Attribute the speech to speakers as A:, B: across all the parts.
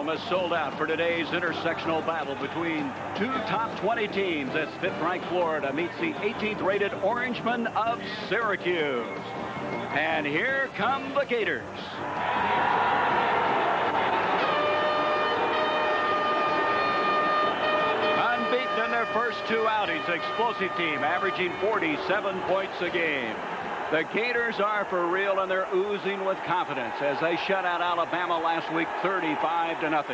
A: Stadium is sold out for today's intersectional battle between two top 20 teams as fifth-ranked Florida meets the 18th rated Orangemen of Syracuse. And here come the Gators. Unbeaten in their first two outings, explosive team averaging 47 points a game. The Gators are for real, and they're oozing with confidence as they shut out Alabama last week 35-0.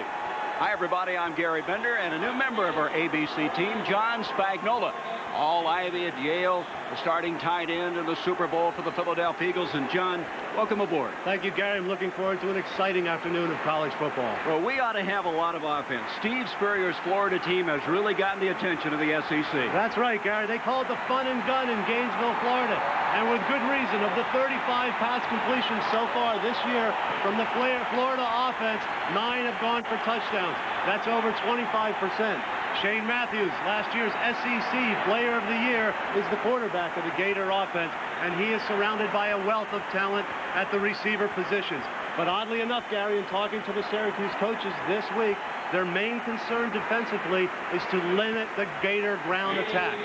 A: Hi, everybody. I'm Gary Bender, and a new member of our ABC team, John Spagnola. All Ivy at Yale, the starting tight end in the Super Bowl for the Philadelphia Eagles. And John, welcome aboard.
B: Thank you, Gary. I'm looking forward to an exciting afternoon of college football.
A: Well, we ought to have a lot of offense. Steve Spurrier's Florida team has really gotten the attention of the SEC.
B: That's right, Gary. They call it the fun and gun in Gainesville, Florida. And with good reason. Of the 35 pass completions so far this year from the Florida offense, 9 have gone for touchdowns. That's over 25%. Shane Matthews, last year's SEC Player of the Year, is the quarterback of the Gator offense, and he is surrounded by a wealth of talent at the receiver positions. But oddly enough, Gary, in talking to the Syracuse coaches this week, their main concern defensively is to limit the Gator ground attack.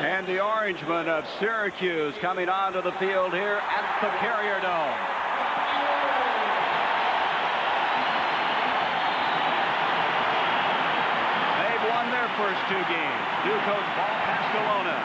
A: And the Orangemen of Syracuse coming onto the field here at the Carrier Dome. First two games. New coach Paul Pasqualone.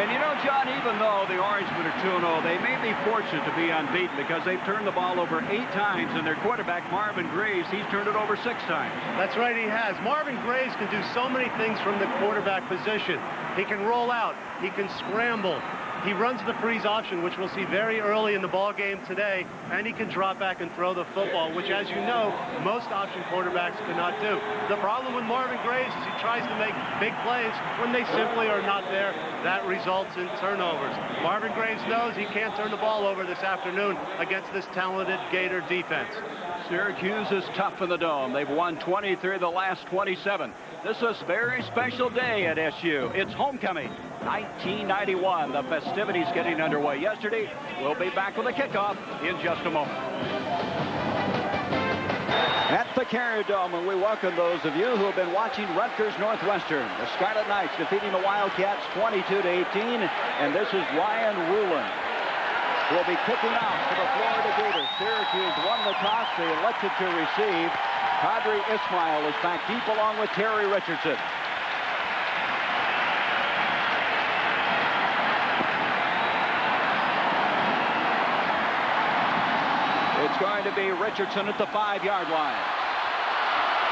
A: And you know, John, even though the Orangemen are 2-0, they may be fortunate to be unbeaten because they've turned the ball over 8 times, and their quarterback, Marvin Graves, he's turned it over 6 times.
B: That's right, he has. Marvin Graves can do so many things from the quarterback position. He can roll out. He can scramble. He runs the freeze option, which we'll see very early in the ball game today, and he can drop back and throw the football, which, as you know, most option quarterbacks cannot do. The problem with Marvin Graves is he tries to make big plays when they simply are not there. That results in turnovers. Marvin Graves knows he can't turn the ball over this afternoon against this talented Gator defense.
A: Syracuse is tough in the Dome. They've won 23 of the last 27. This is a very special day at SU. It's homecoming, 1991. The festivities getting underway yesterday. We'll be back with a kickoff in just a moment. At the Carrier Dome, and we welcome those of you who have been watching Rutgers Northwestern. The Scarlet Knights defeating the Wildcats 22-18, and this is Ryan Ruland, who will be kicking off for the Florida Gators. Syracuse won the toss. They elected to receive. Kadri Ismail is back deep along with Terry Richardson. It's going to be Richardson at the 5-yard line.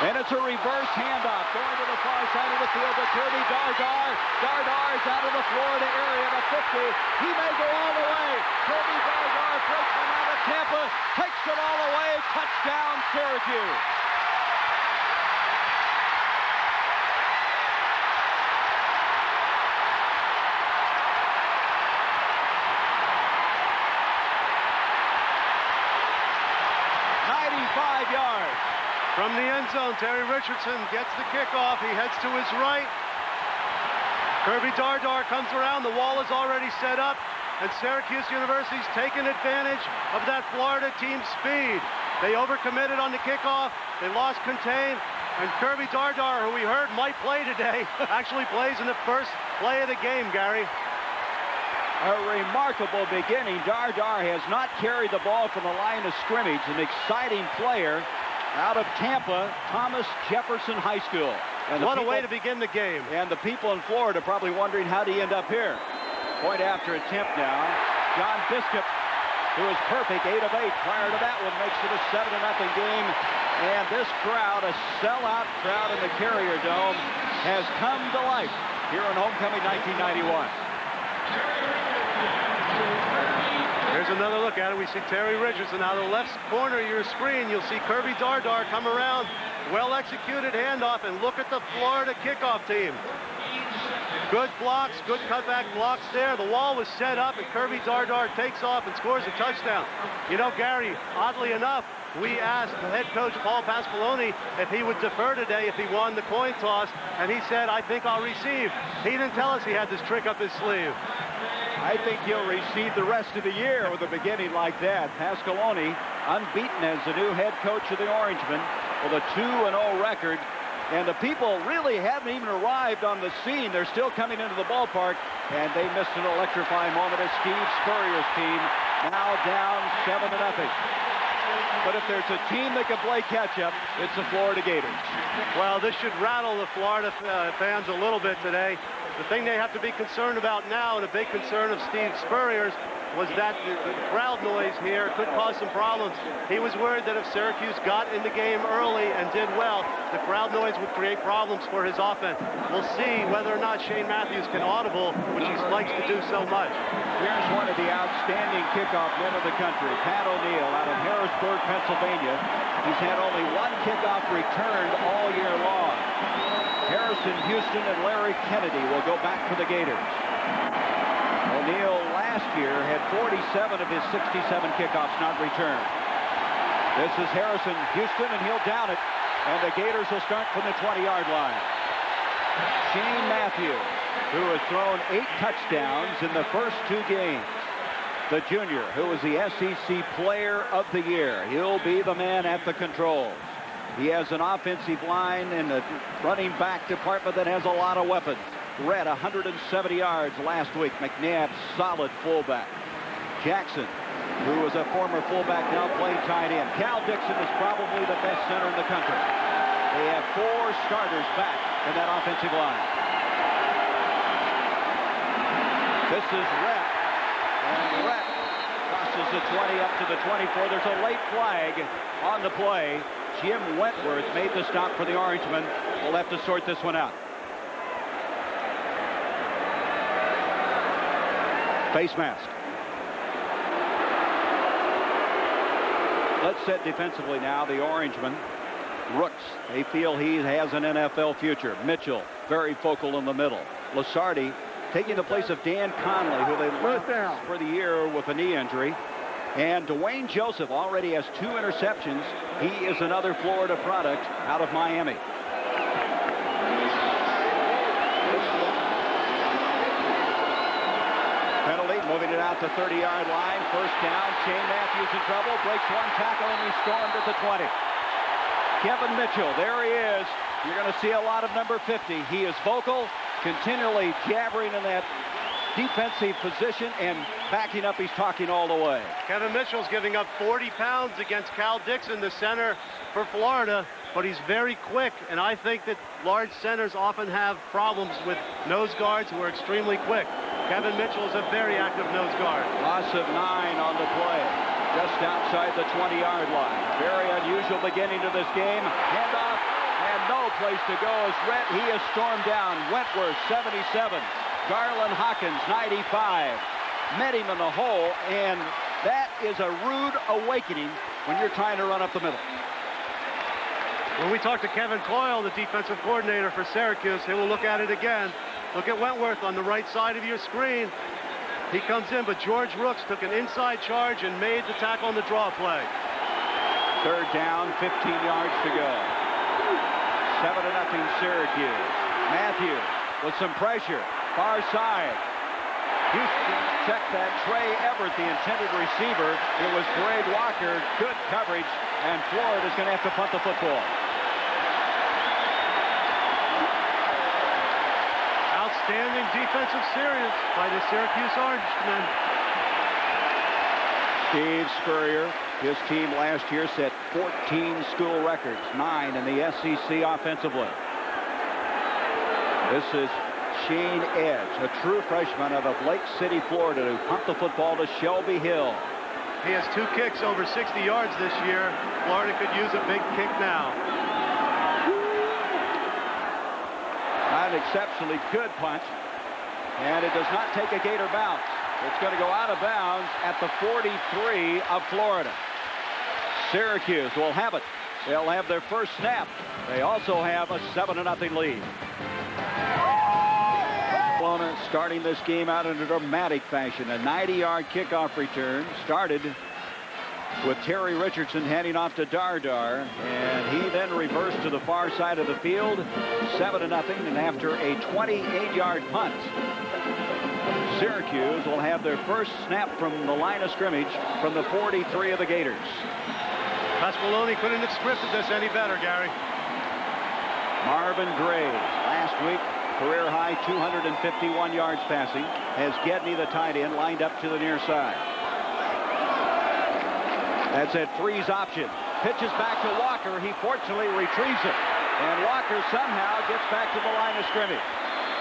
A: And it's a reverse handoff going to the far side of the field to Kirby Dardar. Dardar's out of the Florida area to 50. He may go all the way. Kirby Dardar breaks one out of Tampa, takes it all the way. Touchdown, Syracuse.
B: From the end zone, Terry Richardson gets the kickoff. He heads to his right. Kirby Dardar comes around. The wall is already set up, and Syracuse University's taken advantage of that Florida team's speed. They overcommitted on the kickoff. They lost contain, and Kirby Dardar, who we heard might play today, actually plays in the first play of the game, Gary.
A: A remarkable beginning. Dardar has not carried the ball from the line of scrimmage. An exciting player out of Tampa, Thomas Jefferson High School.
B: And what a way to begin the game.
A: And the people in Florida probably wondering how he end up here. Point after attempt now. John Biscuit, who is perfect, 8 of 8 prior to that one, makes it a 7-0 game. And this crowd, a sellout crowd in the Carrier Dome, has come to life here in homecoming 1991.
B: Here's another look at it. We see Terry Richardson out of the left corner of your screen. You'll see Kirby Dardar come around. Well-executed handoff, and look at the Florida kickoff team. Good blocks, good cutback blocks there. The wall was set up, and Kirby Dardar takes off and scores a touchdown. You know, Gary, oddly enough, we asked the head coach, Paul Pasqualone, if he would defer today if he won the coin toss, and he said, I think I'll receive. He didn't tell us he had this trick up his sleeve.
A: I think he'll receive the rest of the year with a beginning like that. Pasqualone unbeaten as the new head coach of the Orangemen with a 2-0 record. And the people really haven't even arrived on the scene. They're still coming into the ballpark, and they missed an electrifying moment as Steve Spurrier's team now down 7-0. But if there's a team that can play catch-up, it's the Florida Gators.
B: Well, this should rattle the Florida fans a little bit today. The thing they have to be concerned about now, and a big concern of Steve Spurrier's, was that the crowd noise here could cause some problems. He was worried that if Syracuse got in the game early and did well, the crowd noise would create problems for his offense. We'll see whether or not Shane Matthews can audible, which he likes to do so much.
A: Here's one of the outstanding kickoff men of the country, Pat O'Neill, out of Harrisburg, Pennsylvania. He's had only one kickoff returned all year long. Harrison Houston and Larry Kennedy will go back for the Gators. O'Neill last year had 47 of his 67 kickoffs not returned. This is Harrison Houston, and he'll down it, and the Gators will start from the 20-yard line. Shane Matthews, who has thrown 8 touchdowns in the first 2 games. The junior, who was the SEC Player of the Year. He'll be the man at the controls. He has an offensive line in the running back department that has a lot of weapons. Red 170 yards last week. McNabb, solid fullback. Jackson, who was a former fullback, now playing tight end. Cal Dixon is probably the best center in the country. They have 4 starters back in that offensive line. This is Rhett, and Rhett crosses the 20 up to the 24. There's a late flag on the play. Jim Wentworth made the stop for the Orangemen. We'll have to sort this one out. Face mask. Let's set defensively now. The Orangemen. Rooks, they feel he has an NFL future. Mitchell, very focal in the middle. Lasardi taking the place of Dan Conley, who they lost for the year with a knee injury. And Dwayne Joseph already has 2 interceptions. He is another Florida product out of Miami. Penalty, moving it out to 30-yard line. First down. Shane Matthews in trouble. Breaks 1 tackle, and he's stormed at the 20. Kevin Mitchell, there he is. You're going to see a lot of number 50. He is vocal, continually jabbering in that defensive position and backing up. He's talking all the way.
B: Kevin Mitchell's giving up 40 pounds against Cal Dixon, the center for Florida, but he's very quick, and I think that large centers often have problems with nose guards who are extremely quick. Kevin Mitchell is a very active nose guard.
A: Loss of 9 on the play, just outside the 20-yard line. Very unusual beginning to this game. Handoff, and no place to go as Rhett. He is stormed down. Wentworth, 77. Garland Hawkins, 95. Met him in the hole, and that is a rude awakening when you're trying to run up the middle.
B: When we talk to Kevin Coyle, the defensive coordinator for Syracuse, he will look at it again. Look at Wentworth on the right side of your screen. He comes in, but George Rooks took an inside charge and made the tackle on the draw play.
A: 3rd down, 15 yards to go. 7-0 Syracuse. Matthews with some pressure. Far side. Houston checked that. Trey Everett, the intended receiver. It was Greg Walker. Good coverage, and Florida's going to have to punt the football.
B: Outstanding defensive series by the Syracuse Orangemen.
A: Steve Spurrier, his team last year set 14 school records, 9 in the SEC offensively. This is Shane Edge, a true freshman out of Lake City, Florida, who pumped the football to Shelby Hill.
B: He has 2 kicks over 60 yards this year. Florida could use a big kick now.
A: An exceptionally good punch, and it does not take a Gator bounce. It's going to go out of bounds at the 43 of Florida. Syracuse will have it. They'll have their first snap. They also have a 7-0 lead. Starting this game out in a dramatic fashion. A 90-yard kickoff return started with Terry Richardson handing off to Dardar, and he then reversed to the far side of the field, 7-0, and after a 28-yard punt, Syracuse will have their first snap from the line of scrimmage from the 43 of the Gators.
B: Pasqualoni couldn't have scripted this any better, Gary.
A: Marvin Graves, last week, career high 251 yards passing, has Gedney, the tight end, lined up to the near side. That's a freeze option. Pitches back to Walker. He fortunately retrieves it. And Walker somehow gets back to the line of scrimmage.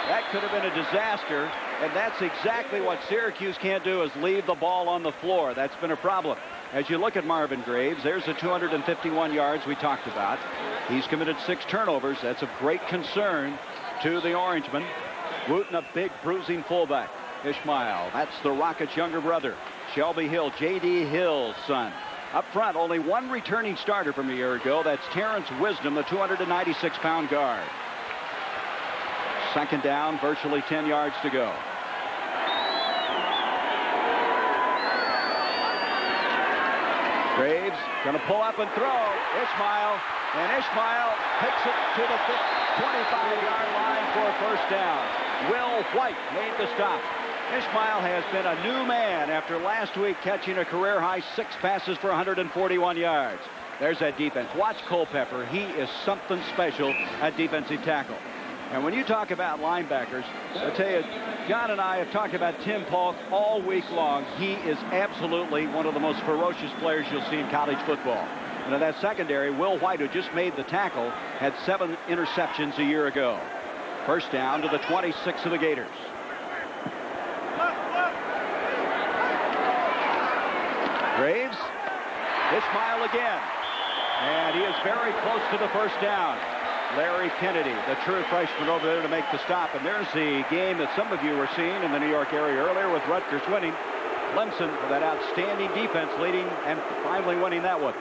A: That could have been a disaster. And that's exactly what Syracuse can't do, is leave the ball on the floor. That's been a problem. As you look at Marvin Graves, there's the 251 yards we talked about. He's committed 6 turnovers. That's of great concern to the Orangemen. Wooten, a big bruising fullback. Ishmael, that's the Rockets' younger brother. Shelby Hill, J.D. Hill's son. Up front, only one returning starter from a year ago. That's Terrence Wisdom, the 296-pound guard. Second down, virtually 10 yards to go. Graves going to pull up and throw. Ishmael, and Ishmael picks it to the 25-yard line for a first down. Will White made the stop. Ishmael has been a new man after last week catching a career-high 6 passes for 141 yards. There's that defense. Watch Culpepper. He is something special at defensive tackle. And when you talk about linebackers, I tell you, John and I have talked about Tim Paulk all week long. He is absolutely one of the most ferocious players you'll see in college football. And in that secondary, Will White, who just made the tackle, had 7 interceptions a year ago. First down to the 26 of the Gators. Graves, Ishmael again, and he is very close to the first down. Larry Kennedy, the true freshman, over there to make the stop. And there's the game that some of you were seeing in the New York area earlier with Rutgers winning. Clemson for that outstanding defense leading and finally winning that one.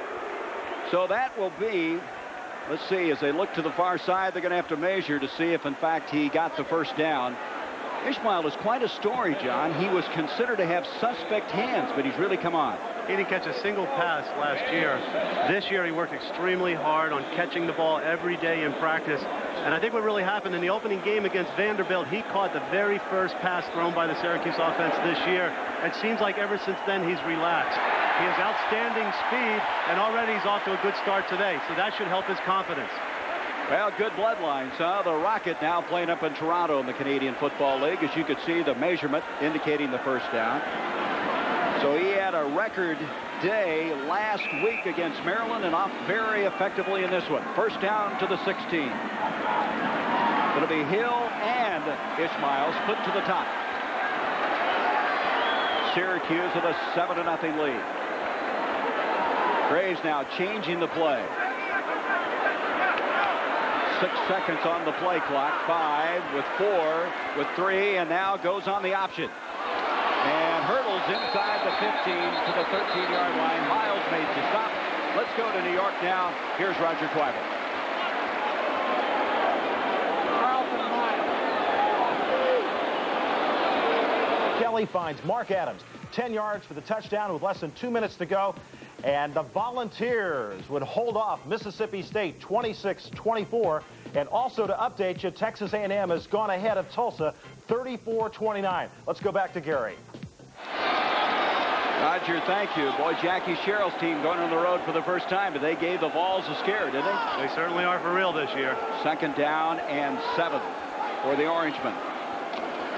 A: So that will be, let's see, as they look to the far side, they're going to have to measure to see if in fact he got the first down. Ishmael is quite a story, John. He was considered to have suspect hands, but he's really come on.
B: He didn't catch a single pass last year. This year he worked extremely hard on catching the ball every day in practice. And I think what really happened in the opening game against Vanderbilt, he caught the very first pass thrown by the Syracuse offense this year. It seems like ever since then he's relaxed. He has outstanding speed, and already he's off to a good start today. So that should help his confidence.
A: Well, good bloodlines, huh? The Rocket now playing up in Toronto in the Canadian Football League. As you could see, the measurement indicating the first down. So he had a record day last week against Maryland and off very effectively in this one. First down to the 16. It'll be Hill and Ishmael split to the top. Syracuse with a 7-0 lead. Graves now changing the play. 6 seconds on the play clock. 5 with 4 with 3, and now goes on the option. And hurdles inside the 15 to the 13-yard line. Miles made the stop. Let's go to New York now. Here's Roger Twyford.
C: Kelly finds Mark Adams 10 yards for the touchdown with less than 2 minutes to go. And the Volunteers would hold off Mississippi State 26-24. And also to update you, Texas A&M has gone ahead of Tulsa 34-29. Let's go back to Gary.
A: Roger, thank you. Boy, Jackie Sherrill's team going on the road for the first time, but they gave the Vols a scare, didn't they?
B: They certainly are for real this year.
A: Second down and 7 for the Orangemen.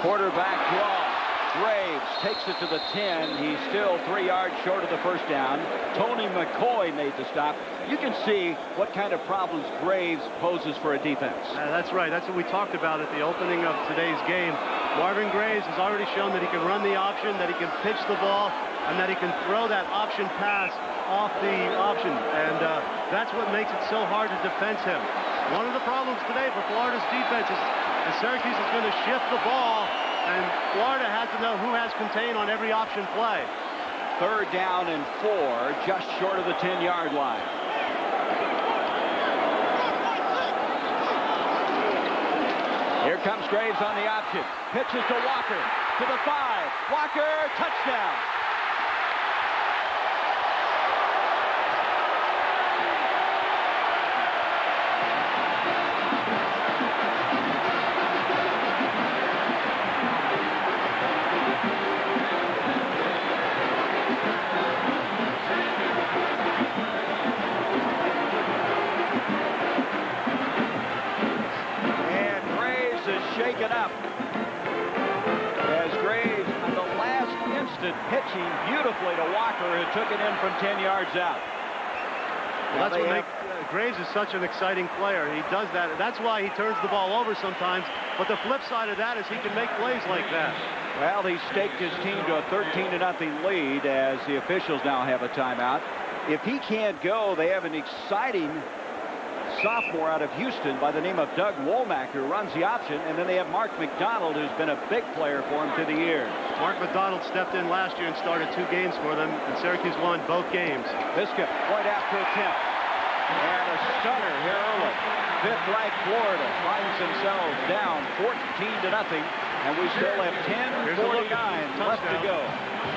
A: Quarterback draw. Graves takes it to the 10. He's still 3 yards short of the first down. Tony McCoy made the stop. You can see what kind of problems Graves poses for a defense.
B: That's right. That's what we talked about at the opening of today's game. Marvin Graves has already shown that he can run the option, that he can pitch the ball, and that he can throw that option pass off the option. And that's what makes it so hard to defend him. One of the problems today for Florida's defense is Syracuse is going to shift the ball, and Florida has to know who has contain on every option play.
A: Third down and 4, just short of the 10-yard line. Here comes Graves on the option. Pitches to Walker, to the 5. Walker, touchdown. up. As Graves, on the last instant, pitching beautifully to Walker, who took it in from 10 yards out.
B: Well, that's what Graves is such an exciting player. He does that. That's why he turns the ball over sometimes. But the flip side of that is he can make plays like that.
A: Well, he staked his team to a 13-0 lead as the officials now have a timeout. If he can't go, they have an exciting sophomore out of Houston by the name of Doug Womack, who runs the option, and then they have Mark McDonald, who's been a big player for him through the years.
B: Mark McDonald stepped in last year and started 2 games for them, and Syracuse won both games.
A: Biscuit point after attempt, and a stunner here early. Fifth-ranked Florida finds themselves down 14-0, and we still have 10:49 left to go.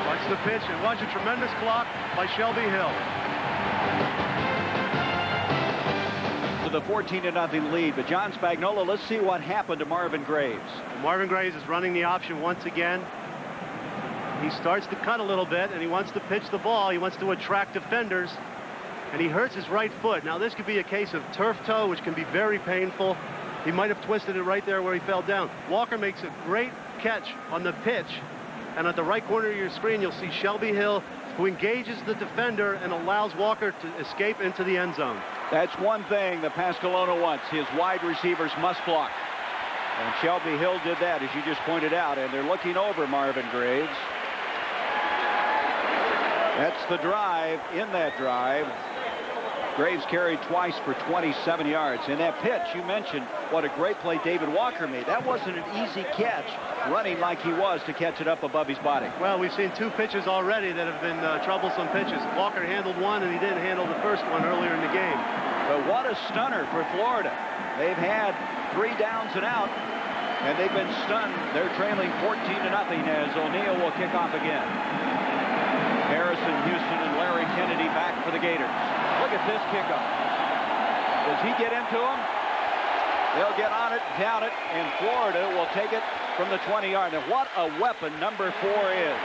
B: Watch the pitch, and watch a tremendous block by Shelby Hill.
A: To the 14-0 lead, but John Spagnola, let's see what happened to Marvin Graves.
B: Marvin Graves is running the option once again. He starts to cut a little bit, and he wants to pitch the ball. He wants to attract defenders, and he hurts his right foot. Now, this could be a case of turf toe, which can be very painful. He might have twisted it right there where he fell down. Walker makes a great catch on the pitch, and at the right corner of your screen, you'll see Shelby Hill, who engages the defender and allows Walker to escape into the end zone.
A: That's one thing that Pascalona wants. His wide receivers must block. And Shelby Hill did that, as you just pointed out, and they're looking over Marvin Graves. That's the drive. In that drive, Graves carried twice for 27 yards. In that pitch, you mentioned what a great play David Walker made. That wasn't an easy catch, running like he was to catch it up above his body.
B: Well, we've seen 2 pitches already that have been troublesome pitches. Walker handled one, and he didn't handle the first one earlier in the game.
A: But what a stunner for Florida. They've had 3 downs and out, and they've been stunned. They're trailing 14-0 as O'Neal will kick off again. Harrison, Houston, and Larry Kennedy back for the Gators. Look at this kickoff. Does he get into him? They'll get on it, down it, and Florida will take it from the 20-yard. Now, what a weapon number 4 is.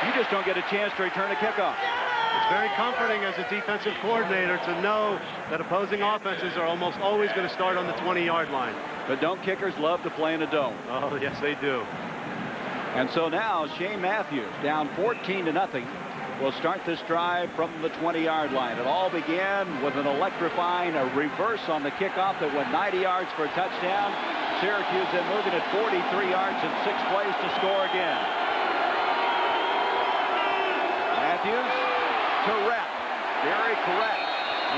A: You just don't get a chance to return a kickoff.
B: It's very comforting as a defensive coordinator to know that opposing offenses are almost always going to start on the 20-yard line.
A: But don't kickers love to play in a dome?
B: Oh, yes, they do.
A: And so now Shane Matthews, down 14-0, will start this drive from the 20-yard line. It all began with an electrifying reverse on the kickoff that went 90 yards for a touchdown. Syracuse then moving at 43 yards in 6 plays to score again. Matthews to Rep. Very correct.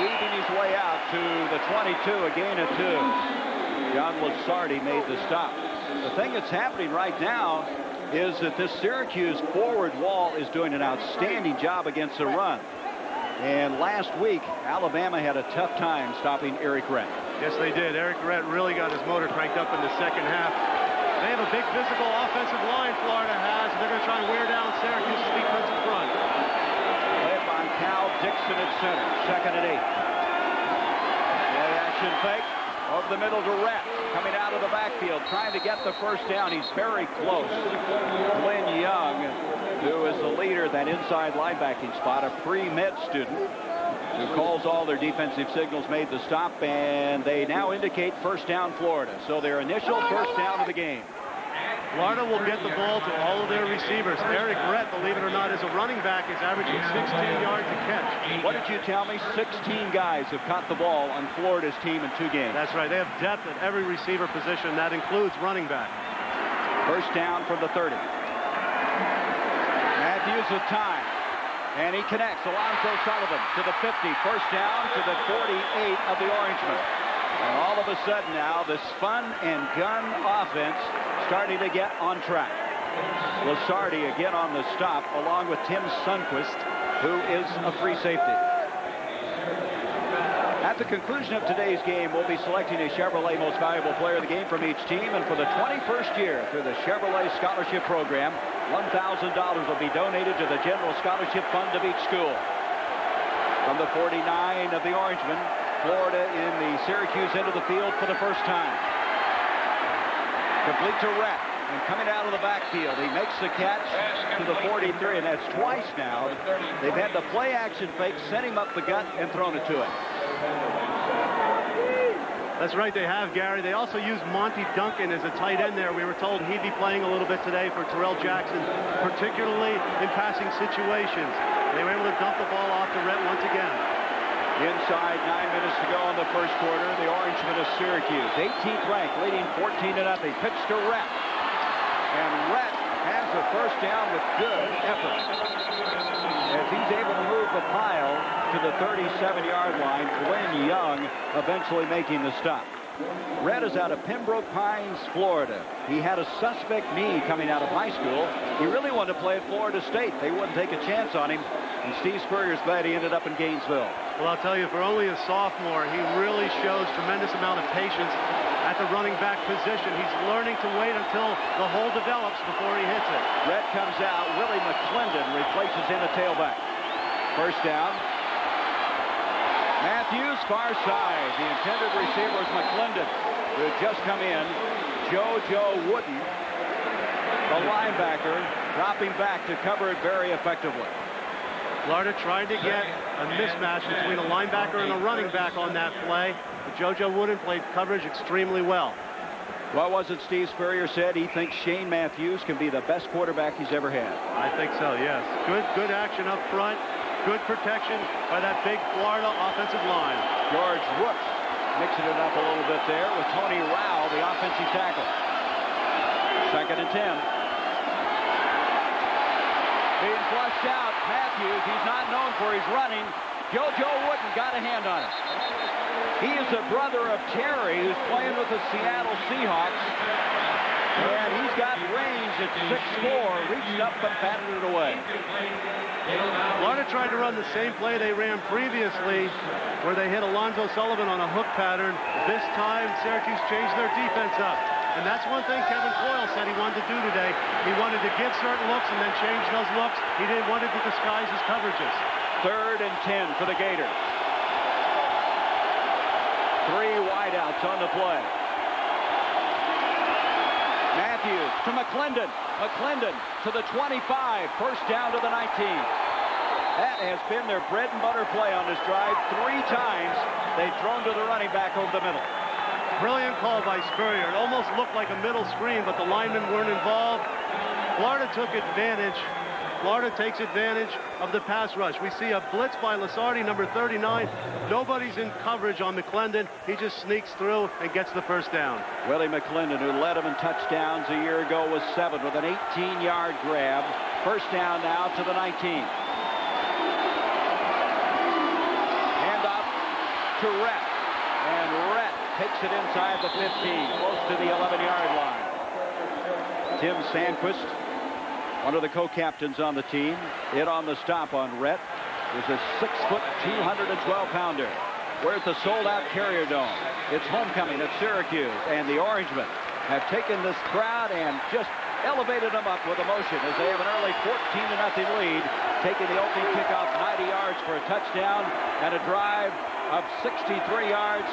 A: Weaving his way out to the 22, a gain of 2. John Lasardi made the stop. The thing that's happening right now is that this Syracuse forward wall is doing an outstanding job against the run. And last week, Alabama had a tough time stopping Eric Rett.
B: Yes, they did. Eric Rett really got his motor cranked up in the second half. They have a big physical offensive line, Florida has. They're going to try and wear down Syracuse's defensive front.
A: Led by Cal Dixon at center, 2nd and 8. Play action fake. Over the middle to Rett, coming out of the backfield, trying to get the first down. He's very close. Glenn Young, who is the leader, that inside linebacking spot, a pre-med student who calls all their defensive signals, made the stop, and they now indicate first down Florida. So their initial first down of the game.
B: Florida will get the ball to all of their receivers. Eric Rett, believe it or not, as a running back, is averaging 16 yards a catch.
A: What did you tell me? 16 guys have caught the ball on Florida's team in 2 games.
B: That's right. They have depth at every receiver position. That includes running back.
A: First down from the 30. Matthews with time. And he connects. Alonzo Sullivan to the 50. First down to the 48 of the Orangemen. And all of a sudden now, this fun and gun offense starting to get on track. Lasardi again on the stop, along with Tim Sundquist, who is a free safety. At the conclusion of today's game, we'll be selecting a Chevrolet Most Valuable Player of the Game from each team. And for the 21st year through the Chevrolet Scholarship Program, $1,000 will be donated to the General Scholarship Fund of each school. From the 49 of the Orangemen, Florida in the Syracuse end of the field for the first time. Complete to Rett, and coming out of the backfield, he makes the catch to the 43, and that's twice now. They've had the play action fake, sent him up the gut, and thrown it to him.
B: That's right, they have, Gary. They also used Monty Duncan as a tight end there. We were told he'd be playing a little bit today for Terrell Jackson, particularly in passing situations. They were able to dump the ball off to Rhett once again.
A: Inside 9 minutes to go in the first quarter. The Orangemen of Syracuse, 18th ranked, leading 14-0. Pitch to Rhett. And Rhett has the first down with good effort. As he's able to move the pile to the 37-yard line, Glenn Young eventually making the stop. Rhett is out of Pembroke Pines, Florida. He had a suspect knee coming out of high school. He really wanted to play at Florida State. They wouldn't take a chance on him. And Steve Spurrier's glad he ended up in Gainesville.
B: Well, I'll tell you, for only a sophomore, he really shows tremendous amount of patience at the running back position. He's learning to wait until the hole develops before he hits it.
A: Rhett comes out. Willie McClendon replaces him at tailback. First down. Matthews, far side. The intended receiver is McClendon, who had just come in. JoJo Wooden, the linebacker, dropping back to cover it very effectively.
B: Florida tried to get a mismatch between a linebacker and a running back on that play, but JoJo Wooden played coverage extremely well.
A: What was it Steve Spurrier said? He thinks Shane Matthews can be the best quarterback he's ever had.
B: I think so, yes. Good action up front. Good protection by that big Florida offensive line.
A: George Rooks mixing it up a little bit there with Tony Rao, the offensive tackle. 2nd and 10. Being flushed out, Matthews, he's not known for his running. JoJo Wooden got a hand on it. He is the brother of Terry, who's playing with the Seattle Seahawks. And he's got range at 6'4", reached up and batted it away.
B: Florida tried to run the same play they ran previously, where they hit Alonzo Sullivan on a hook pattern. This time, Syracuse changed their defense up. And that's one thing Kevin Coyle said he wanted to do today. He wanted to give certain looks and then change those looks. He didn't want to disguise his coverages.
A: 3rd and 10 for the Gators. 3 wideouts on the play. Matthews to McClendon. McClendon to the 25. First down to the 19. That has been their bread and butter play on this drive. 3 times they've thrown to the running back over the middle.
B: Brilliant call by Spurrier. It almost looked like a middle screen, but the linemen weren't involved. Florida took advantage. Florida takes advantage of the pass rush. We see a blitz by Lasardi, number 39. Nobody's in coverage on McClendon. He just sneaks through and gets the first down.
A: Willie McClendon, who led him in touchdowns a year ago, was 7 with an 18-yard grab. First down now to the 19. Hand off to Rhett. And Rhett takes it inside the 15, close to the 11-yard line. Tim Sandquist, one of the co-captains on the team, hit on the stop on Rhett. Is a 6-foot, 212-pounder. We're at the sold-out Carrier Dome. It's homecoming at Syracuse, and the Orangemen have taken this crowd and just elevated them up with emotion as they have an early 14-0 lead, taking the opening kickoff 90 yards for a touchdown and a drive of 63 yards,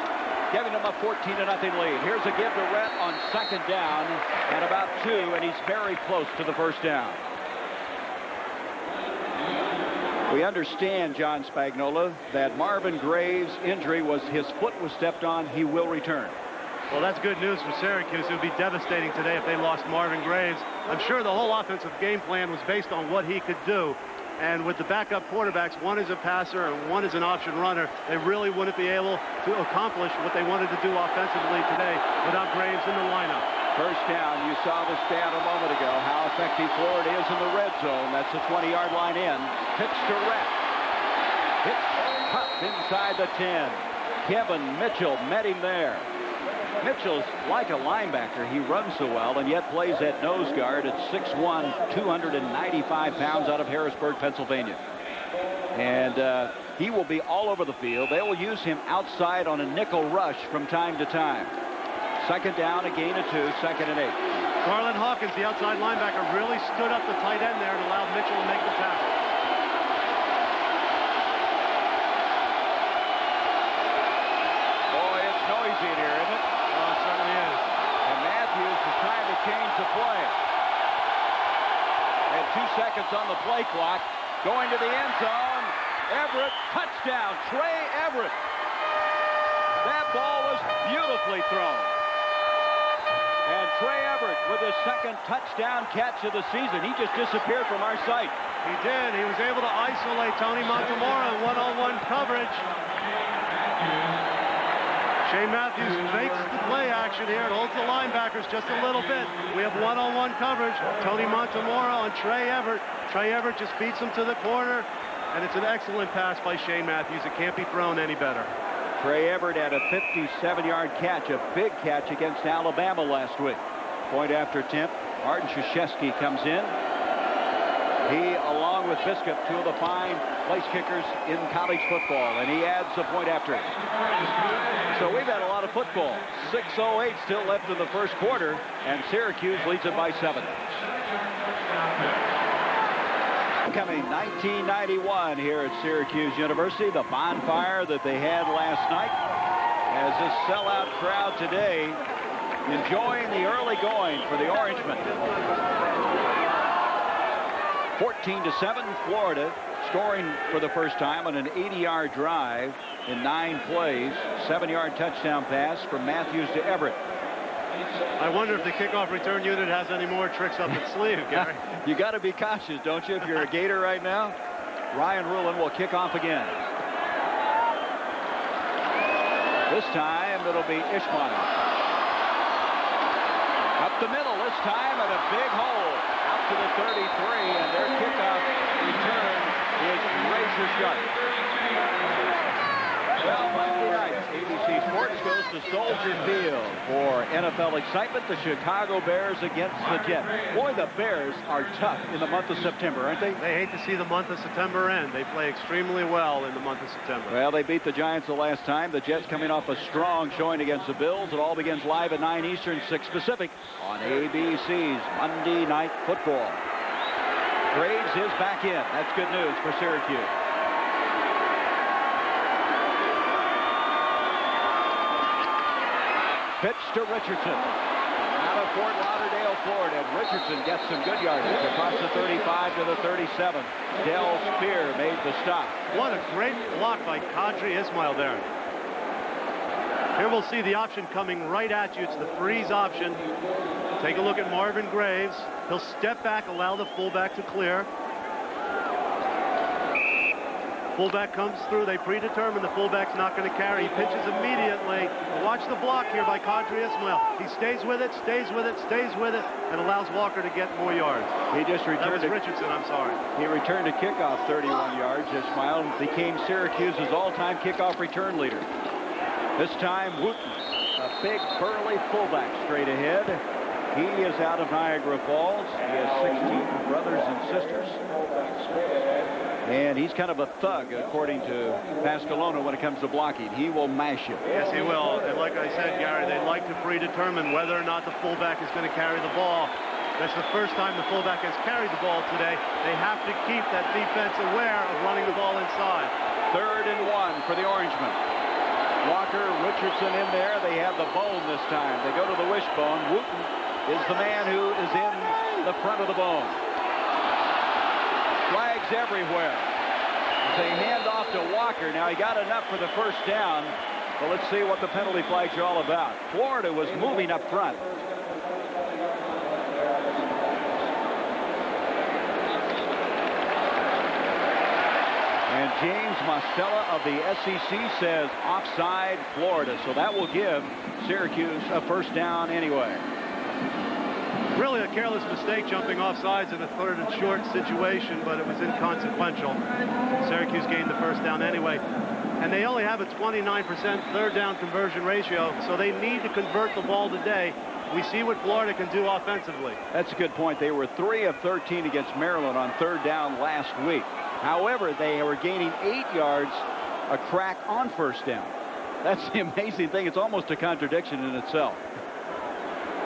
A: giving them a 14-0 lead. Here's a give to Rhett on 2nd down and about 2, and he's very close to the first down. We understand, John Spagnola, that Marvin Graves' injury was his foot was stepped on. He will return.
B: Well, that's good news for Syracuse. It would be devastating today if they lost Marvin Graves. I'm sure the whole offensive game plan was based on what he could do. And with the backup quarterbacks, one is a passer and one is an option runner, they really wouldn't be able to accomplish what they wanted to do offensively today without Graves in the lineup.
A: First down, you saw the stat a moment ago, how effective Florida is in the red zone. That's the 20-yard line in. Pitch to Rhett. Hit popped inside the 10. Kevin Mitchell met him there. Mitchell's like a linebacker. He runs so well and yet plays at nose guard at 6'1", 295 pounds out of Harrisburg, Pennsylvania. And he will be all over the field. They will use him outside on a nickel rush from time to time. 2nd down, a gain of 2, 2nd and 8.
B: Garland Hawkins, the outside linebacker, really stood up the tight end there and allowed Mitchell to make the tackle.
A: Boy, it's noisy in here, isn't it?
B: Oh, it certainly is.
A: And Matthews is trying to change the play. And 2 seconds on the play clock. Going to the end zone. Everett, touchdown. Trey Everett. That ball was beautiful. thrown. And Trey Everett with his second touchdown catch of the season. He just disappeared from our sight.
B: He did. He was able to isolate Tony Montemora in one-on-one coverage. Shane Matthews makes the play action here. It holds the linebackers just a little bit. We have one-on-one coverage. Tony Montemora on Trey Everett. Trey Everett just beats him to the corner. And it's an excellent pass by Shane Matthews. It can't be thrown any better.
A: Trey Everett had a 57-yard catch, a big catch against Alabama last week. Point after attempt. Martin Krzyzewski comes in. He, along with Biscuit, two of the fine place kickers in college football, and he adds a point after it. So we've had a lot of football. 6:08 still left in the first quarter, and Syracuse leads it by 7. Coming 1991 here at Syracuse University, the bonfire that they had last night, as this sellout crowd today enjoying the early going for the Orangemen. 14-7, Florida scoring for the first time on an 80-yard drive in 9 plays. 7-yard touchdown pass from Matthews to Everett.
B: I wonder if the kickoff return unit has any more tricks up its sleeve, Gary.
A: You got to be cautious, don't you, if you're a Gator right now? Ryan Rulin will kick off again. This time it'll be Ishmael. Up the middle this time, and a big hole out to the 33, and their kickoff return is razor sharp. Well, Monday night, ABC Sports goes to Soldier Field for NFL excitement. The Chicago Bears against the Jets. Boy, the Bears are tough in the month of September, aren't they?
B: They hate to see the month of September end. They play extremely well in the month of September.
A: Well, they beat the Giants the last time. The Jets coming off a strong showing against the Bills. It all begins live at 9 Eastern, 6 Pacific on ABC's Monday Night Football. Graves is back in. That's good news for Syracuse. Pitch to Richardson out of Fort Lauderdale, Florida. Richardson gets some good yardage across the 35 to the 37. Del Spear made the stop.
B: What a great block by Kadri Ismail there. Here we'll see the option coming right at you. It's the freeze option. Take a look at Marvin Graves. He'll step back, allow the fullback to clear. Fullback comes through. They predetermine the fullback's not going to carry. He pitches immediately. Watch the block here by Kadri Ismail. He stays with it, stays with it, stays with it, and allows Walker to get more yards.
A: He just returned.
B: That was Richardson, I'm sorry.
A: He returned a kickoff 31 yards. Ismail became Syracuse's all-time kickoff return leader. This time, Wooten, a big, burly fullback straight ahead. He is out of Niagara Falls. He has 16 brothers and sisters. And he's kind of a thug, according to Pascalona, when it comes to blocking. He will mash you.
B: Yes, he will. And like I said, Gary, they like to predetermine whether or not the fullback is going to carry the ball. That's the first time the fullback has carried the ball today. They have to keep that defense aware of running the ball inside.
A: 3rd and 1 for the Orangemen. Walker, Richardson in there. They have the bone this time. They go to the wishbone. Wooten is the man who is in the front of the bone. Flags everywhere. They hand off to Walker. Now he got enough for the first down, but let's see what the penalty flags are all about. Florida was moving up front. And James Mostella of the SEC says offside Florida, so that will give Syracuse a first down anyway.
B: Really a careless mistake jumping off sides in a 3rd and short situation, but it was inconsequential. Syracuse gained the first down anyway. And they only have a 29% 3rd down conversion ratio, so they need to convert the ball today. We see what Florida can do offensively.
A: That's a good point. They were 3 of 13 against Maryland on 3rd down last week. However, they were gaining 8 yards a crack on first down. That's the amazing thing. It's almost a contradiction in itself.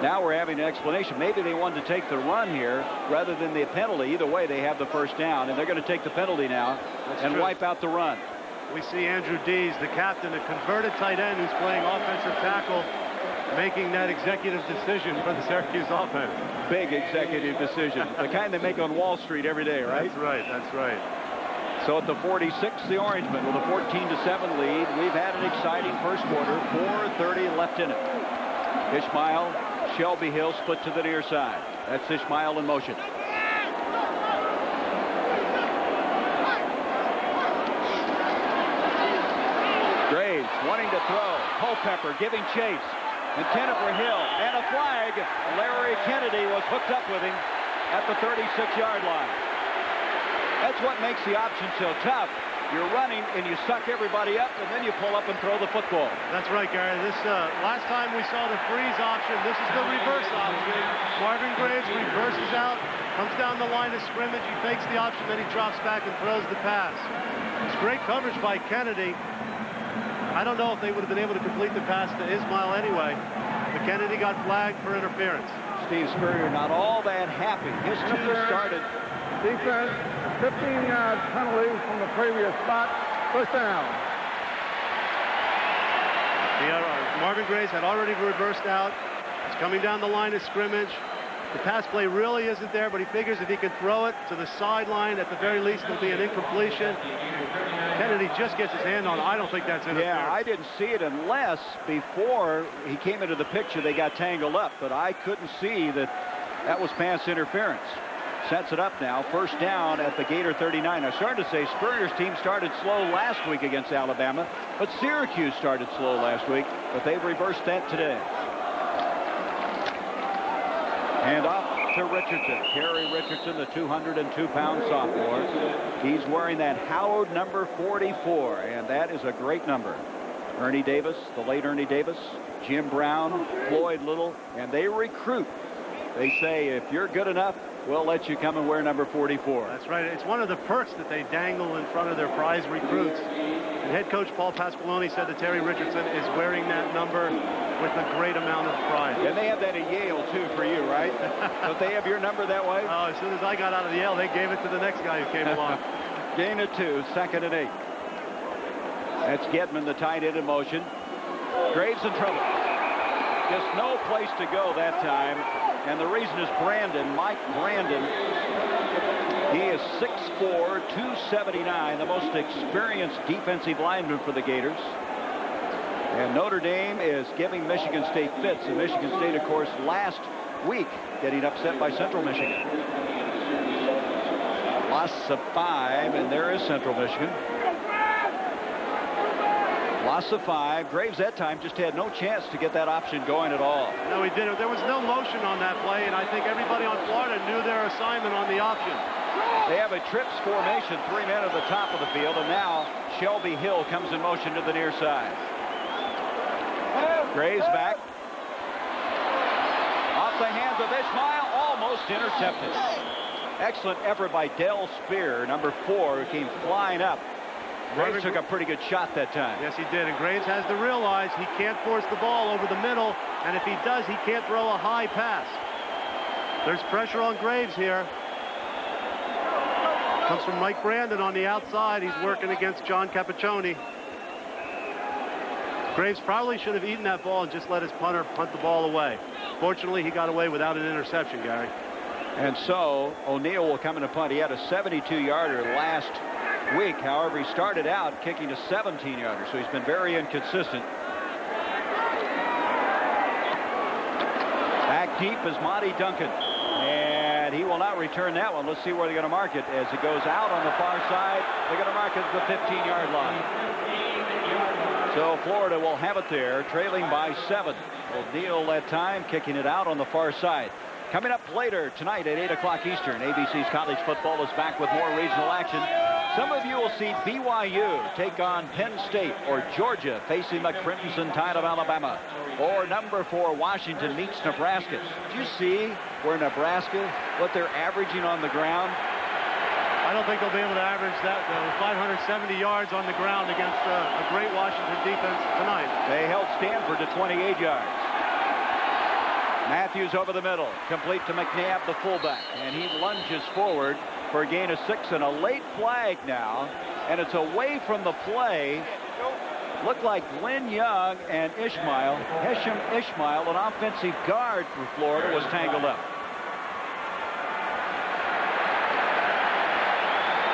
A: Now we're having an explanation. Maybe they wanted to take the run here rather than the penalty. Either way, they have the first down, and they're going to take the penalty now and wipe out the run.
B: We see Andrew Dees, the captain, a converted tight end who's playing offensive tackle, making that executive decision for the Syracuse offense.
A: Big executive decision. The kind they make on Wall Street every day, right?
B: That's right. That's right.
A: So at the 46, the Orangemen with a 14-7 lead. We've had an exciting first quarter. 4:30 left in it. Ishmael, Shelby Hill split to the near side. That's Ishmael in motion. Graves wanting to throw. Culpepper giving chase. Intended for Hill. And a flag. Larry Kennedy was hooked up with him at the 36-yard line. That's what makes the option so tough. You're running and you suck everybody up, and then you pull up and throw the football.
B: That's right, Gary. This last time we saw the freeze option. This is the reverse option. Marvin Graves reverses out, comes down the line of scrimmage. He fakes the option, then he drops back and throws the pass. It's great coverage by Kennedy. I don't know if they would have been able to complete the pass to Ismail anyway, but Kennedy got flagged for interference.
A: Steve Spurrier not all that happy. His team started.
D: Defense, 15-yard penalty from the previous spot. First down.
B: Marvin Graves had already reversed out. He's coming down the line of scrimmage. The pass play really isn't there, but he figures if he can throw it to the sideline, at the very least, it'll be an incompletion. Kennedy just gets his hand on it. I don't think that's interference.
A: Yeah, I didn't see it unless before he came into the picture they got tangled up, but I couldn't see that was pass interference. Sets it up now. First down at the Gator 39. I started to say Spurrier's team started slow last week against Alabama, but Syracuse started slow last week, but they've reversed that today. And off to Richardson. Kerry Richardson, the 202-pound sophomore. He's wearing that Howard number 44, and that is a great number. Ernie Davis, the late Ernie Davis, Jim Brown, Floyd Little, and they recruit. They say, if you're good enough, we'll let you come and wear number 44.
B: That's right. It's one of the perks that they dangle in front of their prize recruits. And head coach Paul Pasqualoni said that Terry Richardson is wearing that number with a great amount of pride.
A: And they have that at Yale, too, for you, right? Don't they have your number that way?
B: Oh, as soon as I got out of the Yale, they gave it to the next guy who came along.
A: Gain of 2, 2nd and 8. That's Gedman, the tight end in motion. Graves in trouble. Just no place to go that time. And the reason is Brandon, Mike Brandon. He is 6'4", 279, the most experienced defensive lineman for the Gators. And Notre Dame is giving Michigan State fits. And Michigan State, of course, last week getting upset by Central Michigan. Loss of 5, and there is Central Michigan. Loss of 5. Graves that time just had no chance to get that option going at all.
B: No, he didn't. There was no motion on that play, and I think everybody on Florida knew their assignment on the option.
A: They have a trips formation, 3 men at the top of the field, and now Shelby Hill comes in motion to the near side. Graves back. Off the hands of Ishmael, almost intercepted. Excellent effort by Del Spear, number 4, who came flying up. Graves took a pretty good shot that time.
B: Yes, he did. And Graves has to realize he can't force the ball over the middle. And if he does, he can't throw a high pass. There's pressure on Graves here. Comes from Mike Brandon on the outside. He's working against John Capiccioni. Graves probably should have eaten that ball and just let his punter punt the ball away. Fortunately, he got away without an interception, Gary.
A: And so O'Neal will come in a punt. He had a 72-yarder last week. However, he started out kicking a 17-yarder, so he's been very inconsistent. Back deep is Monty Duncan, and he will not return that one. Let's see where they're going to mark it. As it goes out on the far side, they're going to mark it at the 15-yard line. So Florida will have it there, trailing by 7. O'Neal that time kicking it out on the far side. Coming up later tonight at 8 o'clock Eastern, ABC's College Football is back with more regional action. Some of you will see BYU take on Penn State, or Georgia facing the Crimson Tide of Alabama, or number 4 Washington meets Nebraska. Did you see where Nebraska, what they're averaging on the ground?
B: I don't think they'll be able to average that, 570 yards on the ground against a great Washington defense tonight.
A: They held Stanford to 28 yards. Matthews over the middle, complete to McNabb, the fullback, and he lunges forward for a gain of 6 and a late flag now, and it's away from the play. Looked like Glenn Young and Hesham Ishmael, an offensive guard for Florida, was tangled up.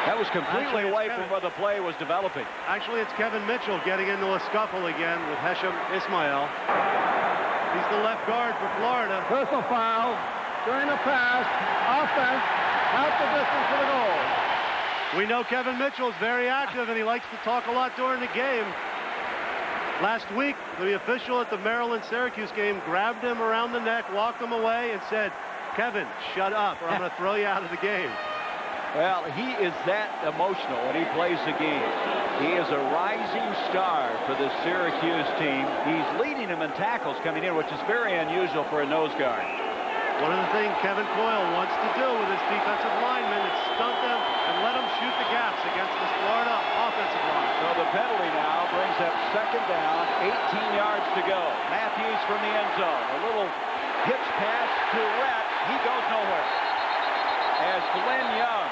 A: That was completely away from where the play was developing.
B: Actually, it's Kevin Mitchell getting into a scuffle again with Hesham Ismail. He's the left guard for Florida.
D: Personal foul during the pass. Offense, half the distance to the goal.
B: We know Kevin Mitchell is very active, and he likes to talk a lot during the game. Last week, the official at the Maryland-Syracuse game grabbed him around the neck, walked him away, and said, "Kevin, shut up, or I'm going to throw you out of the game."
A: Well, he is that emotional when he plays the game. He is a rising star for the Syracuse team. He's leading them in tackles coming in, which is very unusual for a nose guard.
B: One of the things Kevin Coyle wants to do with his defensive linemen is stunt them and let them shoot the gaps against this Florida offensive line.
A: So the penalty now brings up second down, 18 yards to go. Matthews from the end zone. A little hitch pass to Rhett. He goes nowhere. As Glenn Young,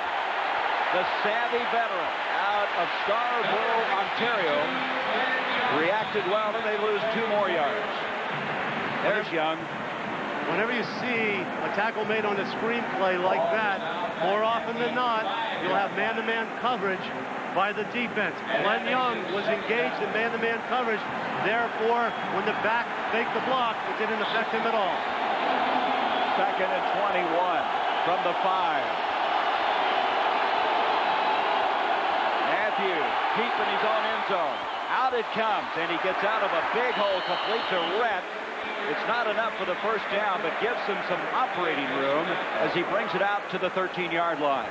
A: the savvy veteran out of Scarborough, Ontario, reacted well, and they lose 2 more yards. There's Young.
B: Whenever you see a tackle made on a screenplay like that, more often than not, you'll have man-to-man coverage by the defense. Glenn Young was engaged in man-to-man coverage. Therefore, when the back faked the block, it didn't affect him at all.
A: Second and 21 from the 5. Matthews keeping his own end zone. Out it comes, and he gets out of a big hole, complete to Rhett. It's not enough for the first down, but gives him some operating room as he brings it out to the 13-yard line.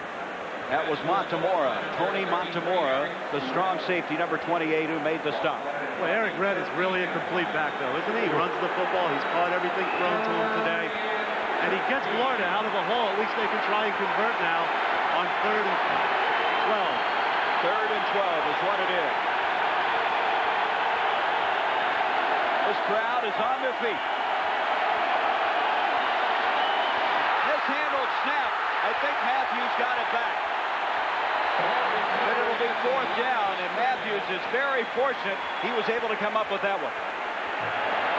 A: That was Montemora, Tony Montemora, the strong safety, number 28, who made the stop.
B: Well, Eric Rhett is really a complete back, though, isn't he? He runs the football. He's caught everything thrown to him today. And he gets Florida out of a hole. At least they can try and convert now on 3rd and 12.
A: 3rd and 12 is what it is. This crowd is on their feet. Mishandled snap. I think Matthews got it back. But it'll be 4th down, and Matthews is very fortunate he was able to come up with that one.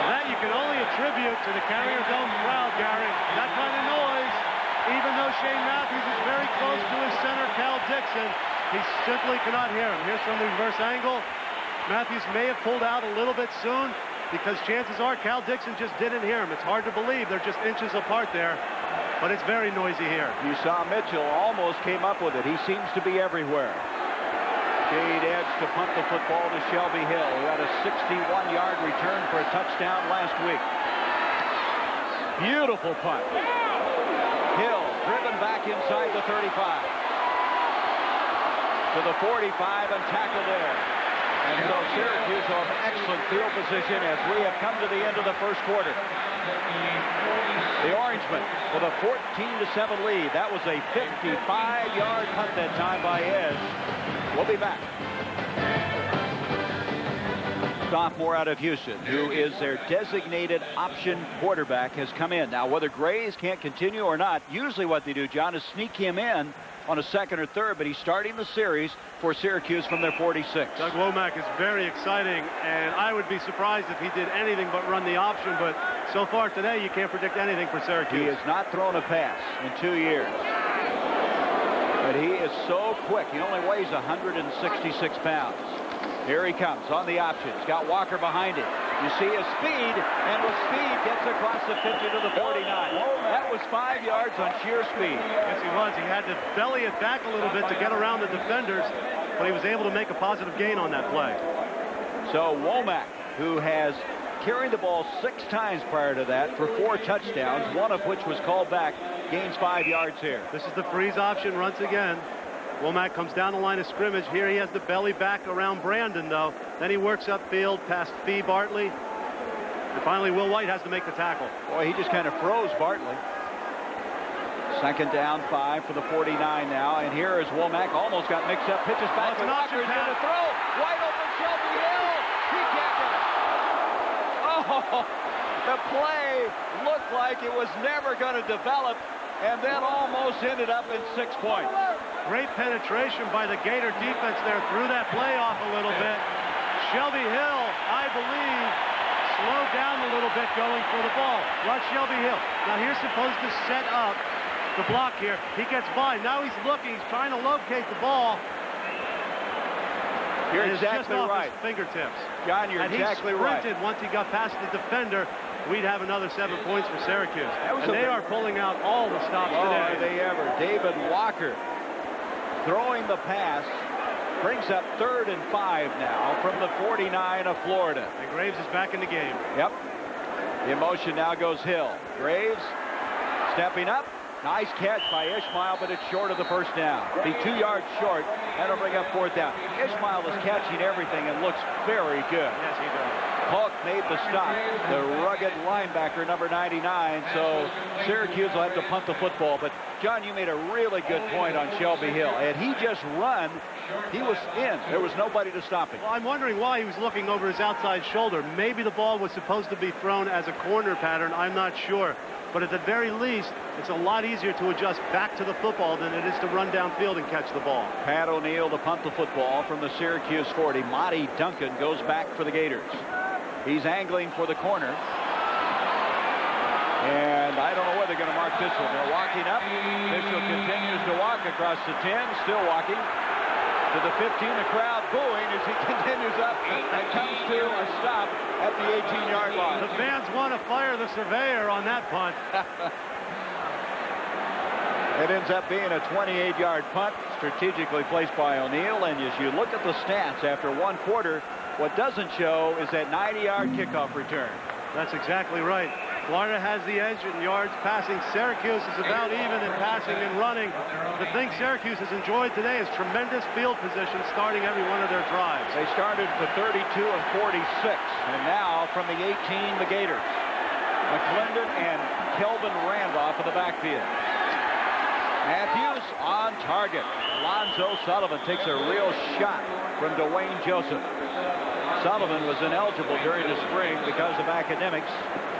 B: That you can only attribute to the Carrier Dome crowd, Gary. That kind of noise, even though Shane Matthews is very close to his center, Cal Dixon, he simply cannot hear him. Here's from the reverse angle. Matthews may have pulled out a little bit soon, because chances are Cal Dixon just didn't hear him. It's hard to believe they're just inches apart there, but it's very noisy here.
A: You saw Mitchell almost came up with it. He seems to be everywhere. Shade edge to punt the football to Shelby Hill, who had a 61-yard return for a touchdown last week. Beautiful punt. Hill driven back inside the 35. To the 45 and tackled there. And so Syracuse will have excellent field position as we have come to the end of the first quarter. The Orangemen with a 14-7 lead. That was a 55-yard punt that time by Edge. We'll be back. Sophomore out of Houston, who is their designated option quarterback, has come in. Now, whether Grays can't continue or not, usually what they do, John, is sneak him in on a 2nd or 3rd, but he's starting the series for Syracuse from their 46.
B: Doug Womack is very exciting, and I would be surprised if he did anything but run the option, but so far today you can't predict anything for Syracuse.
A: He has not thrown a pass in 2 years. But he is so quick. He only weighs 166 pounds. Here he comes on the option. He's got Walker behind him. You see his speed, and with speed gets across the 50 to the 49. That was 5 yards on sheer speed.
B: Yes, he was. He had to belly it back a little bit to get around the defenders, but he was able to make a positive gain on that play.
A: So Womack, who has carried the ball 6 times prior to that for 4 touchdowns, one of which was called back, gains 5 yards here.
B: This is the freeze option once again. Womack comes down the line of scrimmage. Here he has the belly back around Brandon, though. Then he works upfield past Fee Bartley. And finally, Will White has to make the tackle.
A: Boy, he just kind of froze Bartley. 2nd down, 5 for the 49 now. And here is Womack. Almost got mixed up. Pitches back to Walker. He's going to throw. Wide open Shelby Hill. He can't get it. Oh, the play looked like it was never going to develop, and then almost ended up in 6 points.
B: Great penetration by the Gator defense there. Threw that play off a little bit. Shelby Hill, I believe, slowed down a little bit going for the ball. Watch Shelby Hill. Now here's supposed to set up the block here. He gets by. Now he's looking. He's trying to locate the ball.
A: You're
B: and
A: exactly
B: it's just off
A: right.
B: his fingertips.
A: John, you're exactly right.
B: And he sprinted once he got past the defender. We'd have another 7 points for Syracuse. And they are pulling out all the stops today.
A: Are they ever? David Walker throwing the pass. Brings up 3rd and 5 now from the 49 of Florida.
B: And Graves is back in the game.
A: Yep. The emotion now goes Hill. Graves stepping up. Nice catch by Ishmael, but it's short of the first down. Be 2 yards short. That'll bring up 4th down. Ishmael is catching everything and looks very good.
B: Yes, he does.
A: Polk made the stop. The rugged linebacker, number 99. So Syracuse will have to punt the football. But, John, you made a really good point on Shelby Hill. And he just run. He was in. There was nobody to stop him.
B: Well, I'm wondering why he was looking over his outside shoulder. Maybe the ball was supposed to be thrown as a corner pattern. I'm not sure. But at the very least, it's a lot easier to adjust back to the football than it is to run downfield and catch the ball.
A: Pat O'Neill to punt the football from the Syracuse 40. Monty Duncan goes back for the Gators. He's angling for the corner. And I don't know whether they're going to mark this one. They're walking up. Mitchell continues to walk across the 10, still walking. To the 15, the crowd booing as he continues up and comes to a stop at the 18-yard line.
B: The fans want to fire the surveyor on that punt.
A: It ends up being a 28-yard punt, strategically placed by O'Neill. And as you look at the stats after 1 quarter, what doesn't show is that 90-yard kickoff return.
B: That's exactly right. Florida has the edge in yards passing. Syracuse is about even in passing and running. The thing Syracuse has enjoyed today is tremendous field position starting every one of their drives.
A: They started for 32 and 46, and now from the 18, the Gators. McClendon and Kelvin Randolph in the backfield. Matthews on target. Alonzo Sullivan takes a real shot from Dwayne Joseph. Sullivan was ineligible during the spring because of academics,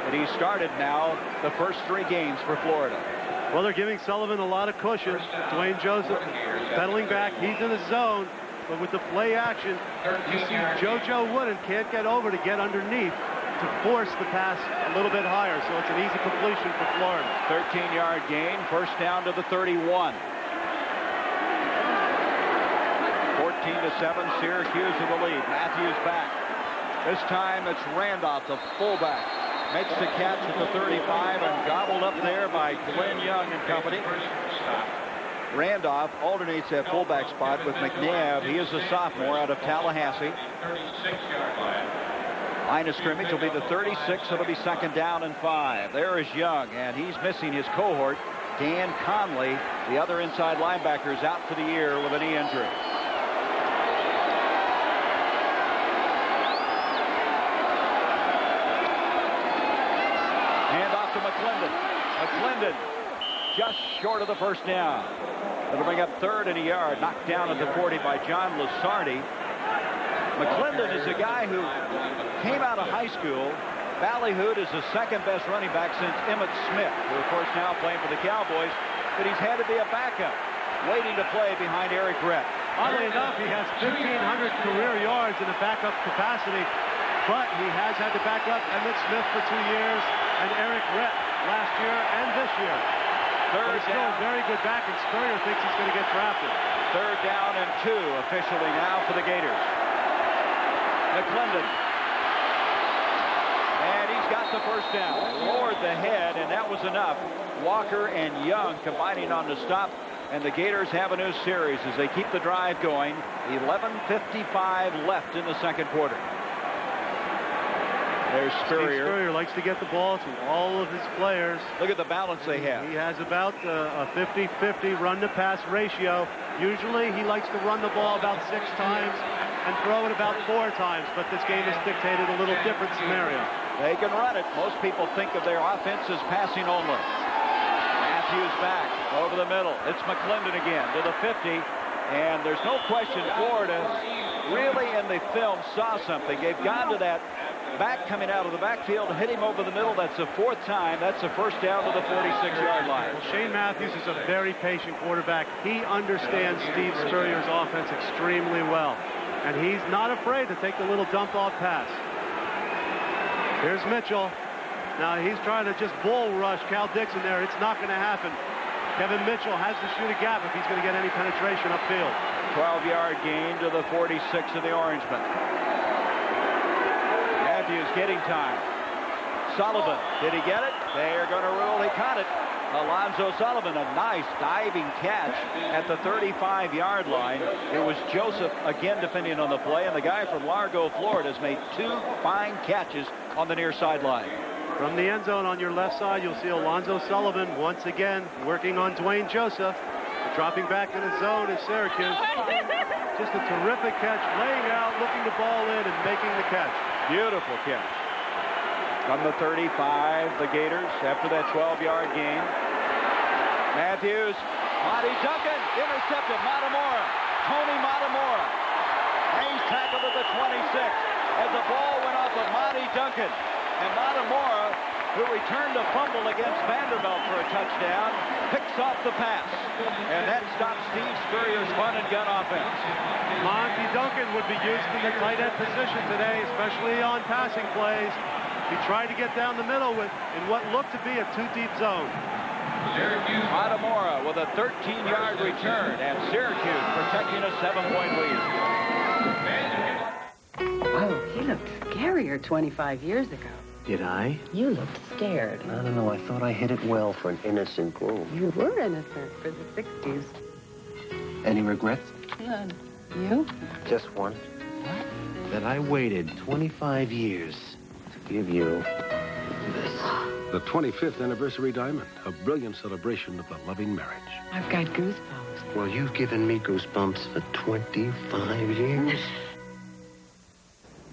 A: and he started now the first 3 games for Florida.
B: Well, they're giving Sullivan a lot of cushion. Dwayne Joseph pedaling back. He's in the zone, but with the play action, you see JoJo Wooden can't get over to get underneath to force the pass a little bit higher, so it's an easy completion for Florida.
A: 13-yard gain, first down to the 31. 14-7, Syracuse in the lead. Matthews back. This time it's Randolph, the fullback. Makes the catch at the 35 and gobbled up there by Glenn Young and company. Randolph alternates that fullback spot with McNabb. He is a sophomore out of Tallahassee. Line of scrimmage will be the 36. It'll be 2nd down and 5. There is Young, and he's missing his cohort, Dan Conley. The other inside linebacker is out for the year with a knee injury. To McClendon. McClendon just short of the first down. It'll bring up 3rd and a yard. Knocked down at the 40 by John Lasardi. McClendon is a guy who came out of high school. Ballyhood is the 2nd best running back since Emmitt Smith, who of course now playing for the Cowboys, but he's had to be a backup, waiting to play behind Eric Rett.
B: Oddly enough, he has 1,500 career yards in a backup capacity, but he has had to back up Emmitt Smith for 2 years and Eric Rett last year and this year. But he's still a very good back, and Spurrier thinks he's going to get drafted.
A: 3rd down and 2 officially now for the Gators. McClendon. And he's got the first down. Lowered the head, and that was enough. Walker and Young combining on the stop, and the Gators have a new series as they keep the drive going. 11:55 left in the 2nd quarter. There's Spurrier.
B: Spurrier likes to get the ball to all of his players.
A: Look at the balance they have.
B: He has about a 50-50 run-to-pass ratio. Usually he likes to run the ball about 6 times and throw it about 4 times, but this game has dictated a little different scenario.
A: They can run it. Most people think of their offense as passing only. Matthews back over the middle. It's McClendon again to the 50, and there's no question Florida really in the film saw something. They've gone to that back coming out of the backfield, hit him over the middle. That's the 4th time. That's the first down to the 46-yard line.
B: Well, Shane Matthews is a very patient quarterback. He understands Steve Spurrier's offense extremely well, and he's not afraid to take the little dump-off pass. Here's Mitchell. Now he's trying to just bull rush Cal Dixon there. It's not going to happen. Kevin Mitchell has to shoot a gap if he's going to get any penetration upfield.
A: 12-yard gain to the 46 of the Orangemen. Matthews getting time. Sullivan, did he get it? They are going to rule he caught it. Alonzo Sullivan, a nice diving catch at the 35-yard line. It was Joseph again defending on the play, and the guy from Largo, Florida has made 2 fine catches on the near sideline.
B: From the end zone on your left side, you'll see Alonzo Sullivan once again working on Dwayne Joseph. Dropping back in the zone is Syracuse. Just a terrific catch, laying out, looking the ball in, and making the catch.
A: Beautiful catch. From the 35, the Gators, after that 12-yard gain. Matthews, Monty Duncan, intercepted. Matamora, Tony Matamora. Hayes tackled at the 26 as the ball went off of Monty Duncan. And Matamora, who returned a fumble against Vanderbilt for a touchdown, picks off the pass. And that stops Steve Spurrier's run and gun offense.
B: Monty Duncan would be used in the tight end position today, especially on passing plays. He tried to get down the middle in what looked to be a 2-deep zone.
A: Matamora with a 13-yard return, and Syracuse protecting a 7-point lead.
E: Oh, he looked scarier 25 years ago.
F: Did I?
E: You looked scared.
F: I don't know. I thought I hit it well for an innocent groom.
E: You were innocent for the 60s.
F: Any regrets?
E: None. You?
F: Just one.
E: What?
F: That I waited 25 years to give you this.
G: The 25th anniversary diamond, a brilliant celebration of the loving marriage.
E: I've got goosebumps.
F: Well, you've given me goosebumps for 25 years.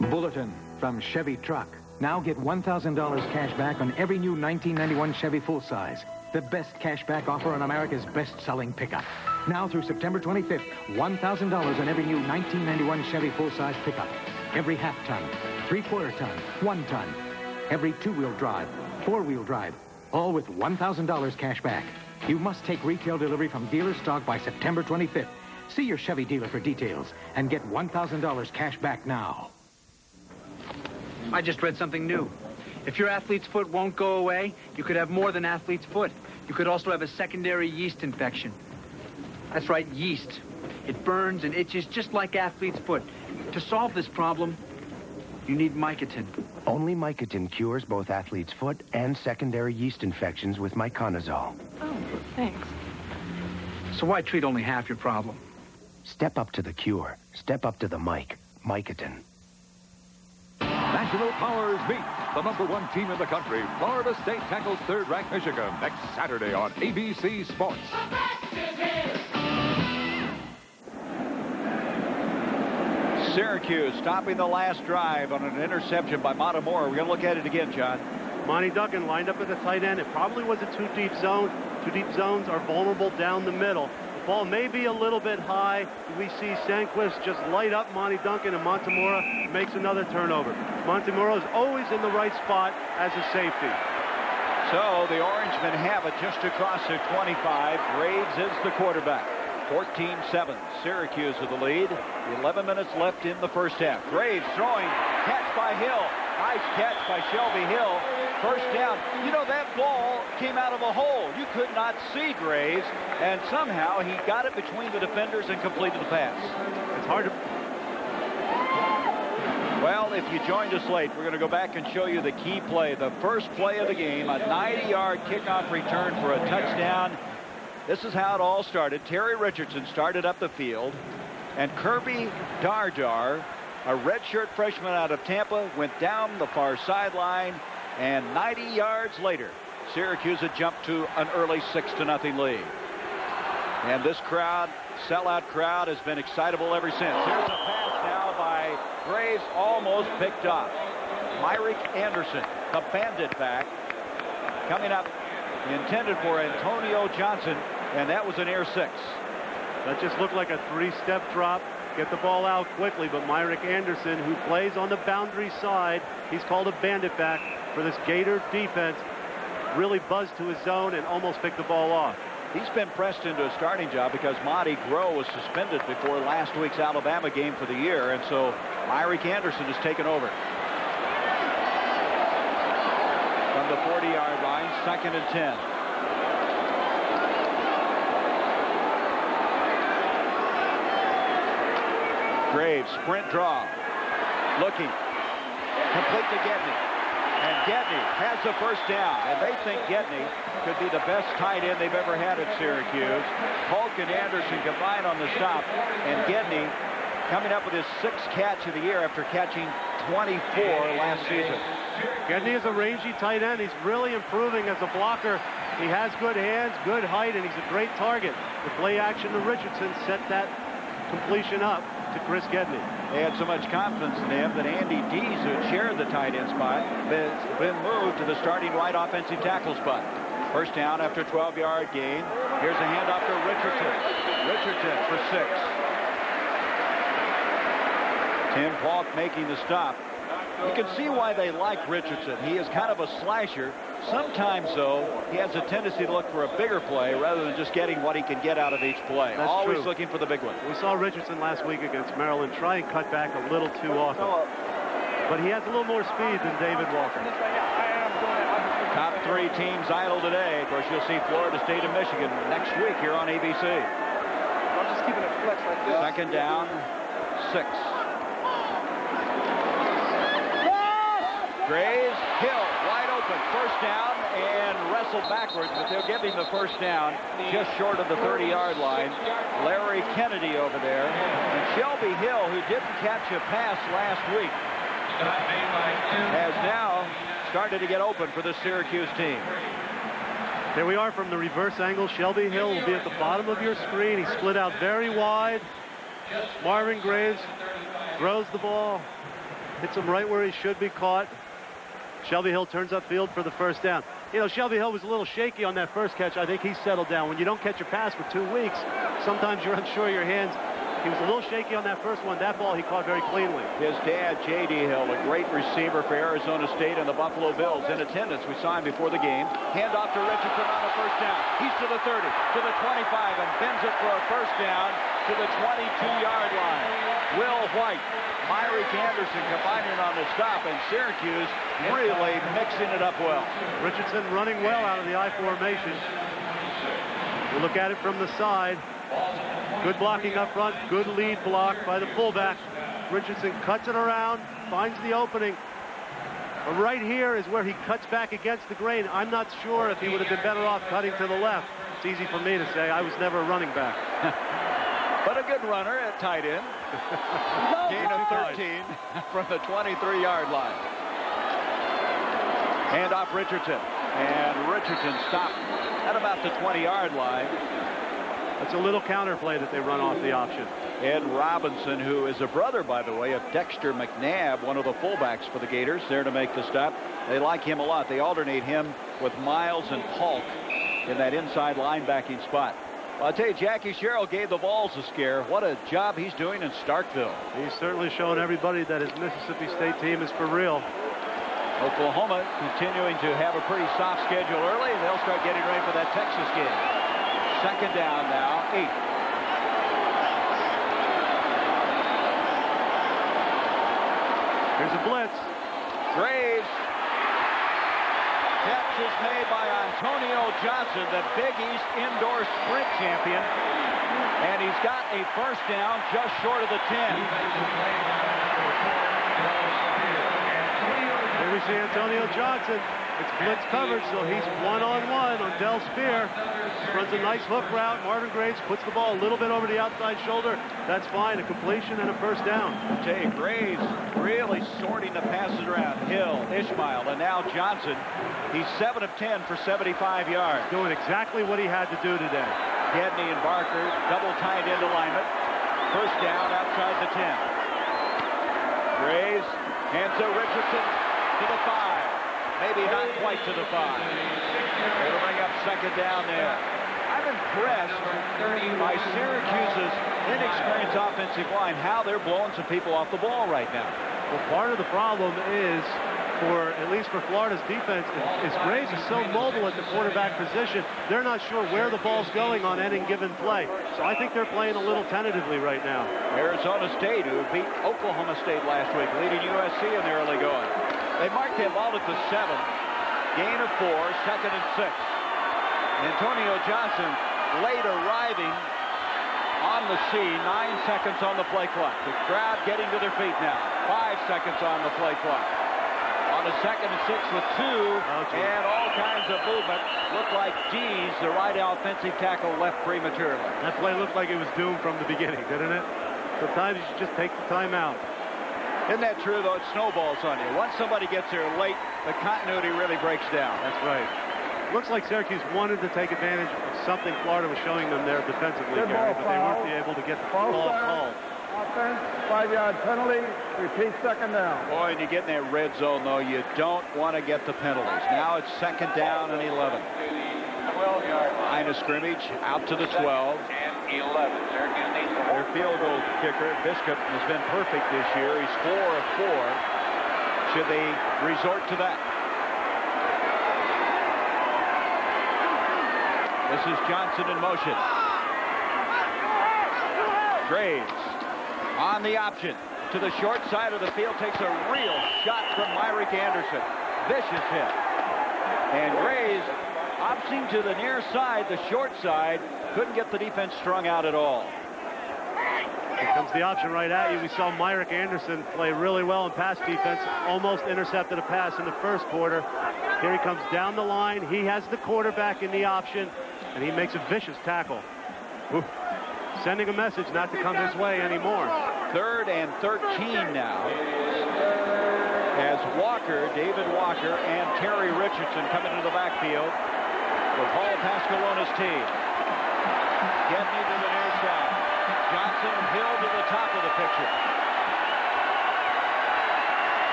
H: Bulletin from Chevy Truck. Now get $1,000 cash back on every new 1991 Chevy full-size. The best cash back offer on America's best-selling pickup. Now through September 25th, $1,000 on every new 1991 Chevy full-size pickup. Every half-ton, three-quarter ton, 1 ton. Every 2-wheel drive, 4-wheel drive, all with $1,000 cash back. You must take retail delivery from dealer stock by September 25th. See your Chevy dealer for details and get $1,000 cash back now.
I: I just read something new. If your athlete's foot won't go away, you could have more than athlete's foot. You could also have a secondary yeast infection. That's right, yeast. It burns and itches just like athlete's foot. To solve this problem, you need Mycotin.
J: Only Mycotin cures both athlete's foot and secondary yeast infections with myconazole.
E: Oh, thanks.
I: So why treat only half your problem?
J: Step up to the cure. Step up to the Mycotin.
K: National powers meet. The #1 team in the country, Florida State tackles third-ranked Michigan next Saturday on ABC Sports.
A: Syracuse stopping the last drive on an interception by Matamora. We're going to look at it again, John.
B: Monty Duncan lined up at the tight end. It probably was a 2-deep zone. 2-deep zones are vulnerable down the middle. The ball may be a little bit high. We see Sandquist just light up Monty Duncan, and Montemora makes another turnover. Montemora is always in the right spot as a safety.
A: So the Orangemen have it just across their 25. Graves is the quarterback. 14-7. Syracuse with the lead. 11 minutes left in the first half. Graves throwing. Catch by Hill. Nice catch by Shelby Hill. First down. You know, that ball came out of a hole. You could not see Graves, and somehow he got it between the defenders and completed the pass.
B: It's hard to...
A: Well, if you joined us late, we're going to go back and show you the key play. The first play of the game, a 90-yard kickoff return for a touchdown. This is how it all started. Terry Richardson started up the field, and Kirby Dardar, a redshirt freshman out of Tampa, went down the far sideline, and 90 yards later, Syracuse had jumped to an early 6-0 lead. And this crowd, sellout crowd, has been excitable ever since. Here's a pass now by Graves, almost picked off. Myrick Anderson, the bandit back, coming up, intended for Antonio Johnson, and that was an air 6.
B: That just looked like a 3-step drop. Get the ball out quickly, but Myrick Anderson, who plays on the boundary side, he's called a bandit back for this Gator defense, really buzzed to his zone and almost picked the ball off.
A: He's been pressed into a starting job because Monty Groh was suspended before last week's Alabama game for the year, and so Myrick Anderson has taken over. From the 40-yard line, 2nd and 10. Graves, sprint draw. Looking. Complete to Gedney. And Gedney has the first down. And they think Gedney could be the best tight end they've ever had at Syracuse. Polk and Anderson combined on the stop. And Gedney coming up with his 6th catch of the year after catching 24 last season.
B: Gedney is a rangy tight end. He's really improving as a blocker. He has good hands, good height, and he's a great target. The play action to Richardson set that completion up to Chris Gedney.
A: They had so much confidence in him that Andy Dees, who shared the tight end spot, has been moved to the starting right offensive tackle spot. First down after 12-yard gain. Here's a handoff to Richardson. Richardson for 6. Tim Falk making the stop. You can see why they like Richardson. He is kind of a slasher. Sometimes, though, he has a tendency to look for a bigger play rather than just getting what he can get out of each play.
B: That's
A: Always
B: true.
A: looking for the big one.
B: We saw Richardson last week against Maryland try and cut back a little too often. But he has a little more speed than David Walker.
A: Top 3 teams idle today. Of course, you'll see Florida State and Michigan next week here on ABC.
D: I'm just keeping it flex like this.
A: Second down, 6. Graves, Hill, wide open, first down, and wrestled backwards, but they'll give him the first down just short of the 30-yard line. Larry Kennedy over there, and Shelby Hill, who didn't catch a pass last week, has now started to get open for the Syracuse team.
B: There we are from the reverse angle. Shelby Hill will be at the bottom of your screen. He split out very wide. Marvin Graves throws the ball, hits him right where he should be caught. Shelby Hill turns upfield for the first down. You know, Shelby Hill was a little shaky on that first catch. I think he's settled down. When you don't catch a pass for 2 weeks, sometimes you're unsure of your hands. He was a little shaky on that first one. That ball he caught very cleanly.
A: His dad, J.D. Hill, a great receiver for Arizona State and the Buffalo Bills, in attendance. We saw him before the game. Hand off to Richardson on the first down. He's to the 30, to the 25, and bends it for a first down to the 22-yard line. Will White, Myrick Anderson combining on the stop, and Syracuse really mixing it up well.
B: Richardson running well out of the I formation. We'll look at it from the side. Good blocking up front. Good lead block by the fullback. Richardson cuts it around, finds the opening. But right here is where he cuts back against the grain. I'm not sure if he would have been better off cutting to the left. It's easy for me to say. I was never a running back.
A: But a good runner at tight end. Gain of 13 from the 23-yard line. Hand off Richardson. And Richardson stopped at about the 20-yard line.
B: That's a little counterplay that they run off the option.
A: Ed Robinson, who is a brother, by the way, of Dexter McNabb, one of the fullbacks for the Gators, there to make the stop. They like him a lot. They alternate him with Miles and Polk in that inside linebacking spot. Well, I'll tell you, Jackie Sherrill gave the Vols a scare. What a job he's doing in Starkville.
B: He's certainly showing everybody that his Mississippi State team is for real.
A: Oklahoma continuing to have a pretty soft schedule early, and they'll start getting ready for that Texas game. Second down now, 8.
B: Here's a blitz.
A: Graves. Catch is made by Antonio Johnson, the Big East indoor sprint champion. And he's got a first down just short of the 10.
B: Here we see Antonio Johnson. It's blitz coverage, so he's one-on-one on Del Spear. Runs a nice hook route. Marvin Graves puts the ball a little bit over the outside shoulder. That's fine. A completion and a first down.
A: Jay Graves really sorting the passes around. Hill, Ishmael, and now Johnson. He's 7 of 10 for 75 yards.
B: Doing exactly what he had to do today.
A: Gedney and Barker double tight end alignment. First down outside the 10. Graves hands to Richardson to the 5. Maybe not quite to the 5. They'll bring up second down there. I'm impressed by Syracuse's inexperienced offensive line, how they're blowing some people off the ball right now.
B: Well, part of the problem is, at least for Florida's defense, is Graves is so mobile at the quarterback position, they're not sure where the ball's going on any given play. So I think they're playing a little tentatively right now.
A: Arizona State, who beat Oklahoma State last week, leading USC in the early going. They marked that ball at the 7. Gain of 4, second and 6. Antonio Johnson late arriving on the C. 9 seconds on the play clock. The crowd getting to their feet now. 5 seconds on the play clock. On a 2nd and 6 with 2, and all kinds of movement. Looked like Dees, the right offensive tackle, left prematurely.
B: That play looked like it was doomed from the beginning, didn't it? Sometimes you should just take the timeout.
A: Isn't that true, though? It snowballs on you. Once somebody gets there late, the continuity really breaks down.
B: That's right. Looks like Syracuse wanted to take advantage of something Florida was showing them there defensively, Gary, but they weren't able to get the ball called.
D: Offense, 5-yard penalty. Repeat, 2nd down.
A: Boy, and you get in that red zone, though, you don't want to get the penalties. Now it's 2nd down and 11.
L: 12-yard
A: line of scrimmage, out to the 12.
L: And 11. Syracuse needs the
A: Their field goal kicker, Bishop, has been perfect this year. He's 4 of 4. Should they resort to that? This is Johnson in motion. Graves on the option to the short side of the field, takes a real shot from Myrick Anderson. Vicious hit. And Graves opting to the near side, the short side, couldn't get the defense strung out at all.
B: Here comes the option right at you. We saw Myrick Anderson play really well in pass defense, almost intercepted a pass in the first quarter. Here he comes down the line. He has the quarterback in the option, and he makes a vicious tackle. Ooh. Sending a message not to come his way anymore.
A: 3rd and 13 now. As Walker, David Walker, and Terry Richardson come into the backfield for Paul Pascalona's team. Getting to the near side. Johnson and Hill to the top of the picture.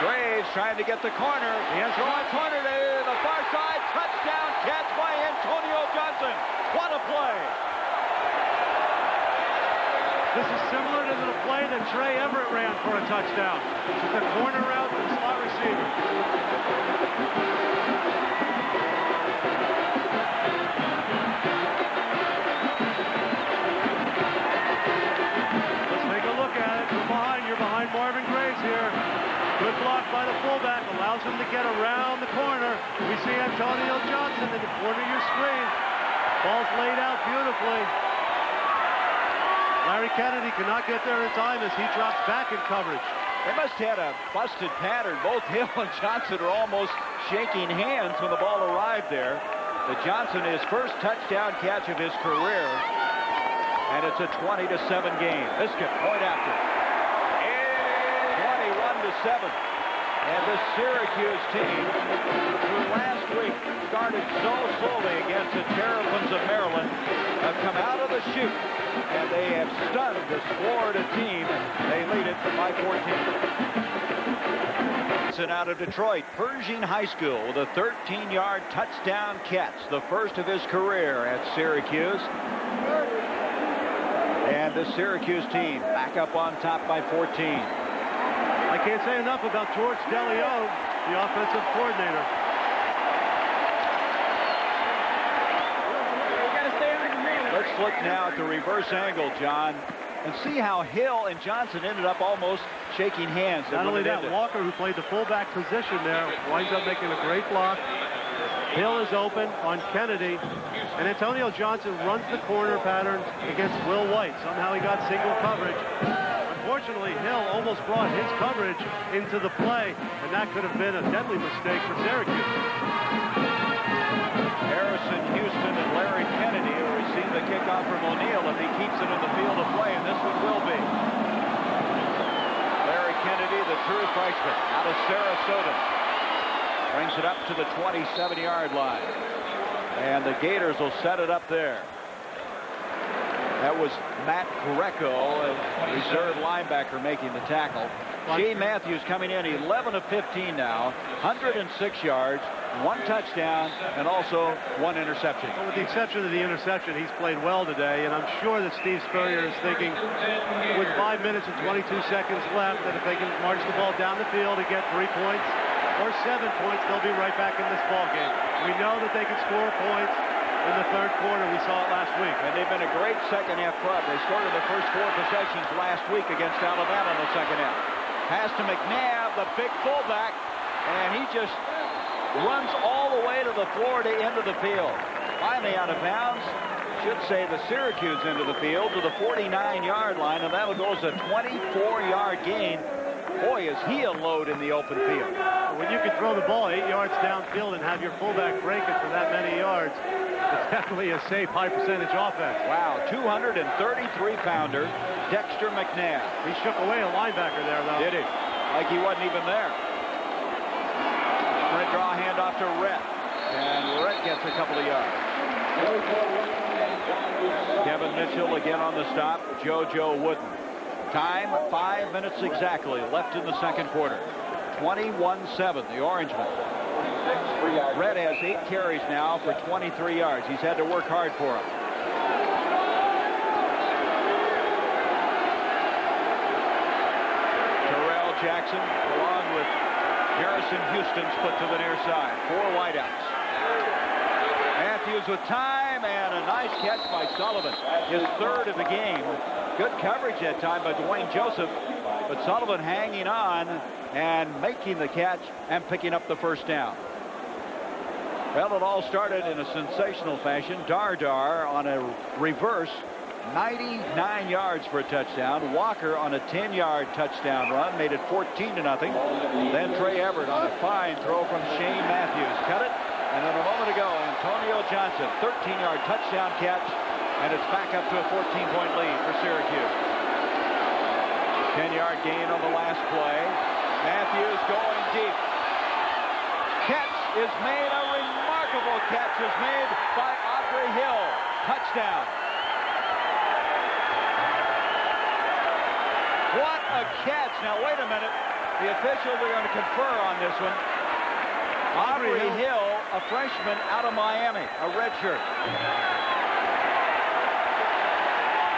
A: Graves trying to get the corner.
B: He has
A: a corner to the far side. Touchdown catch by Antonio Johnson. What a play.
B: This is similar to the play that Trey Everett ran for a touchdown. It's a corner route to the slot receiver. Let's take a look at it from behind. You're behind Marvin Graves here. Good block by the fullback. Allows him to get around the corner. We see Antonio Johnson in the corner of your screen. Ball's laid out beautifully. Larry Kennedy cannot get there in time as he drops back in coverage.
A: They must have had a busted pattern. Both Hill and Johnson are almost shaking hands when the ball arrived there. The Johnson, his first touchdown catch of his career. And it's a 20-7 game. Biscuit, point after. 21-7. And the Syracuse team, who last week started so slowly against the Terrapins of Maryland, have come out of the chute, and they have stunned this Florida team. They lead it by 14. Out of Detroit, Pershing High School with a 13-yard touchdown catch, the first of his career at Syracuse. And the Syracuse team back up on top by 14.
B: I can't say enough about George DeLeo, the offensive coordinator.
A: Let's look now at the reverse angle, John, and see how Hill and Johnson ended up almost shaking hands.
B: Not only that, Walker, who played the fullback position there, winds up making a great block. Hill is open on Kennedy, and Antonio Johnson runs the corner pattern against Will White. Somehow he got single coverage. Unfortunately, Hill almost brought his coverage into the play, and that could have been a deadly mistake for Syracuse.
A: Harrison Houston and Larry Kennedy will receive the kickoff from O'Neal if he keeps it in the field of play, and this one will be. Larry Kennedy, the true freshman out of Sarasota, brings it up to the 27-yard line. And the Gators will set it up there. That was Matt Greco, a reserve linebacker, making the tackle. Jay Matthews coming in 11 of 15 now, 106 yards, 1 touchdown, and also 1 interception.
B: Well, with the exception of the interception, he's played well today, and I'm sure that Steve Spurrier is thinking with 5 minutes and 22 seconds left that if they can march the ball down the field and get 3 points or 7 points, they'll be right back in this ball game. We know that they can score points in the third quarter. We saw it last week.
A: And they've been a great second-half club. They scored in the first 4 possessions last week against Alabama in the second half. Pass to McNabb, the big fullback, and he just runs all the way to the Florida end of the field. Finally out of bounds. should say the Syracuse end of the field, to the 49-yard line, and that'll go as a 24-yard gain. Boy, is he a load in the open field.
B: When you can throw the ball 8 yards downfield and have your fullback break it for that many yards, it's definitely a safe, high-percentage offense.
A: Wow, 233-pounder, Dexter McNabb.
B: He shook away a linebacker there, though.
A: Did he? Like he wasn't even there. Going to draw a handoff to Rhett. And Rhett gets a couple of yards. Kevin Mitchell again on the stop. JoJo Wooden. Time, 5 minutes exactly left in the second quarter. 21-7, the Orangemen. Rhett has 8 carries now for 23 yards. He's had to work hard for him. Terrell Jackson, along with Harrison Houston, split to the near side. 4 wideouts. Matthews with time, and a nice catch by Sullivan. His third of the game. Good coverage that time by Dwayne Joseph, but Sullivan hanging on and making the catch and picking up the first down. Well, it all started in a sensational fashion. Dardar on a reverse, 99 yards for a touchdown. Walker on a 10-yard touchdown run, made it 14-0. Then Trey Everett on a fine throw from Shane Matthews. Cut it, and then a moment ago, Antonio Johnson, 13-yard touchdown catch, and it's back up to a 14-point lead for Syracuse. 10-yard gain on the last play. Matthews going deep. Catch is made. A remarkable catch is made by Aubrey Hill. Touchdown. What a catch. Now, wait a minute. The officials are going to confer on this one. Aubrey Hill, a freshman out of Miami, a redshirt.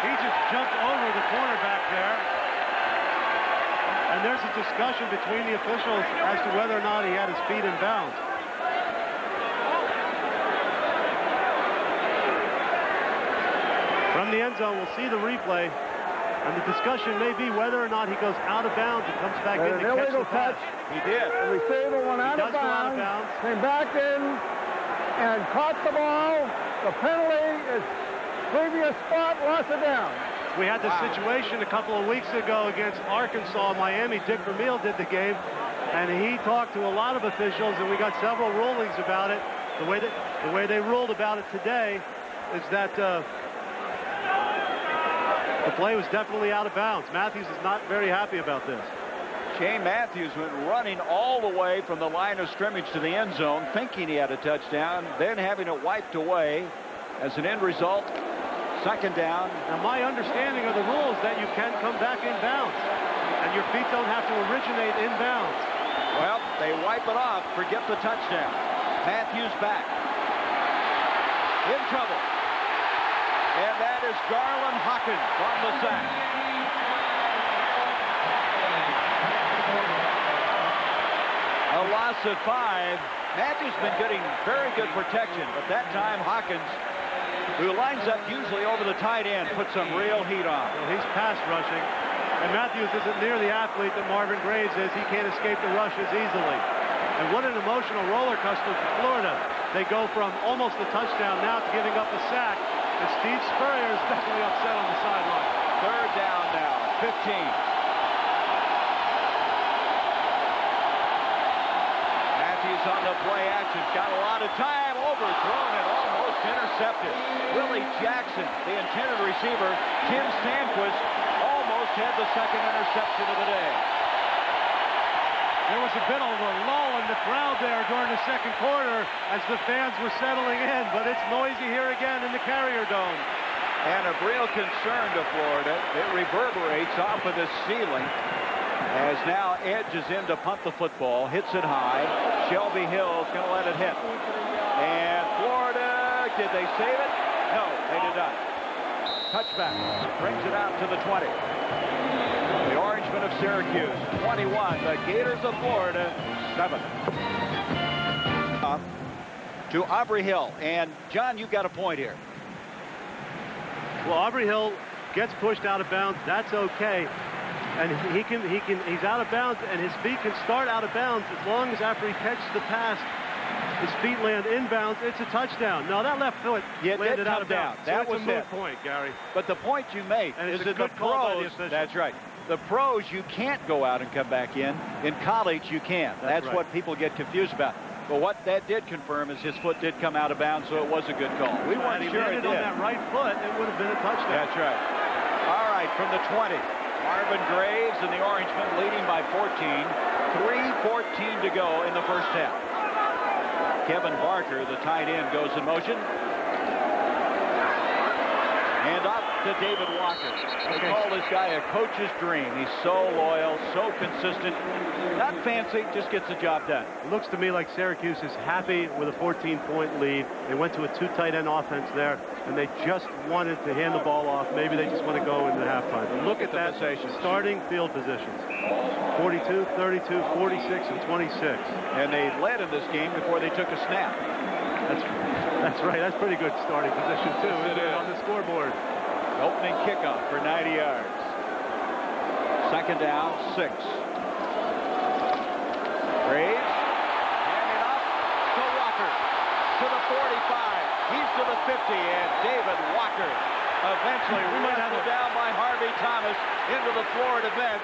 B: He just jumped over the cornerback there. And there's a discussion between the officials as to whether or not he had his feet in bounds. From the end zone, we'll see the replay. And the discussion may be whether or not he goes out of bounds and comes back in to catch the pass.
A: He did.
D: The receiver went out of bounds, came back in and caught the ball. The penalty is previous spot, loss of down.
B: We had this situation a couple of weeks ago against Arkansas, Miami. Dick Vermeil did the game, and he talked to a lot of officials, and we got several rulings about it. The way they ruled about it today is that the play was definitely out of bounds. Matthews is not very happy about this.
A: Shane Matthews went running all the way from the line of scrimmage to the end zone, thinking he had a touchdown, then having it wiped away. As an end result, second down.
B: Now, my understanding of the rules that you can come back in bounds, and your feet don't have to originate in bounds.
A: Well, they wipe it off, forget the touchdown. Matthews back. In trouble. And that is Garland Hawkins on the sack. A loss of 5. Matthews been getting very good protection, but that time Hawkins, who lines up usually over the tight end, put some real heat on.
B: Well, he's pass rushing, and Matthews isn't near the athlete that Marvin Graves is. He can't escape the rushes easily. And what an emotional roller coaster for Florida. They go from almost a touchdown now to giving up a sack, and Steve Spurrier is definitely upset on the sideline.
A: Third down now, 15. On the play action, got a lot of time, overthrown and almost intercepted. Willie Jackson, the intended receiver, Tim Stanquist, almost had the second interception of the day.
B: There was a bit of a lull in the crowd there during the second quarter as the fans were settling in, but it's noisy here again in the Carrier Dome.
A: And of real concern to Florida, it reverberates off of the ceiling. As now edges in to punt the football, hits it high. Shelby Hill's going to let it hit. And Florida, did they save it? No, they did not. Touchback, brings it out to the 20. The Orangemen of Syracuse, 21. The Gators of Florida, 7. To Aubrey Hill. And John, you've got a point here.
B: Well, Aubrey Hill gets pushed out of bounds. That's okay. And he's out of bounds, and his feet can start out of bounds as long as after he catches the pass, His feet land inbounds. It's a touchdown. No, that left foot landed out of bounds.
A: That
B: was
A: was
B: a moot
A: it.
B: point, Gary.
A: But the point you make
B: And
A: is
B: it's a
A: that the
B: good call by the
A: pros,
B: official.
A: that's right. The pros, you can't go out and come back in. In college, you can. That's
B: right.
A: what people get confused about. But what that did confirm is his foot did come out of bounds, so it was a good call. We weren't
B: He
A: sure it
B: landed
A: did.
B: on that right foot, it would have been a touchdown.
A: That's right. All right, from the 20. Marvin Graves and the Orangemen leading by 14. 3:14 to go in the first half. Kevin Barker, the tight end, goes in motion. And up to David Walker. They call this guy a coach's dream. He's so loyal, so consistent. Not fancy, just gets the job done.
B: It looks to me like Syracuse is happy with a 14-point lead. They went to a 2 tight end offense there, and they just wanted to hand the ball off. Maybe they just want to go into halftime. But look at that starting field positions. 42, 32, 46, and 26.
A: And they led in this game before they took a snap.
B: That's right. That's pretty good starting position, too, isn't it, on the scoreboard.
A: Opening kickoff for 90 yards. Second down, 6. Graves, handing up to Walker. To the 45. He's to the 50, and David Walker eventually wrestled down by Harvey Thomas into the Florida bench.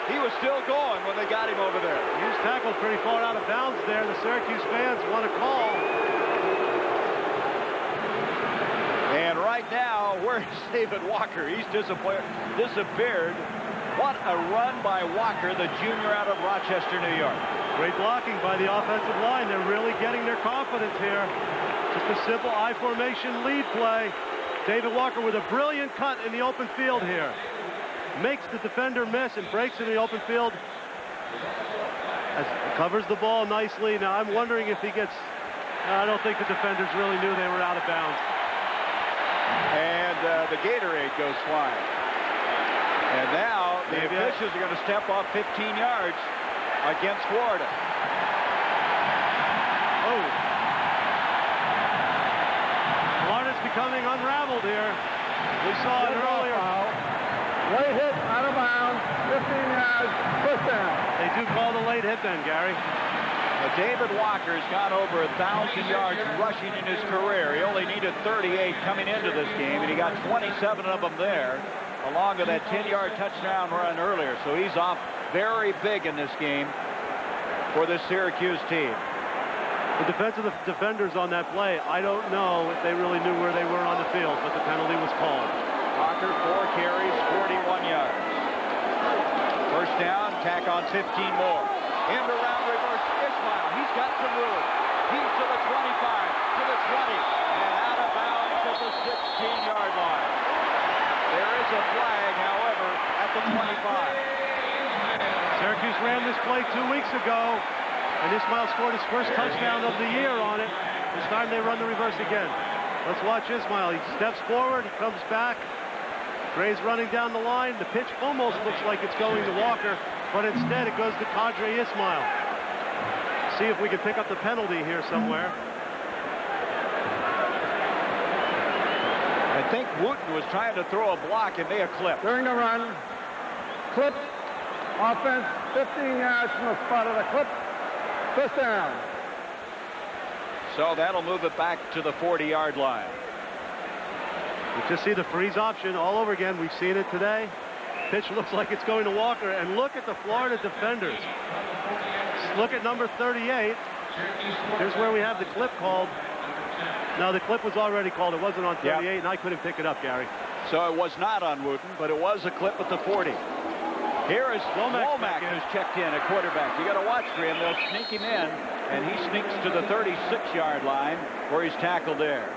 A: He was still going when they got him over there.
B: He was tackled pretty far out of bounds there. The Syracuse fans want a call.
A: And right now, where's David Walker? He's disappeared. What a run by Walker, the junior out of Rochester, New York.
B: Great blocking by the offensive line. They're really getting their confidence here. Just a simple I formation lead play. David Walker with a brilliant cut in the open field here. Makes the defender miss and breaks in the open field. Covers the ball nicely. Now I'm wondering if he gets... I don't think the defenders really knew they were out of bounds.
A: And the Gatorade goes flying. And now the officials are going to step off 15 yards against Florida.
B: Oh. Florida's becoming unraveled here. We saw it earlier.
D: Late hit, out of bounds, 15 yards, first down.
B: They do call the late hit then, Gary.
A: David Walker's got over 1,000 yards rushing in his career. He only needed 38 coming into this game, and he got 27 of them there, along with that 10-yard touchdown run earlier. So he's off very big in this game for the Syracuse team.
B: The defensive defenders on that play, I don't know if they really knew where they were on the field, but the penalty was called.
A: Walker, 4 carries, 41 yards. First down, tack on 15 more. End around reverse, Ismail. He's got some room. He's to the 25, to the 20, and out of bounds at the 16-yard line. There is a flag, however, at the 25.
B: Syracuse ran this play 2 weeks ago, and Ismail scored his first touchdown of the year on it. This time they run the reverse again. Let's watch Ismail. He steps forward, he comes back. Gray's running down the line. The pitch almost looks like it's going to Walker, but instead it goes to Qadri Ismail. See if we can pick up the penalty here somewhere.
A: I think Wooten was trying to throw a block and may have clipped.
D: During the run, clip, offense, 15 yards from the spot of the clip, first down.
A: So that'll move it back to the 40-yard line.
B: You just see the freeze option all over again. We've seen it today. Pitch looks like it's going to Walker. And look at the Florida defenders. Look at number 38. Here's where we have the clip called. No, the clip was already called. It wasn't on 38, and I couldn't pick it up, Gary.
A: So it was not on Wooten, but it was a clip at the 40. Here is Womack who's checked in at quarterback. You got to watch for him. They'll sneak him in, and he sneaks to the 36-yard line where he's tackled there.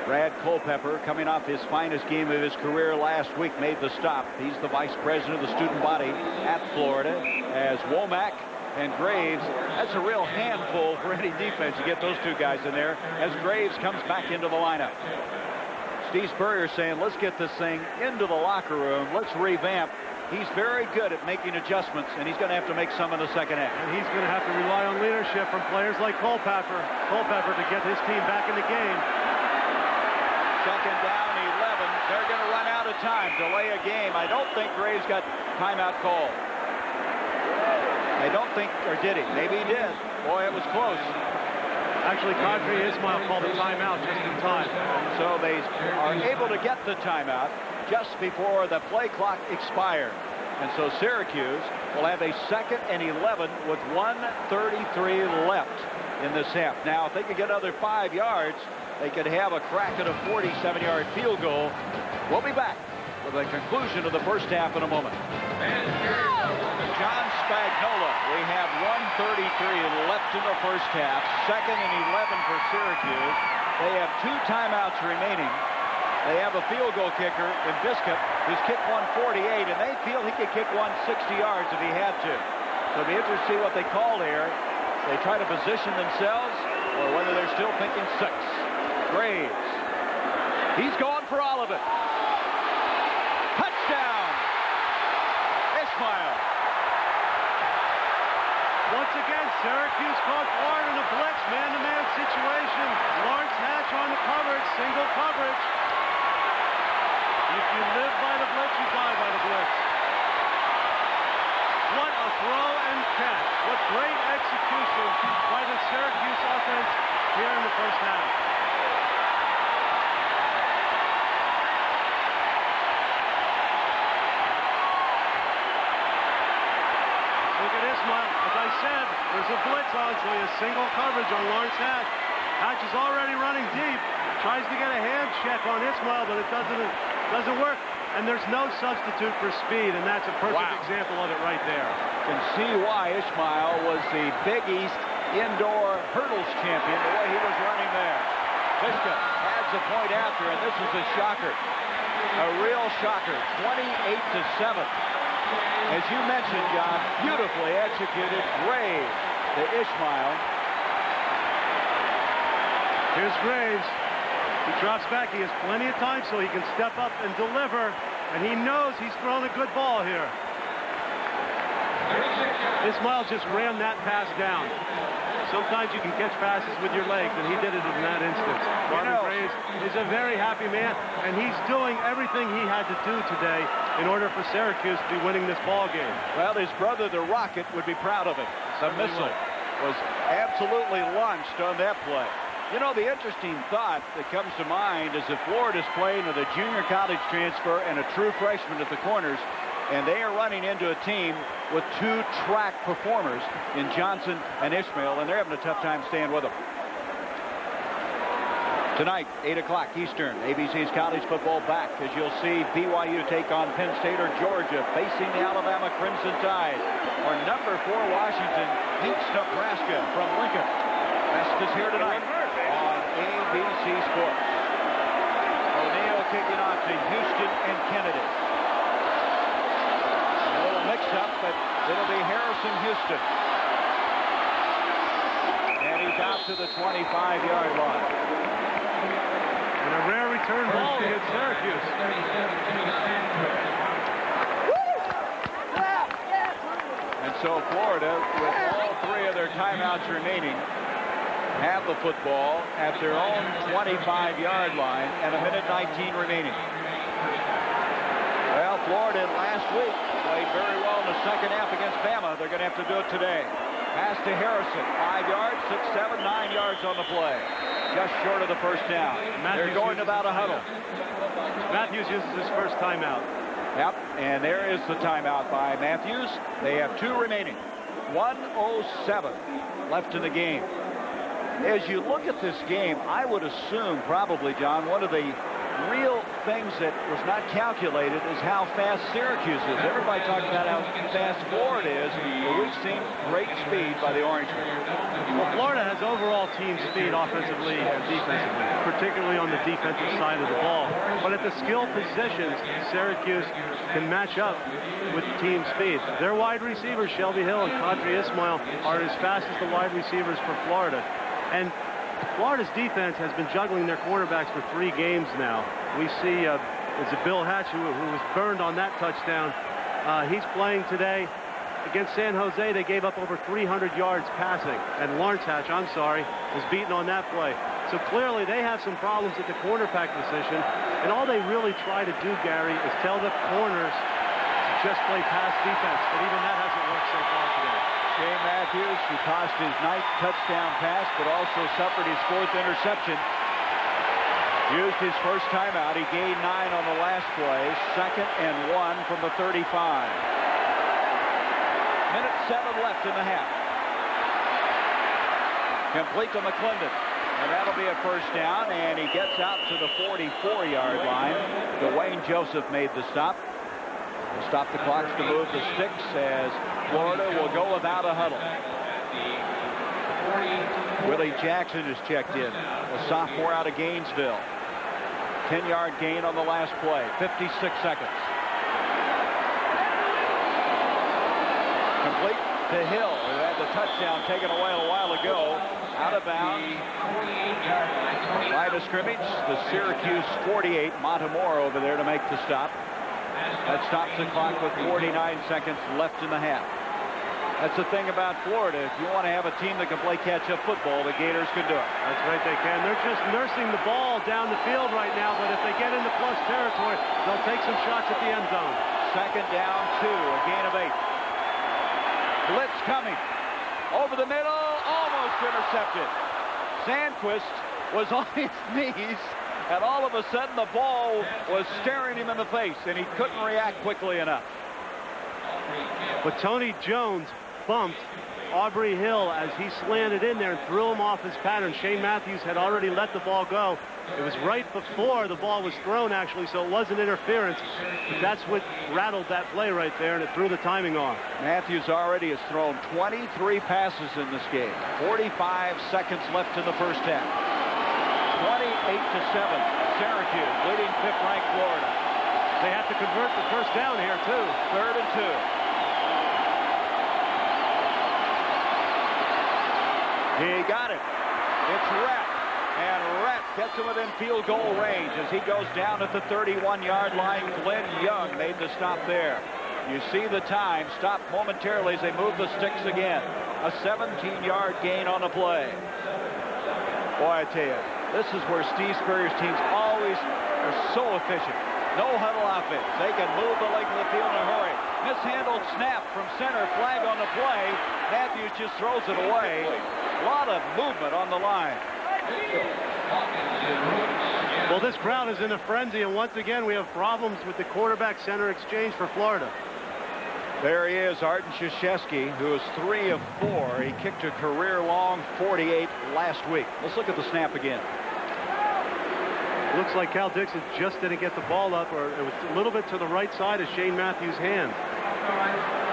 A: Brad Culpepper, coming off his finest game of his career last week, made the stop. He's the vice president of the student body at Florida. As Womack and Graves, that's a real handful for any defense. You get those two guys in there as Graves comes back into the lineup. Steve Spurrier saying, let's get this thing into the locker room. Let's revamp. He's very good at making adjustments, and he's going to have to make some in the second half.
B: And he's going to have to rely on leadership from players like Culpepper to get his team back in the game.
A: Second down, 11. They're going to run out of time, delay a game. I don't think Graves got timeout called. I don't think, or did he? Maybe he did. Boy, it was close.
B: Actually, Kadri Ismail called a timeout just in time.
A: So they are able to get the timeout just before the play clock expired. And so Syracuse will have a 2nd and 11 with 1:33 left in this half. Now, if they could get another 5 yards, they could have a crack at a 47-yard field goal. We'll be back with the conclusion of the first half in a moment. John Spagnola. We have 1:33 left in the first half. 2nd and 11 for Syracuse. They have 2 timeouts remaining. They have a field goal kicker in Biscuit, who's kicked 148, and they feel he could kick 160 yards if he had to. So it'll be interesting to see what they call here. They try to position themselves, or whether they're still thinking 6. Graves. He's going for all of it. Touchdown! Ismail.
B: Once again, Syracuse caught Florida in a blitz, man-to-man situation. Lawrence Hatch on the coverage, single coverage. If you live by the blitz, you die by the blitz. What a throw and catch. What great execution by the Syracuse offense here in the first half. Look at Ismail. As I said, there's a blitz on, so he has single coverage on Lawrence Hatch. Hatch is already running deep. Tries to get a hand check on Ismail, but it doesn't work. And there's no substitute for speed, and that's a perfect example of it right there.
A: You can see why Ismail was the Big East indoor hurdles champion, the way he was running there. Biscuit adds a point after, and this is a shocker. A real shocker, 28-7. As you mentioned, John, beautifully executed. Graves to Ismail.
B: Here's Graves. He drops back. He has plenty of time so he can step up and deliver. And he knows he's thrown a good ball here. Ismail just rammed that pass down. Sometimes you can catch passes with your legs, and he did it in that instance. Marvin Graves is a very happy man, and he's doing everything he had to do today in order for Syracuse to be winning this ball game.
A: Well, his brother, the Rocket, would be proud of it. The missile was absolutely launched on that play. You know, the interesting thought that comes to mind is that Florida's playing with a junior college transfer and a true freshman at the corners, and they are running into a team with 2 track performers in Johnson and Ismail, and they're having a tough time staying with them. Tonight, 8 o'clock Eastern, ABC's college football back, as you'll see BYU take on Penn State or Georgia, facing the Alabama Crimson Tide. Or number 4 Washington beats Nebraska from Lincoln. Best is here tonight on ABC Sports. O'Neal kicking off to Houston and Kennedy. A little mix-up, but it'll be Harrison-Houston. And he's out to the 25-yard line.
B: And a rare return ball against Syracuse.
A: And so Florida, with all 3 of their timeouts remaining, have the football at their own 25-yard line and 1:19 remaining. Well, Florida last week played very well in the second half against Bama. They're going to have to do it today. Pass to Harrison, 5 yards, 6, 7, 9 yards on the play. Just short of the first down. They're going about a huddle.
B: Matthews uses his first timeout.
A: Yep, and there is the timeout by Matthews. They have 2 remaining. 1:07 left in the game. As you look at this game, I would assume probably, John, one of the real things that was not calculated is how fast Syracuse is. Everybody talks about how fast Florida is, but we've seen great speed by the Orangemen.
B: Well, Florida has overall team speed offensively and defensively, particularly on the defensive side of the ball. But at the skill positions, Syracuse can match up with team speed. Their wide receivers, Shelby Hill and Kadri Ismail, are as fast as the wide receivers for Florida. And Florida's defense has been juggling their quarterbacks for 3 games now. We see it's Bill Hatch who was burned on that touchdown. He's playing today against San Jose. They gave up over 300 yards passing, and Lawrence Hatch, was beaten on that play. So clearly they have some problems at the cornerback position, and all they really try to do, Gary, is tell the corners to just play pass defense, but even that hasn't worked so far today.
A: Shane Matthews, who tossed his 9th touchdown pass, but also suffered his 4th interception, used his first timeout. He gained 9 on the last play. 2nd and 1 from the 35. Minute 7 left in the half. Complete to McClendon. And that'll be a first down, and he gets out to the 44-yard line. Dwayne Joseph made the stop. We'll stop the clocks to move the sticks as Florida will go without a huddle. Willie Jackson has checked in, a sophomore out of Gainesville. 10-yard gain on the last play, 56 seconds. Complete to Hill, who had the touchdown taken away a while ago. Out of bounds. Line of scrimmage, the Syracuse 48. Montemore over there to make the stop. That stops the clock with 49 seconds left in the half. That's the thing about Florida. If you want to have a team that can play catch-up football, the Gators can do it.
B: That's right, they can. They're just nursing the ball down the field right now, but if they get into plus territory, they'll take some shots at the end zone.
A: 2nd down, 2, a gain of 8. Blitz coming. Over the middle, almost intercepted. Sandquist was on his knees, and all of a sudden the ball was staring him in the face, and he couldn't react quickly enough.
B: But Tony Jones bumped Aubrey Hill as he slanted in there and threw him off his pattern. Shane Matthews had already let the ball go. It was right before the ball was thrown, actually, so it wasn't interference. But that's what rattled that play right there, and it threw the timing off.
A: Matthews already has thrown 23 passes in this game. 45 seconds left in the first half. 28-7. Syracuse leading 5th-ranked Florida.
B: They have to convert the first down here, too.
A: 3rd and 2. He got it. It's Rhett. And Rhett gets him within field goal range as he goes down at the 31-yard line. Glenn Young made the stop there. You see the time stop momentarily as they move the sticks again. A 17-yard gain on the play. Boy, I tell you, this is where Steve Spurrier's teams always are so efficient. No huddle offense. They can move the length of the field in a hurry. Mishandled snap from center, flag on the play. Matthews just throws it away. A lot of movement on the line.
B: Well, this crowd is in a frenzy, and once again we have problems with the quarterback-center exchange for Florida.
A: There he is, Arden Krzyzewski, who is 3 of 4. He kicked a career-long 48 last week. Let's look at the snap again.
B: It looks like Cal Dixon just didn't get the ball up, or it was a little bit to the right side of Shane Matthews' hand.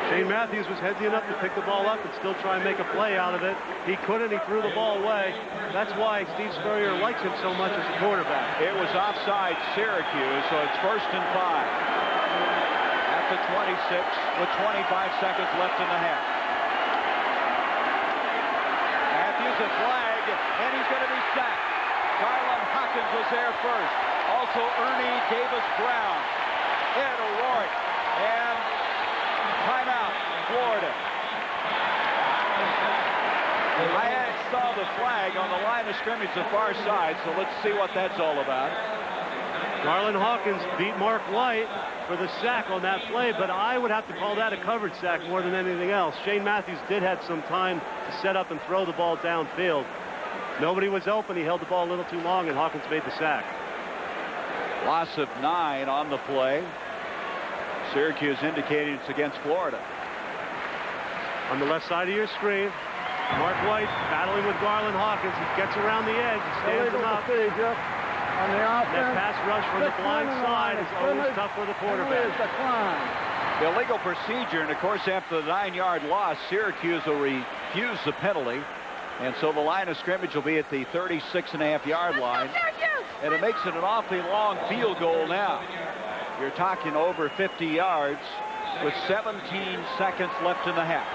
B: Shane Matthews was headsy enough to pick the ball up and still try and make a play out of it. He couldn't. He threw the ball away. That's why Steve Spurrier likes him so much as a quarterback.
A: It was offside Syracuse, so it's 1st and 5. At the 26 with 25 seconds left in the half. Matthews a flag, and he's going to be sacked. Garland Hawkins was there first. Also Ernie Davis-Brown. Ed O'Rourke. And timeout, Florida. I saw the flag on the line of scrimmage the far side, so let's see what that's all about.
B: Garland Hawkins beat Mark White for the sack on that play, but I would have to call that a covered sack more than anything else. Shane Matthews did have some time to set up and throw the ball downfield. Nobody was open. He held the ball a little too long, and Hawkins made the sack.
A: Loss of 9 on the play. Syracuse indicating it's against Florida.
B: On the left side of your screen, Mark White battling with Garland Hawkins. He gets around the edge, stands him up.
D: On the offense,
B: that pass rush from the blind side is always tough for the quarterback.
A: Illegal procedure, and of course after the 9-yard loss, Syracuse will refuse the penalty. And so the line of scrimmage will be at the 36.5-yard line. And it makes it an awfully long field goal now. You're talking over 50 yards with 17 seconds left in the half.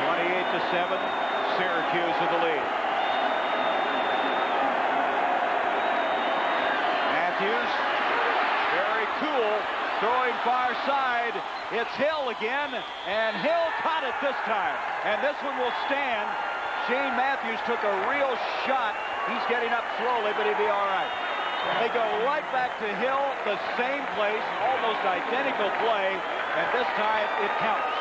A: 28-7, Syracuse in the lead. Matthews, very cool, throwing far side. It's Hill again, and Hill caught it this time. And this one will stand. Shane Matthews took a real shot. He's getting up slowly, but he'll be all right. They go right back to Hill, the same place, almost identical play, and this time it counts.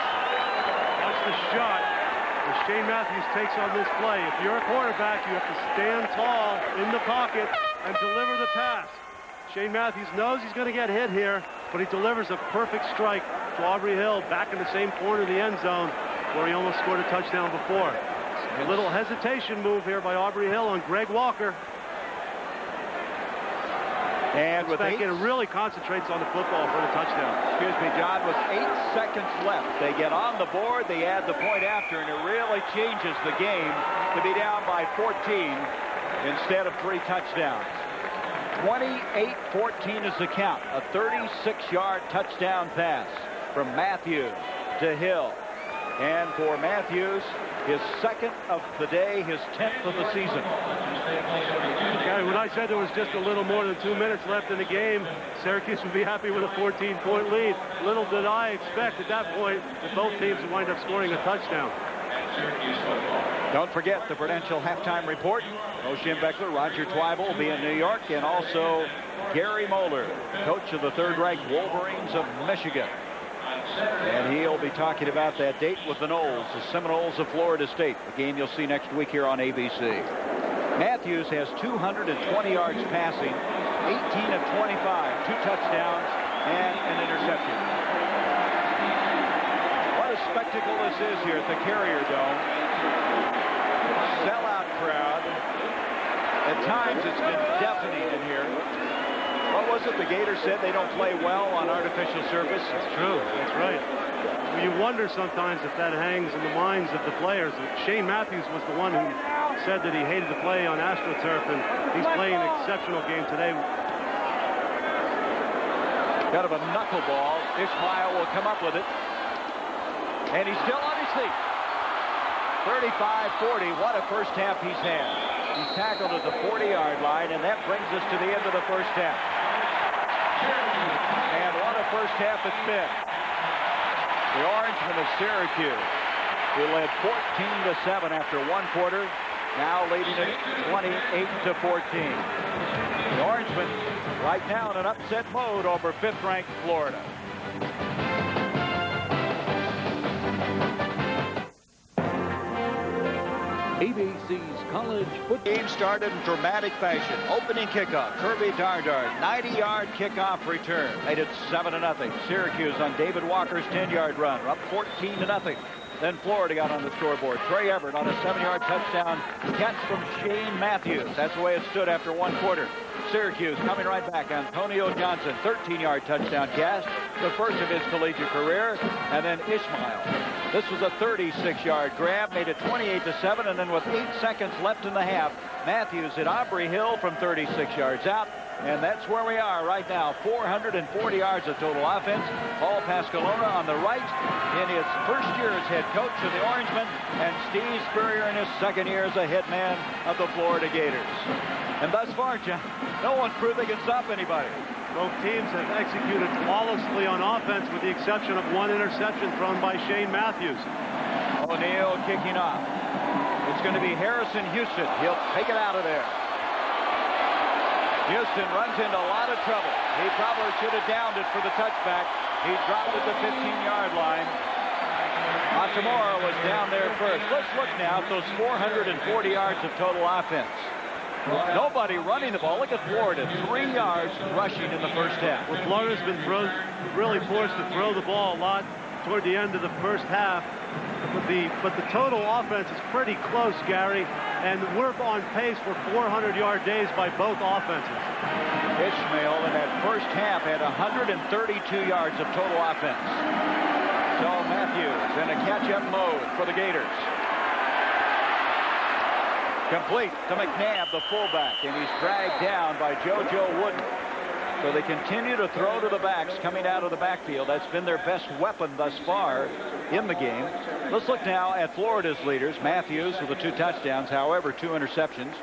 B: Watch the shot that Shane Matthews takes on this play. If you're a quarterback, you have to stand tall in the pocket and deliver the pass. Shane Matthews knows he's going to get hit here, but he delivers a perfect strike to Aubrey Hill back in the same corner of the end zone where he almost scored a touchdown before. A little hesitation move here by Aubrey Hill on Greg Walker.
A: And with
B: it really concentrates on the football for the touchdown.
A: Excuse me, John, with 8 seconds left, they get on the board, they add the point after, and it really changes the game to be down by 14 instead of 3 touchdowns. 28-14 is the count. A 36-yard touchdown pass from Matthews to Hill. And for Matthews, his 2nd of the day, his 10th of the season.
B: Gary, when I said there was just a little more than 2 minutes left in the game, Syracuse would be happy with a 14-point lead. Little did I expect at that point that both teams would wind up scoring a touchdown.
A: Don't forget the Prudential halftime report. Moshe Beckler, Roger Twyble will be in New York, and also Gary Moeller, coach of the 3rd-ranked Wolverines of Michigan. And he'll be talking about that date with the Noles, the Seminoles of Florida State, a game you'll see next week here on ABC. Matthews has 220 yards passing, 18 of 25, 2 touchdowns, and an interception. What a spectacle this is here at the Carrier Dome. Sellout crowd. At times it's been deafening in here. What was it? The Gators said they don't play well on artificial surface.
B: That's true. That's right. You wonder sometimes if that hangs in the minds of the players. Shane Matthews was the one who said that he hated to play on AstroTurf, and he's playing an exceptional game today.
A: Kind of a knuckleball. Ishmael will come up with it. And he's still on his feet. 35-40. What a first half he's had. He's tackled at the 40-yard line, and that brings us to the end of the first half. And what a first half it's been. The Orangemen of Syracuse, who led 14-7 after 1 quarter, now leading it 28-14. The Orangemen right now in an upset mode over 5th-ranked Florida.
K: ABC's college football
A: game started in dramatic fashion. Opening kickoff, Kirby Dardard, 90-yard kickoff return. Made it 7-0. Syracuse on David Walker's 10-yard run, up 14-0. Then Florida got on the scoreboard. Trey Everett on a 7-yard touchdown catch from Shane Matthews. That's the way it stood after 1 quarter. Syracuse coming right back. Antonio Johnson, 13-yard touchdown catch, the first of his collegiate career. And then Ishmael. This was a 36-yard grab, made it 28-7, and then with 8 seconds left in the half, Matthews hit Aubrey Hill from 36 yards out, and that's where we are right now. 440 yards of total offense. Paul Pascalona on the right in his first year as head coach of the Orangemen, and Steve Spurrier in his 2nd year as a head man of the Florida Gators. And thus far, John, no one's proved they can stop anybody.
B: Both teams have executed flawlessly on offense with the exception of 1 interception thrown by Shane Matthews.
A: O'Neal kicking off. It's going to be Harrison Houston. He'll take it out of there. Houston runs into a lot of trouble. He probably should have downed it for the touchback. He dropped at the 15-yard line. Matamora was down there first. Let's look now at those 440 yards of total offense. Nobody running the ball. Look at Florida, 3 yards rushing in the first half.
B: Well, Florida's been really forced to throw the ball a lot toward the end of the first half. But the total offense is pretty close, Gary, and we're on pace for 400-yard days by both offenses.
A: Ishmael in that first half had 132 yards of total offense. So Matthews in a catch-up mode for the Gators. Complete to McNabb, the fullback, and he's dragged down by JoJo Wooden. So they continue to throw to the backs coming out of the backfield. That's been their best weapon thus far in the game. Let's look now at Florida's leaders. Matthews with the 2 touchdowns, however, 2 interceptions.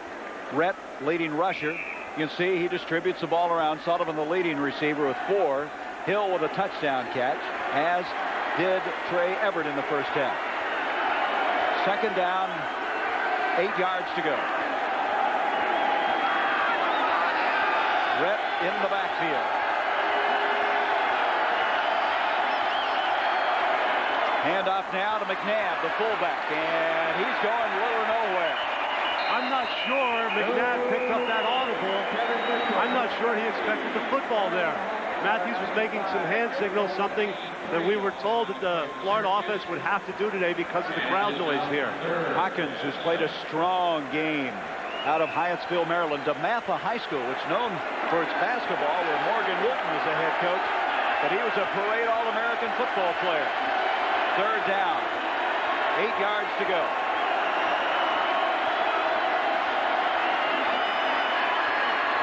A: Rhett, leading rusher. You can see he distributes the ball around. Sullivan, the leading receiver, with 4. Hill with a touchdown catch, as did Trey Everett in the first half. 2nd down, 8 yards to go. Rhett in the backfield. Handoff now to McNabb, the fullback, and he's going little or nowhere.
B: I'm not sure McNabb picked up that audible. I'm not sure he expected the football there. Matthews was making some hand signals, something that we were told that the Florida offense would have to do today because of the crowd noise here.
A: Hawkins, who's played a strong game out of Hyattsville, Maryland, to Matha High School, which is known for its basketball, where Morgan Wilton was the head coach, but he was a parade All-American football player. Third down, 8 yards to go.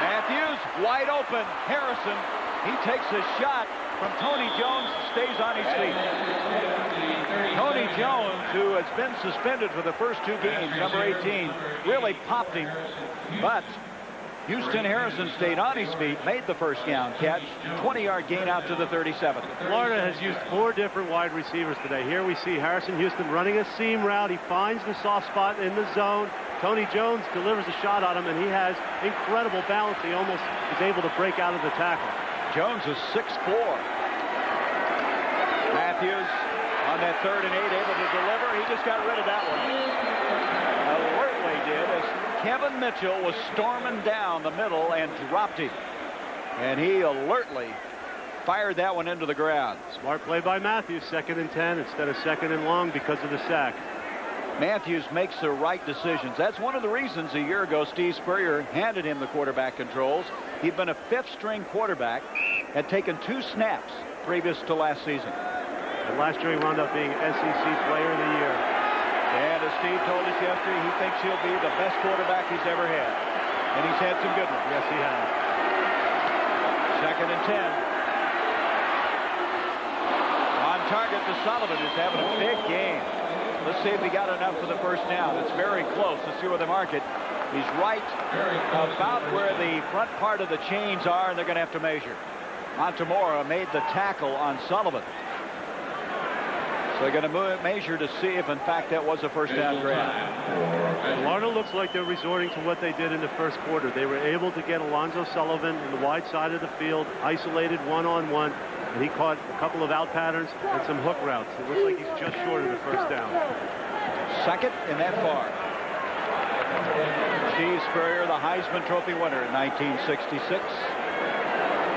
A: Matthews wide open. Harrison, he takes a shot from Tony Jones, stays on his feet. Tony Jones, who has been suspended for the first 2 games, number 18, really popped him, but Houston Harrison stayed on his feet, made the first down catch, 20-yard gain out to the 37.
B: Florida has used 4 different wide receivers today. Here we see Harrison Houston running a seam route. He finds the soft spot in the zone. Tony Jones delivers a shot on him, and he has incredible balance. He almost is able to break out of the tackle.
A: Jones is 6'4". Matthews on that 3rd and 8, able to deliver. He just got rid of that one. Alertly did, as Kevin Mitchell was storming down the middle and dropped him. And he alertly fired that one into the ground.
B: Smart play by Matthews, 2nd and 10 instead of 2nd and long because of the sack.
A: Matthews makes the right decisions. That's one of the reasons a year ago Steve Spurrier handed him the quarterback controls. He'd been a 5th-string quarterback, had taken 2 snaps previous to last season.
B: And last year he wound up being SEC Player of the Year.
A: And as Steve told us yesterday, he thinks he'll be the best quarterback he's ever had. And he's had some good ones.
B: Yes, he has.
A: 2nd and 10. On target to Sullivan, who's having a big game. Let's see if he got enough for the first down. It's very close. Let's see where they mark it. He's right about where the front part of the chains are, and they're going to have to measure. Montemora made the tackle on Sullivan. So they're going to measure to see if, in fact, that was a first down grab.
B: Florida looks like they're resorting to what they did in the first quarter. They were able to get Alonzo Sullivan in the wide side of the field, isolated one-on-one, and he caught a couple of out patterns and some hook routes. It looks like he's just short of the first down.
A: 2nd and that far. Steve Spurrier, the Heisman Trophy winner in 1966.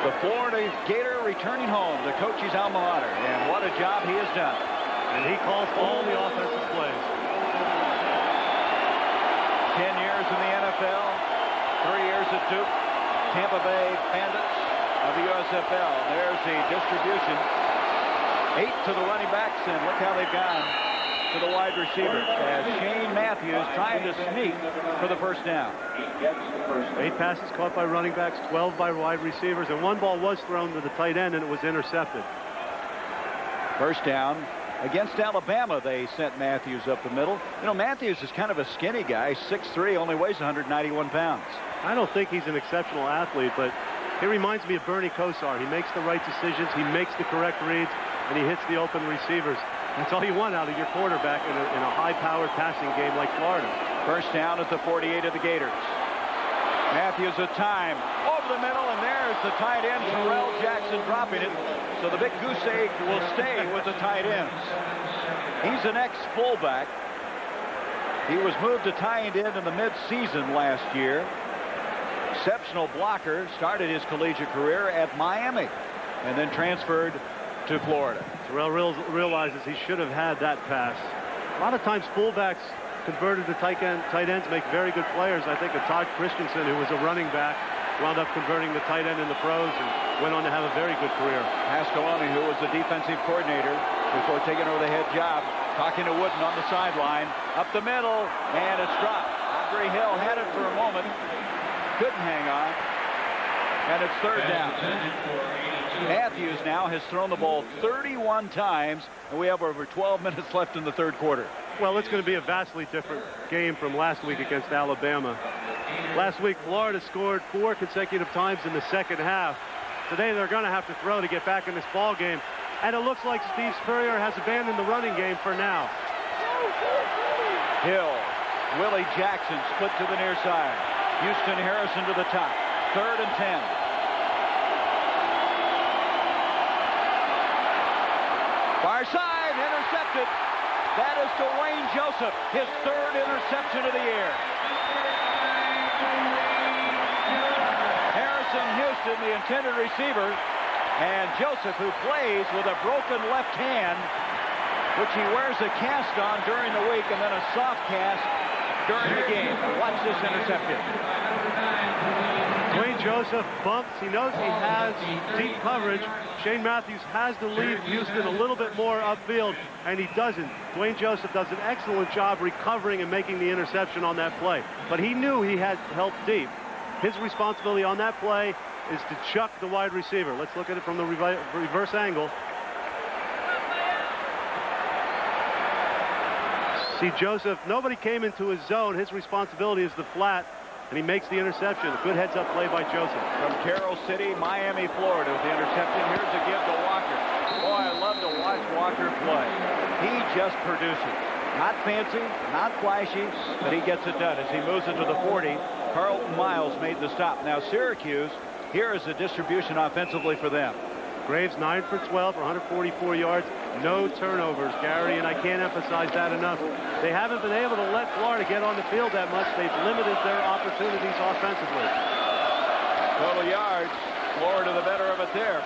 A: The Florida Gator returning home to coach his alma mater, and what a job he has done.
B: And he calls all the offensive plays.
A: 10 years in the NFL, 3 years at Duke, Tampa Bay Bandits of the USFL. There's the distribution. 8 to the running backs, and look how they've gone to the wide receivers. As Shane Matthews trying to sneak for the first down.
B: 8 passes caught by running backs, 12 by wide receivers, and 1 ball was thrown to the tight end, and it was intercepted.
A: First down. Against Alabama, they sent Matthews up the middle. You know, Matthews is kind of a skinny guy, 6'3", only weighs 191 pounds.
B: I don't think he's an exceptional athlete, but he reminds me of Bernie Kosar. He makes the right decisions, he makes the correct reads, and he hits the open receivers. That's all you want out of your quarterback in a high-powered passing game like Florida.
A: First down at the 48 of the Gators. Matthews a time over the middle, and there's the tight end, Terrell Jackson, dropping it. So the big goose egg will stay with the tight ends. He's an ex-fullback. He was moved to tight end in the mid-season last year. Exceptional blocker, started his collegiate career at Miami, and then transferred to Florida.
B: Terrell realizes he should have had that pass. A lot of times fullbacks converted to tight ends make very good players. I think of Todd Christensen, who was a running back, wound up converting the tight end in the pros and went on to have a very good career.
A: Pasqualoni, who was the defensive coordinator before taking over the head job, talking to Wooden on the sideline, up the middle, and it's dropped. Andre Hill had it for a moment, couldn't hang on, and it's third down. Matthews now has thrown the ball 31 times, and we have over 12 minutes left in the third quarter.
B: Well, it's going to be a vastly different game from last week against Alabama. Last week, Florida scored 4 consecutive times in the second half. Today, they're going to have to throw to get back in this ball game. And it looks like Steve Spurrier has abandoned the running game for now.
A: Hill, Willie Jackson split to the near side. Houston Harrison to the top. 3rd and 10. Far side, intercepted. That is Dwayne Joseph, his third interception of the year. Harrison Houston, the intended receiver, and Joseph, who plays with a broken left hand, which he wears a cast on during the week and then a soft cast during the game. Watch this interception.
B: Dwayne Joseph bumps. He knows he has deep coverage. Shane Matthews has to leave Houston a little bit more upfield, and he doesn't. Dwayne Joseph does an excellent job recovering and making the interception on that play. But he knew he had help deep. His responsibility on that play is to chuck the wide receiver. Let's look at it from the reverse angle. See Joseph, nobody came into his zone. His responsibility is the flat, and he makes the interception. A good heads-up play by Joseph.
A: From Carroll City, Miami, Florida, with the interception. Here's a give to Walker. Boy, I love to watch Walker play. He just produces. Not fancy, not flashy, but he gets it done. As he moves it to the 40, Carlton Miles made the stop. Now Syracuse, here is the distribution offensively for them.
B: Graves 9 for 12 for 144 yards. No turnovers, Gary, and I can't emphasize that enough. They haven't been able to let Florida get on the field that much. They've limited their opportunities offensively.
A: Total yards, Florida the better of it there.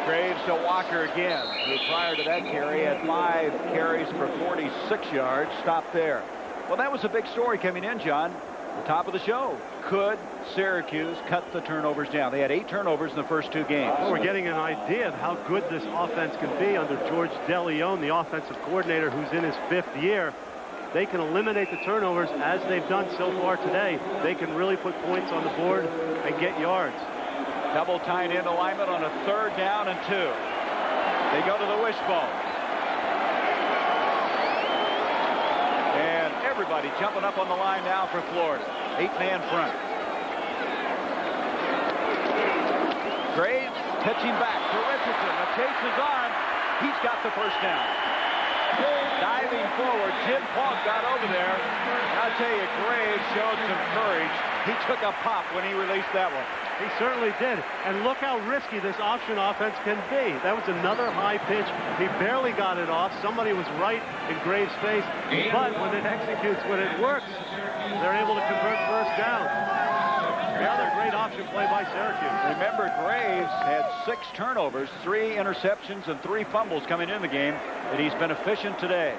A: Graves to Walker again, who prior to that carry had 5 carries for 46 yards. Stop there. Well, that was a big story coming in, John. The top of the show. Could Syracuse cut the turnovers down? They had 8 turnovers in the first 2 games.
B: Well, we're getting an idea of how good this offense can be under George DeLeon, the offensive coordinator who's in his 5th year. They can eliminate the turnovers as they've done so far today. They can really put points on the board and get yards.
A: Double tight end alignment on a 3rd down and 2. They go to the wishbone. And everybody jumping up on the line now for Florida. 8-man front. Graves pitching back to Richardson. The chase is on. He's got the first down. Diving forward, Jim Falk got over there. I'll tell you, Graves showed some courage. He took a pop when he released that one.
B: He certainly did. And look how risky this option offense can be. That was another high pitch. He barely got it off. Somebody was right in Graves' face. But when it executes, when it works, they're able to convert first down. Another great option play by Syracuse.
A: Remember, Graves had 6 turnovers, 3 interceptions, and 3 fumbles coming in the game, and he's been efficient today.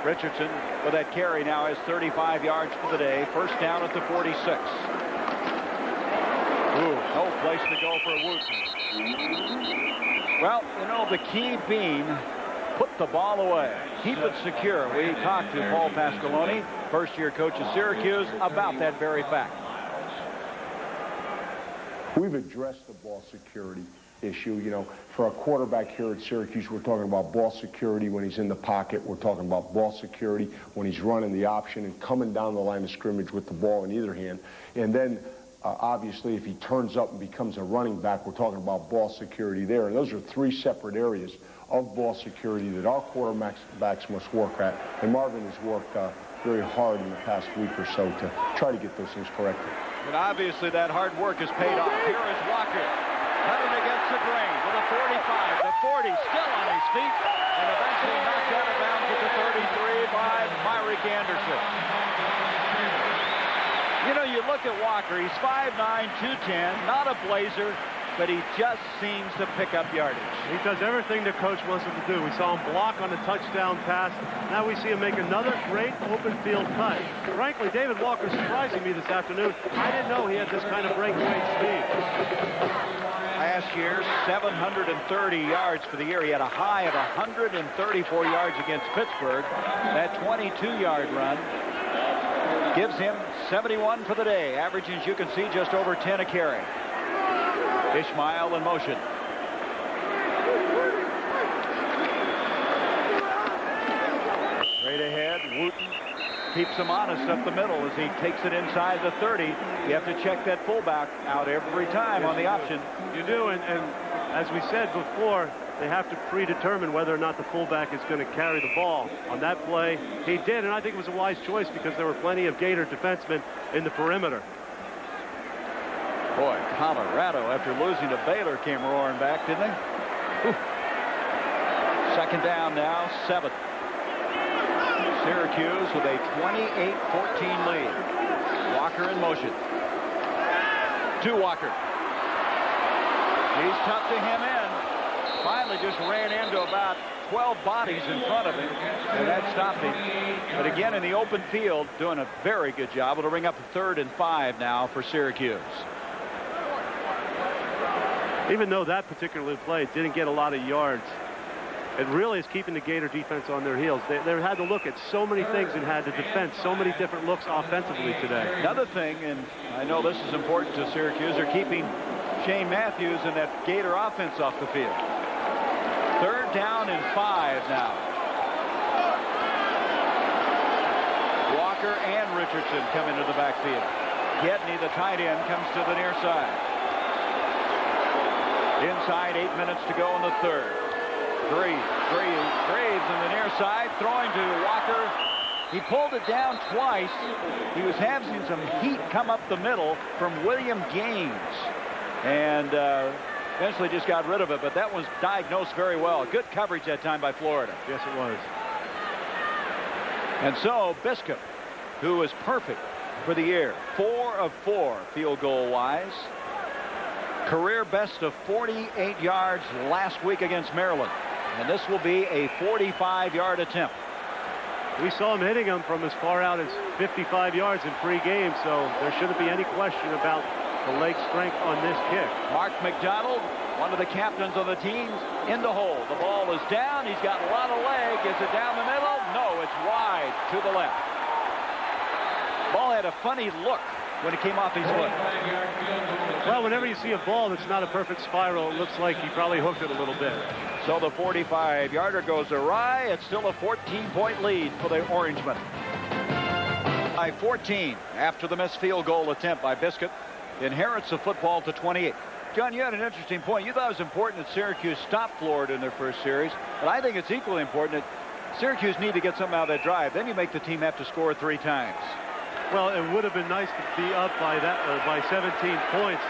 A: Richardson, with that carry, now has 35 yards for the day. First down at the 46. Ooh, no place to go for Wooten. Well, you know, the key being put the ball away. Keep it secure. We talked to Paul Pasqualoni, first-year coach of Syracuse, about that very fact.
M: We've addressed the ball security issue. You know, for a quarterback here at Syracuse, we're talking about ball security when he's in the pocket. We're talking about ball security when he's running the option and coming down the line of scrimmage with the ball in either hand. And then, obviously, if he turns up and becomes a running back, we're talking about ball security there. And those are 3 separate areas of ball security that our quarterbacks must work at. And Marvin has worked very hard in the past week or so to try to get those things corrected.
A: And obviously that hard work has paid off. Here is Walker, cutting against the grain with a 45, the 40, still on his feet, and eventually knocked out of bounds at the 33 by Myrick Anderson. You know, you look at Walker, he's 5'9", 210, not a blazer, but he just seems to pick up yardage.
B: He does everything the coach wants him to do. We saw him block on the touchdown pass. Now we see him make another great open field cut. Frankly, David Walker surprising me this afternoon. I didn't know he had this kind of breakaway speed.
A: Last year, 730 yards for the year. He had a high of 134 yards against Pittsburgh. That 22-yard run gives him 71 for the day, averaging, as you can see, just over 10 a carry. Ishmael in motion. Straight ahead, Wooten keeps him honest up the middle as he takes it inside the 30. You have to check that fullback out every time on the option.
B: You do, and as we said before, they have to predetermine whether or not the fullback is going to carry the ball. On that play, he did, and I think it was a wise choice because there were plenty of Gator defensemen in the perimeter.
A: Boy, Colorado, after losing to Baylor, came roaring back, didn't they? Second down now, 7. Syracuse with a 28-14 lead. Walker in motion. To Walker. He's tough to hem in. Finally just ran into about 12 bodies in front of him, and that stopped him. But again, in the open field, doing a very good job. It'll bring up a 3rd and 5 now for Syracuse.
B: Even though that particular play didn't get a lot of yards, it really is keeping the Gator defense on their heels. They had to look at so many things and had to defend so many different looks offensively today.
A: Another thing, and I know this is important to Syracuse, they're keeping Shane Matthews and that Gator offense off the field. 3rd down and 5 now. Walker and Richardson come into the backfield. Gedney, the tight end, comes to the near side. Inside, 8 minutes to go in the 3rd. Graves in the near side, throwing to Walker. He pulled it down twice. He was having some heat come up the middle from William Gaines. And eventually just got rid of it, but that was diagnosed very well. Good coverage that time by Florida.
B: Yes, it was.
A: And so Biscuit, who was perfect for the year, 4 of 4 field goal wise. Career best of 48 yards last week against Maryland. And this will be a 45-yard attempt.
B: We saw him hitting him from as far out as 55 yards in pre-game, so there shouldn't be any question about the leg strength on this kick.
A: Mark McDonald, one of the captains of the team, in the hole. The ball is down. He's got a lot of leg. Is it down the middle? No, it's wide to the left. Ball had a funny look when it came off his foot.
B: Well, whenever you see a ball that's not a perfect spiral, it looks like he probably hooked it a little bit.
A: So the 45-yarder goes awry. It's still a 14-point lead for the Orangemen. By 14 after the missed field goal attempt by Biscuit. Inherits the football to 28. John, you had an interesting point. You thought it was important that Syracuse stopped Florida in their first series, but I think it's equally important that Syracuse need to get something out of that drive. Then you make the team have to score 3 times.
B: Well, it would have been nice to be up by 17 points.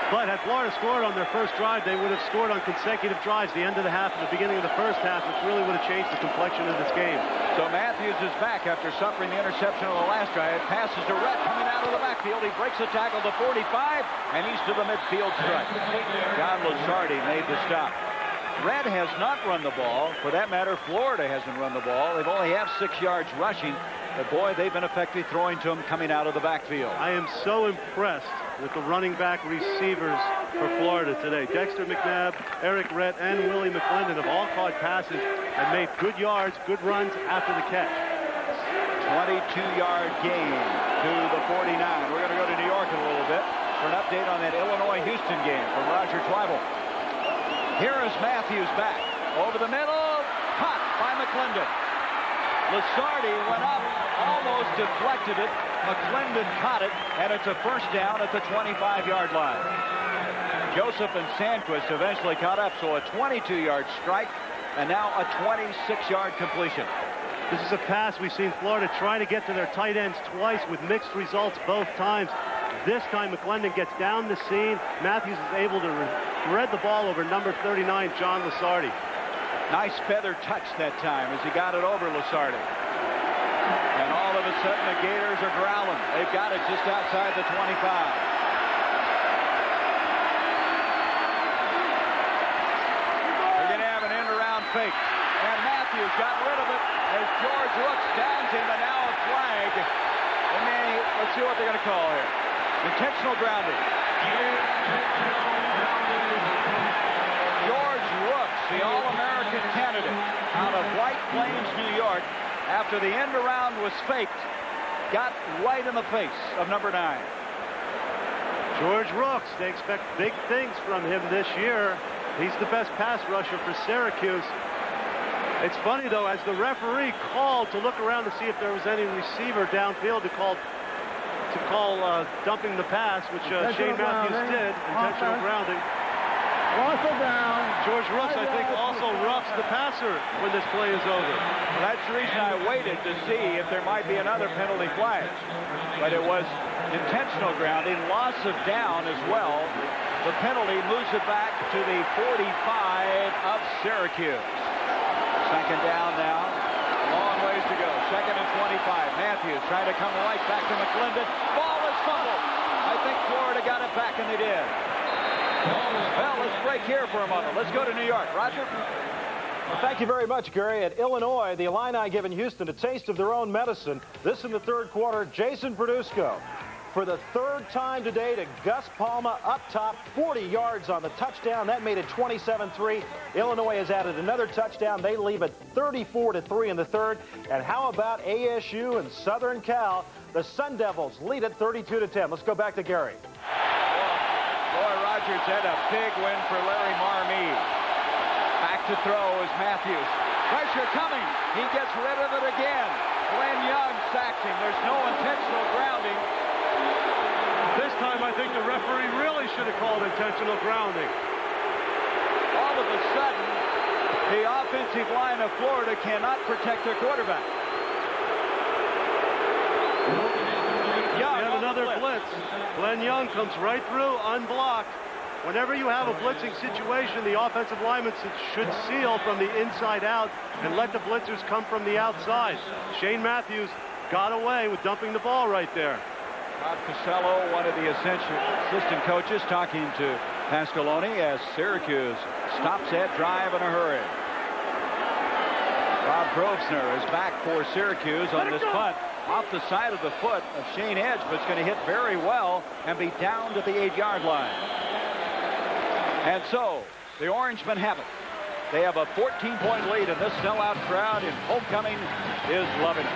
B: But had Florida scored on their first drive, they would have scored on consecutive drives, the end of the half and the beginning of the first half, which really would have changed the complexion of this game.
A: So Matthews is back after suffering the interception on the last drive. Passes to Rhett coming out of the backfield. He breaks the tackle to 45, and he's to the midfield stripe. John Lasardi made the stop. Rhett has not run the ball. For that matter, Florida hasn't run the ball. They've only have 6 yards rushing. But boy, they've been effective throwing to him coming out of the backfield.
B: I am so impressed with the running back receivers for Florida today. Dexter McNabb, Eric Rhett, and Willie McClendon have all caught passes and made good yards, good runs after the catch.
A: 22-yard gain to the 49. We're going to go to New York in a little bit for an update on that Illinois-Houston game from Roger Twyble. Here is Matthews back. Over the middle, caught by McClendon. Lasardi went up, almost deflected it. McClendon caught it, and it's a first down at the 25-yard line. Joseph and Sandquist eventually caught up, so a 22-yard strike, and now a 26-yard completion.
B: This is a pass we've seen Florida try to get to their tight ends twice with mixed results both times. This time McClendon gets down the seam. Matthews is able to thread the ball over number 39, John Lasardi.
A: Nice feather touch that time as he got it over Lasardi. And all of a sudden the Gators are growling. They've got it just outside the 25. They're going to have an end-around fake. And Matthews got rid of it as George Rooks downs him, and now a flag. And let's see what they're going to call here. Intentional grounding. George Rooks, the All-American candidate out of White Plains, New York, after the end around was faked, got right in the face of number 9.
B: George Rooks, they expect big things from him this year. He's the best pass rusher for Syracuse. It's funny, though, as the referee called to look around to see if there was any receiver downfield to call dumping the pass, which Shane Matthews did, intentional grounding.
D: Loss of down.
B: George Rooks, I think, also roughs the passer when this play is over.
A: Well, that's the reason I waited to see if there might be another penalty flag. But it was intentional grounding, loss of down as well. The penalty moves it back to the 45 of Syracuse. Second down now. Long ways to go. Second and 25. Matthews trying to come right back to McClendon. Ball is fumbled. I think Florida got it back, and they did. Well, let's break here for a moment. Let's go to New York. Roger?
C: Well, thank you very much, Gary. At Illinois, the Illini giving Houston a taste of their own medicine. This in the third quarter, Jason Produsco. For the third time today to Gus Palma up top, 40 yards on the touchdown. That made it 27-3. Illinois has added another touchdown. They leave it 34-3 in the third. And how about ASU and Southern Cal? The Sun Devils lead it 32-10. Let's go back to Gary.
A: Roy Rogers had a big win for Larry Marmee. Back to throw is Matthews. Pressure coming. He gets rid of it again. Glenn Young sacks him. There's no intentional grounding.
B: This time, I think the referee really should have called intentional grounding.
A: All of a sudden, the offensive line of Florida cannot protect their quarterback.
B: Young, we have another blitz. Glenn Young comes right through, unblocked. Whenever you have a blitzing situation, the offensive lineman should seal from the inside out and let the blitzers come from the outside. Shane Matthews got away with dumping the ball right there.
A: Bob Costello, one of the assistant coaches, talking to Pasqualoni as Syracuse stops that drive in a hurry. Bob Grosvenor is back for Syracuse on this punt off the side of the foot of Shane Edge, but it's going to hit very well and be down to the 8-yard line. And so the Orangemen have it. They have a 14-point lead, and this sellout crowd in homecoming is loving it.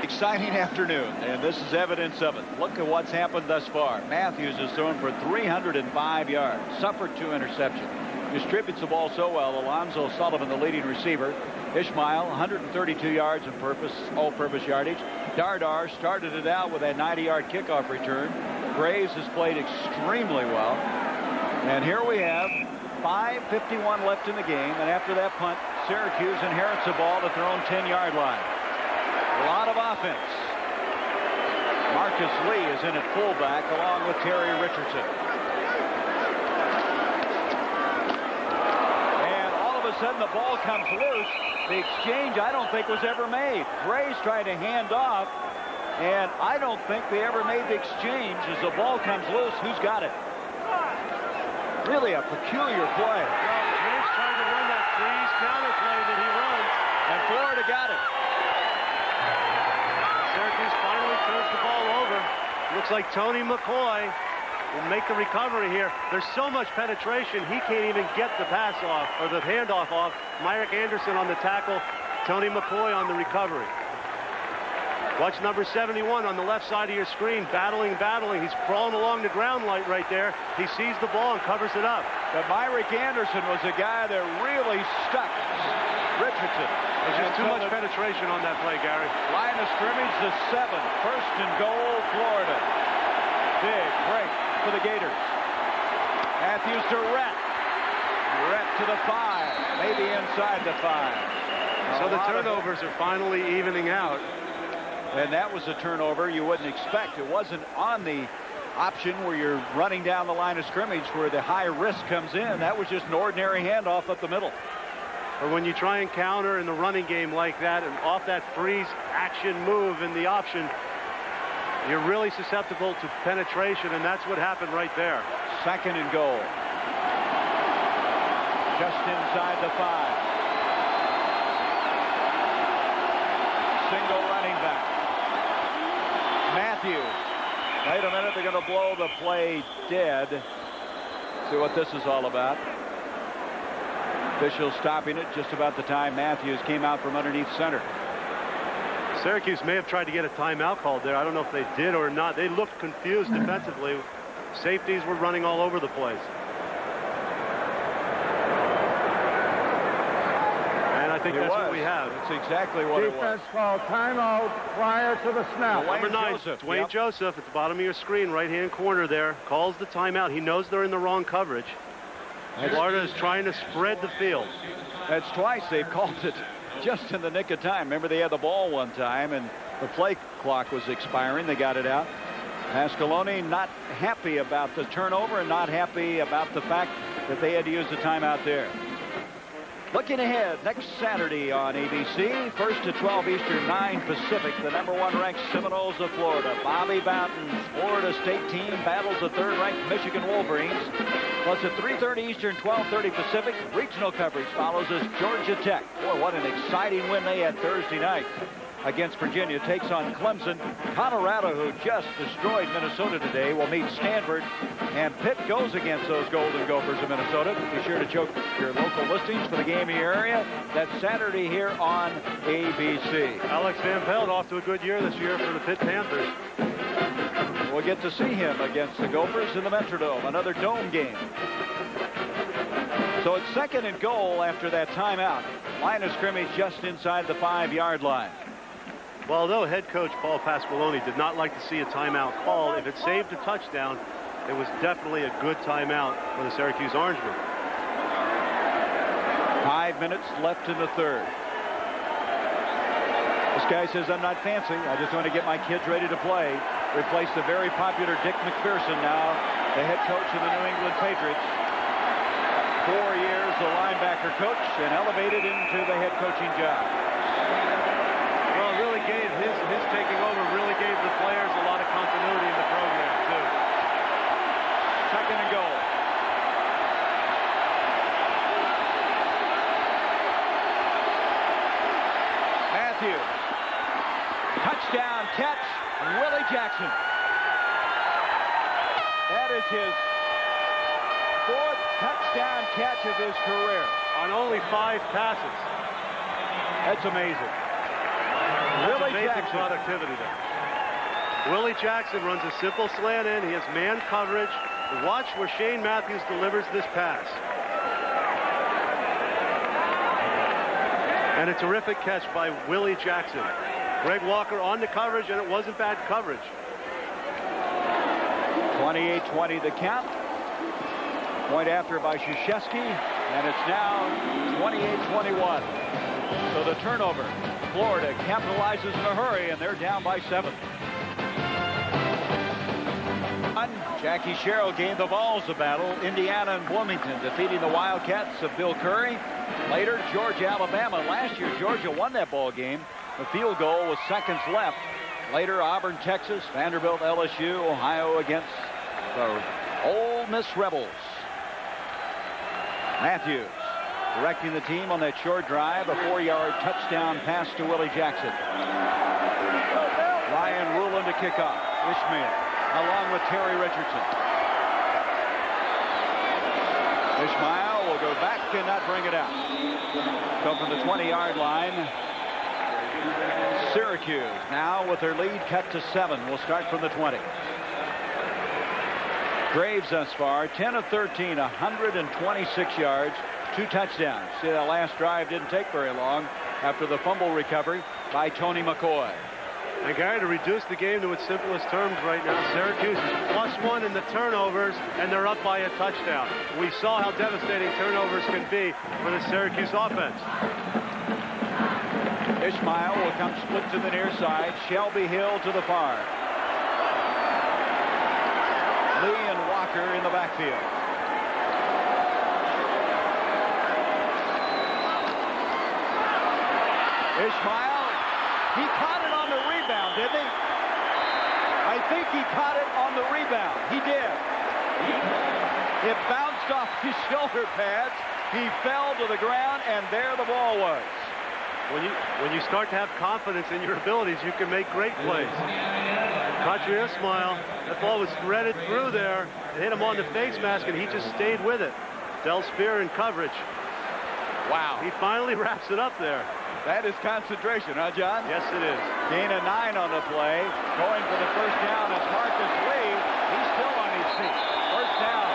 A: Exciting afternoon, and this is evidence of it. Look at what's happened thus far. Matthews has thrown for 305 yards, suffered 2 interceptions, distributes the ball so well. Alonzo Sullivan, the leading receiver. Ishmael, 132 yards of all-purpose yardage. Dardar started it out with a 90-yard kickoff return. Graves has played extremely well. And here we have 5:51 left in the game, and after that punt, Syracuse inherits the ball at their own 10-yard line. A lot of offense. Marcus Lee is in at fullback along with Terry Richardson. And all of a sudden the ball comes loose. The exchange I don't think was ever made. Gray's trying to hand off, and I don't think they ever made the exchange. As the ball comes loose, who's got it? Really a peculiar play.
B: Well, Gray's trying to run that freeze counter play that he runs.
A: And Florida got it.
B: Syracuse finally turns the ball over. Looks like Tony McCoy will make the recovery here. There's so much penetration, he can't even get the pass off, or the handoff off. Myrick Anderson on the tackle, Tony McCoy on the recovery. Watch number 71 on the left side of your screen, battling. He's crawling along the ground light right there. He sees the ball and covers it up.
A: But Myrick Anderson was a guy that really stuck Richardson.
B: There's just too much penetration on that play, Gary.
A: Line of scrimmage, the 7. First and goal, Florida. Big break for the Gators. Matthews to Rhett. Rhett to the 5. Maybe inside the 5.
B: So the turnovers are finally evening out.
A: And that was a turnover you wouldn't expect. It wasn't on the option where you're running down the line of scrimmage where the high risk comes in. That was just an ordinary handoff up the middle.
B: Or when you try and counter in the running game like that and off that freeze action move in the option, you're really susceptible to penetration, and that's what happened right there.
A: Second and goal. Just inside the 5. Single running back. Matthews. Wait a minute, they're going to blow the play dead. See what this is all about. Officials stopping it just about the time Matthews came out from underneath center.
B: Syracuse may have tried to get a timeout called there. I don't know if they did or not. They looked confused defensively. Safeties were running all over the place. And I think that's what we have.
A: That's exactly what it was.
D: Defense call timeout prior to the snap.
B: Number 9, Dwayne Joseph at the bottom of your screen, right-hand corner there, calls the timeout. He knows they're in the wrong coverage. Florida is trying to spread the field.
A: That's twice they've called it just in the nick of time. Remember, they had the ball one time, and the play clock was expiring. They got it out. Pasqualoni not happy about the turnover and not happy about the fact that they had to use the timeout there. Looking ahead, next Saturday on ABC, 1 to 12 Eastern, 9 Pacific, the #1 ranked Seminoles of Florida. Bobby Bowden's Florida State team battles the 3rd ranked Michigan Wolverines. Plus at 3:30 Eastern, 12:30 Pacific, regional coverage follows us Georgia Tech. Boy, what an exciting win they had Thursday night against Virginia. Takes on Clemson. Colorado, who just destroyed Minnesota today, will meet Stanford. And Pitt goes against those Golden Gophers of Minnesota. Be sure to check your local listings for the game in your area. That's Saturday here on ABC.
B: Alex Van Pelt off to a good year this year for the Pitt Panthers.
A: We'll get to see him against the Gophers in the Metrodome, another dome game. So it's 2nd and goal after that timeout. Line of scrimmage just inside the 5-yard line.
B: Well, although head coach Paul Pasqualoni did not like to see a timeout call, if it saved a touchdown, it was definitely a good timeout for the Syracuse Orangemen.
A: 5 minutes left in the 3rd. This guy says, I'm not fancy. I just want to get my kids ready to play. Replaced the very popular Dick McPherson, now the head coach of the New England Patriots. 4 years the linebacker coach and elevated into the head coaching job.
B: Well, it really gave his taking over really gave the players a lot of continuity in the program, too.
A: 2nd and goal. Matthews. Touchdown catch, Willie Jackson. That is his 4th touchdown catch of his career.
B: On only 5 passes.
A: That's amazing. Willie Jackson.
B: Productivity there. Willie Jackson runs a simple slant in. He has man coverage. Watch where Shane Matthews delivers this pass. And a terrific catch by Willie Jackson. Greg Walker on the coverage, and it wasn't bad coverage.
A: 28-20 the count. Point after by Krzyzewski, and it's now 28-21. So the turnover. Florida capitalizes in a hurry, and they're down by 7. Jackie Sherrill gave the Vols a battle. Indiana and Bloomington defeating the Wildcats of Bill Curry. Later, Georgia, Alabama. Last year, Georgia won that ball game. The field goal with seconds left. Later, Auburn, Texas, Vanderbilt, LSU, Ohio against the Ole Miss Rebels. Matthews directing the team on that short drive, a 4-yard touchdown pass to Willie Jackson. Ryan Ruland to kick off. Ishmael along with Terry Richardson. Ishmael will go back and not bring it out. So from the 20-yard line, Syracuse now with their lead cut to 7. We'll start from the 20. Graves thus far, 10 of 13, 126 yards, 2 touchdowns. See, that last drive didn't take very long after the fumble recovery by Tony McCoy.
B: And Gary, to reduce the game to its simplest terms right now, Syracuse is +1 in the turnovers, and they're up by a touchdown. We saw how devastating turnovers can be for the Syracuse offense.
A: Ishmael will come split to the near side. Shelby Hill to the far. Lee and Walker in the backfield. Ishmael, he caught it on the rebound, didn't he? I think he caught it on the rebound. He did. It bounced off his shoulder pads. He fell to the ground, and there the ball was.
B: When you start to have confidence in your abilities, you can make great plays. Katri Ismail, that ball was threaded through there. It hit him on the face mask, and he just stayed with it. Del Spear in coverage.
A: Wow.
B: He finally wraps it up there.
A: That is concentration, huh, John?
B: Yes, it is.
A: Gain of 9 on the play. Going for the first down is Marcus Lee. He's still on his feet. First down.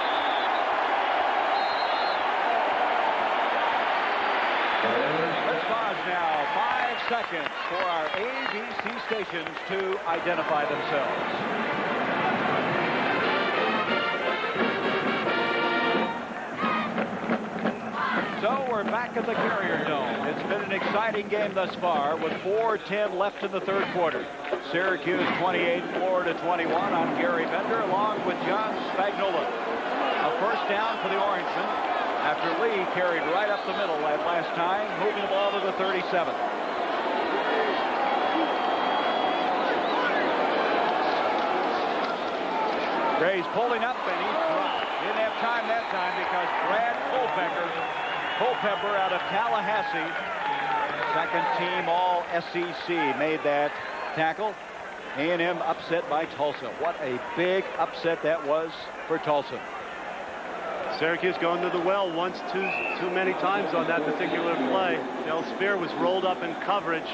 A: Let's pause now. 5 seconds for our ABC stations to identify themselves. So we're back at the Carrier Dome. It's been an exciting game thus far with 4:10 left in the third quarter. Syracuse 28, Florida 21. I'm Gary Bender along with John Spagnola. A first down for the Orangemen. after Lee carried right up the middle that last time, moving the ball to the 37. Gray's pulling up, and he's dropped. Didn't have time that time because Brad Culpepper out of Tallahassee, second team all SEC, made that tackle. A&M upset by Tulsa. What a big upset that was for Tulsa.
B: Syracuse going to the well once too many times on that particular play. Del Spear was rolled up in coverage,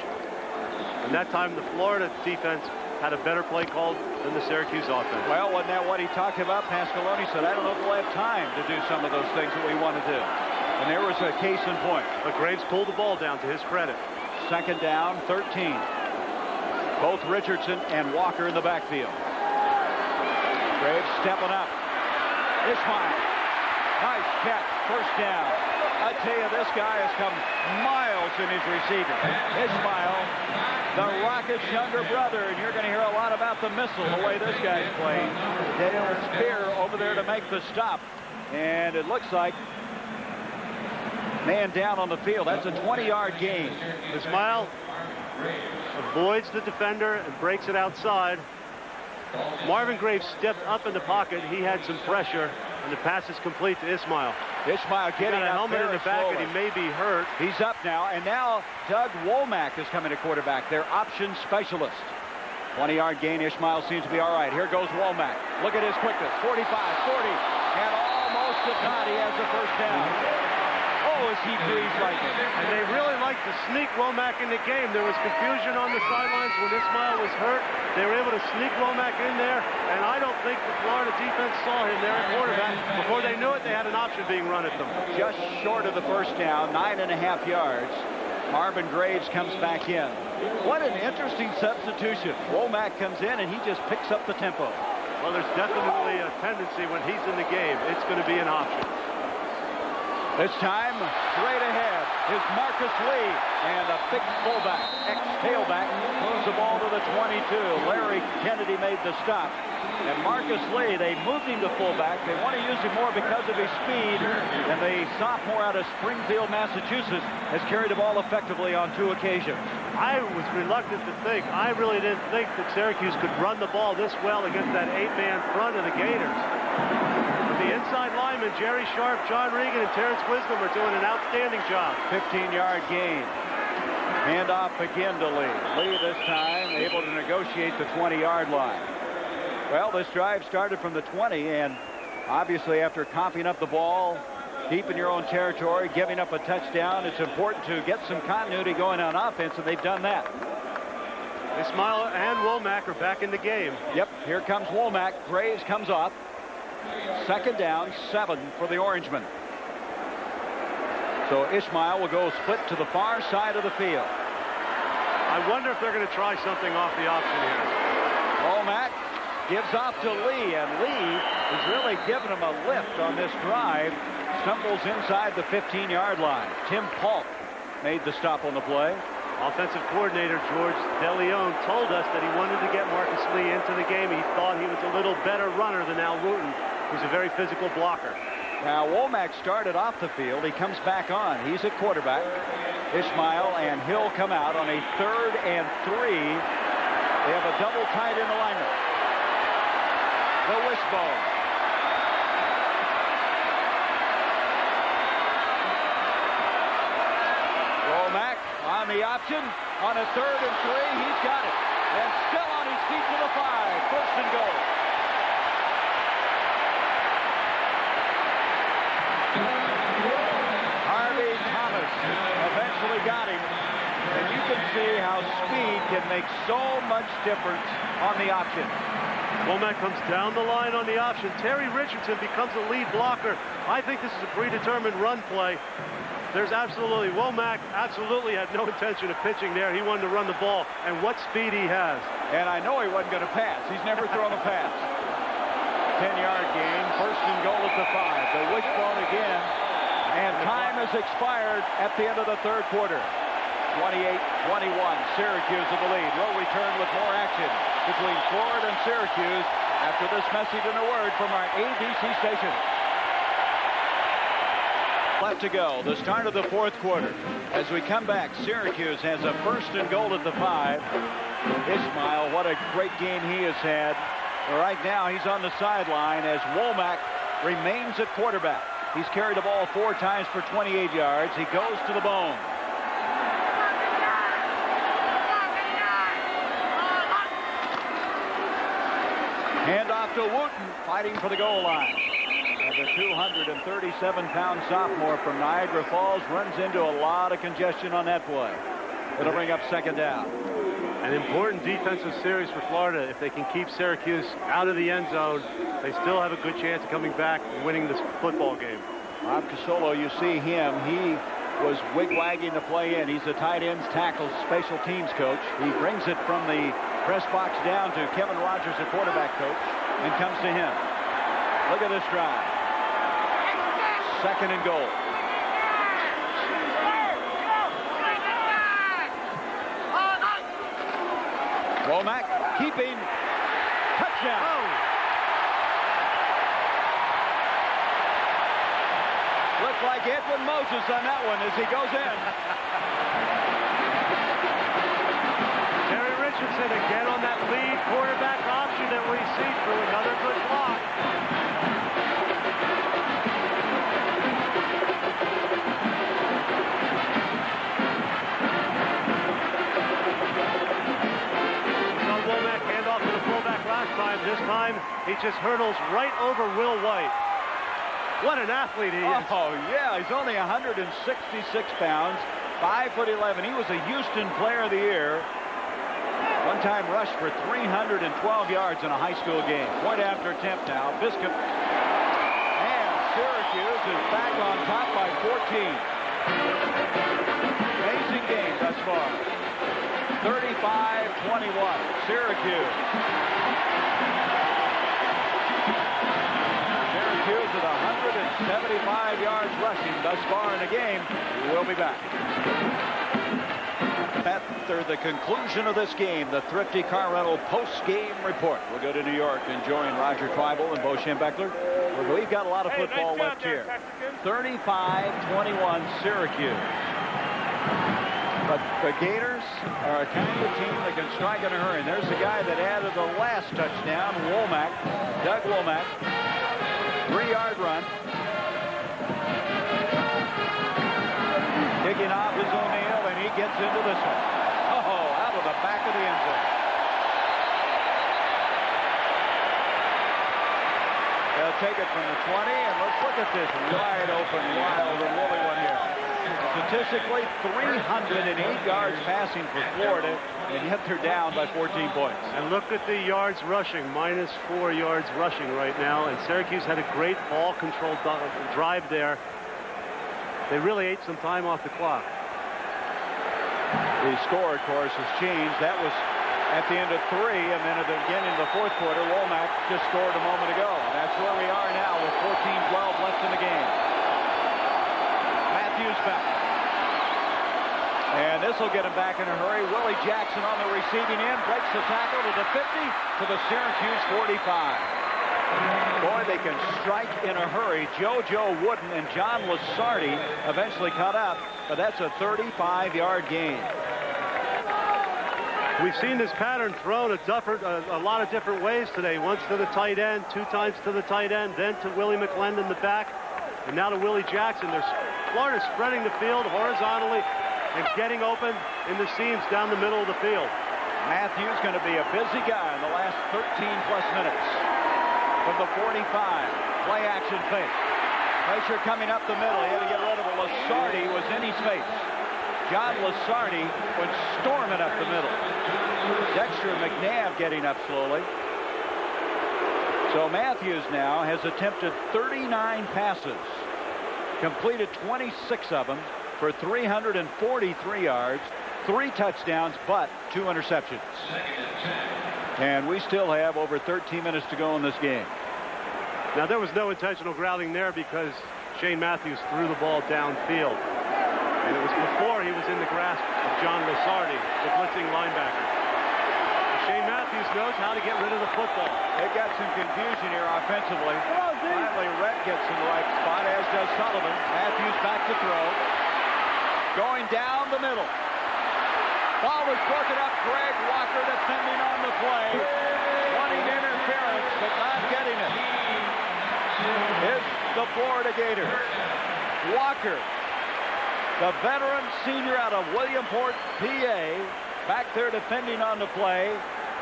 B: and that time the Florida defense had a better play called than the Syracuse offense.
A: Well, wasn't that what he talked about? Pasqualoni said, I don't know if we'll have time to do some of those things that we want to do. And there was a case in point.
B: But Graves pulled the ball down, to his credit.
A: Second down, 13. Both Richardson and Walker in the backfield. Graves stepping up. Ishmael. Nice catch. First down. I tell you, this guy has come miles in his receiving. Ishmael, the Rockets' younger brother, and you're going to hear a lot about the missile, the way this guy's playing. Dale Spear over there to make the stop. And it looks like man down on the field. That's a 20-yard gain.
B: Ishmael avoids the defender and breaks it outside. Marvin Graves stepped up in the pocket. He had some pressure, and the pass is complete to Ishmael.
A: Ishmael getting
B: a helmet in the back,
A: slowly.
B: and he may be hurt.
A: He's up now, and now Doug Womack is coming to quarterback, their option specialist. 20-yard gain. Ishmael seems to be all right. Here goes Womack. Look at his quickness. 45, 40, and almost a dot. He has the first down. Oh, as he breathes like it.
B: And they really like to sneak Womack in the game. There was confusion on the sidelines when Ishmael was hurt. They were able to sneak Womack in there, and I don't think the Florida defense saw him there at quarterback. Before they knew it, they had an option being run at them.
A: Just short of the first down, 9.5 yards. Marvin Graves comes back in. What an interesting substitution. Womack comes in, and he just picks up the tempo.
B: Well, there's definitely a tendency when he's in the game, it's going to be an option.
A: This time, straight ahead is Marcus Lee, and a big fullback, ex-tailback, moves the ball to the 22. Larry Kennedy made the stop. And Marcus Lee, they moved him to fullback. They want to use him more because of his speed. And the sophomore out of Springfield, Massachusetts, has carried the ball effectively on 2 occasions.
B: I was reluctant to think. I really didn't think that Syracuse could run the ball this well against that 8-man front of the Gators. The inside linemen, Jerry Sharp, John Regan, and Terrence Wisdom are doing an outstanding job.
A: 15-yard gain. Hand off again to Lee. Lee this time able to negotiate the 20-yard line. Well, this drive started from the 20, and obviously after comping up the ball deep in your own territory, giving up a touchdown, it's important to get some continuity going on offense, and they've done that.
B: Ishmael and Womack are back in the game.
A: Yep, here comes Womack. Graves comes off. Second down, 7 for the Orangemen. So Ishmael will go split to the far side of the field.
B: I wonder if they're going to try something off the option here.
A: Womack gives off to Lee, and Lee is really giving him a lift on this drive. Stumbles inside the 15-yard line. Tim Paulk made the stop on the play.
B: Offensive coordinator George DeLeon told us that he wanted to get Marcus Lee into the game. He thought he was a little better runner than Al Wooten, who's a very physical blocker.
A: Now, Womack started off the field. He comes back on. He's at quarterback. Ishmael and Hill come out on a 3rd and 3. They have a double tight end alignment. The wishbone. Womack on the option. On a 3rd and 3. He's got it. And still on his feet to the 5. First and goal. Harvey Thomas eventually got him. And you can see how speed can make so much difference on the option.
B: Womack comes down the line on the option. Terry Richardson becomes the lead blocker. I think this is a predetermined run play. There's absolutely, Womack absolutely had no intention of pitching there. He wanted to run the ball, and what speed he has.
A: And I know he wasn't going to pass. He's never thrown a pass. 10-yard gain, first and goal at the 5. The wishbone again, and time has expired at the end of the 3rd quarter. 28-21, Syracuse in the lead. We'll return with more action between Florida and Syracuse after this message and a word from our ABC station. left to go. The start of the fourth quarter. As we come back, Syracuse has a 1st and goal at the 5. Ismail, what a great game he has had. Right now, he's on the sideline as Womack remains at quarterback. He's carried the ball 4 times for 28 yards. He goes to the bone. Handoff to Wooten, fighting for the goal line. And the 237-pound sophomore from Niagara Falls runs into a lot of congestion on that play. It'll bring up 2nd down.
B: An important defensive series for Florida. If they can keep Syracuse out of the end zone, they still have a good chance of coming back and winning this football game.
A: Rob Casolo, you see him. He was wig-wagging the play in. He's the tight ends, tackles, special teams coach. He brings it from the press box down to Kevin Rogers, the quarterback coach, and comes to him. Look at this drive. 2nd and goal. Womack keeping. Touchdown. Oh. Looks like Edwin Moses on that one as he goes in.
B: Terry Richardson again on that lead quarterback option that we see for another good block. This time, he just hurdles right over Will White. What an athlete he is.
A: Oh, yeah. He's only 166 pounds, 5'11". He was a Houston Player of the Year. One-time rush for 312 yards in a high school game. Point after attempt now. Biscuit. And Syracuse is back on top by 14. Amazing game thus far. 35-21. Syracuse. Syracuse with 175 yards rushing thus far in the game. We'll be back. After the conclusion of this game, the Thrifty Car Rental post-game report. We'll go to New York and join Roger Twibel and Bo Schembechler. We've got a lot of football left here. 35-21 Syracuse. But the Gators are a kind of team that can strike in a hurry. And there's the guy that added the last touchdown, Womack, Doug Womack. 3-yard run. Kicking off is O'Neal, and he gets into this one. Oh, out of the back of the end zone. They'll take it from the 20, and let's look at this wide open, wild, and woolly one here. Statistically, 308 yards passing for Florida, and yet they're down by 14 points.
B: And look at the yards rushing, -4 yards rushing right now. And Syracuse had a great ball control drive there. They really ate some time off the clock.
A: The score, of course, has changed. That was at the end of 3, and then at the beginning of the fourth quarter, Womack just scored a moment ago. That's where we are now with 14-12 left in the game. Matthews back. And this will get him back in a hurry. Willie Jackson on the receiving end, breaks the tackle to the 50, to the Syracuse 45. Boy, they can strike in a hurry. JoJo Wooden and John Lasardi eventually caught up, but that's a 35-yard gain.
B: We've seen this pattern thrown a lot of different ways today. Once to the tight end, 2 times to the tight end, then to Willie McClendon in the back, and now to Willie Jackson. Florida's spreading the field horizontally and getting open in the seams down the middle of the field.
A: Matthews going to be a busy guy in the last 13-plus minutes. From the 45, play action fake. Pressure coming up the middle. He had to get rid of it. Lasardi was in his face. John Lasardi went storming up the middle. Dexter McNabb getting up slowly. So Matthews now has attempted 39 passes. Completed 26 of them for 343 yards, 3 touchdowns, but 2 interceptions. And we still have over 13 minutes to go in this game.
B: Now, there was no intentional grounding there because Shane Matthews threw the ball downfield. And it was before he was in the grasp of John Lasardi, the blitzing linebacker. Shane Matthews Syracuse knows how to get rid of the football.
A: They've got some confusion here offensively. Finally, Rhett gets in the right spot, as does Sullivan. Matthews back to throw. Going down the middle. Ball was broken up. Greg Walker defending on the play. Wanting interference, but not getting it. It's the Florida Gators. Walker, the veteran senior out of Williamport, PA, back there defending on the play.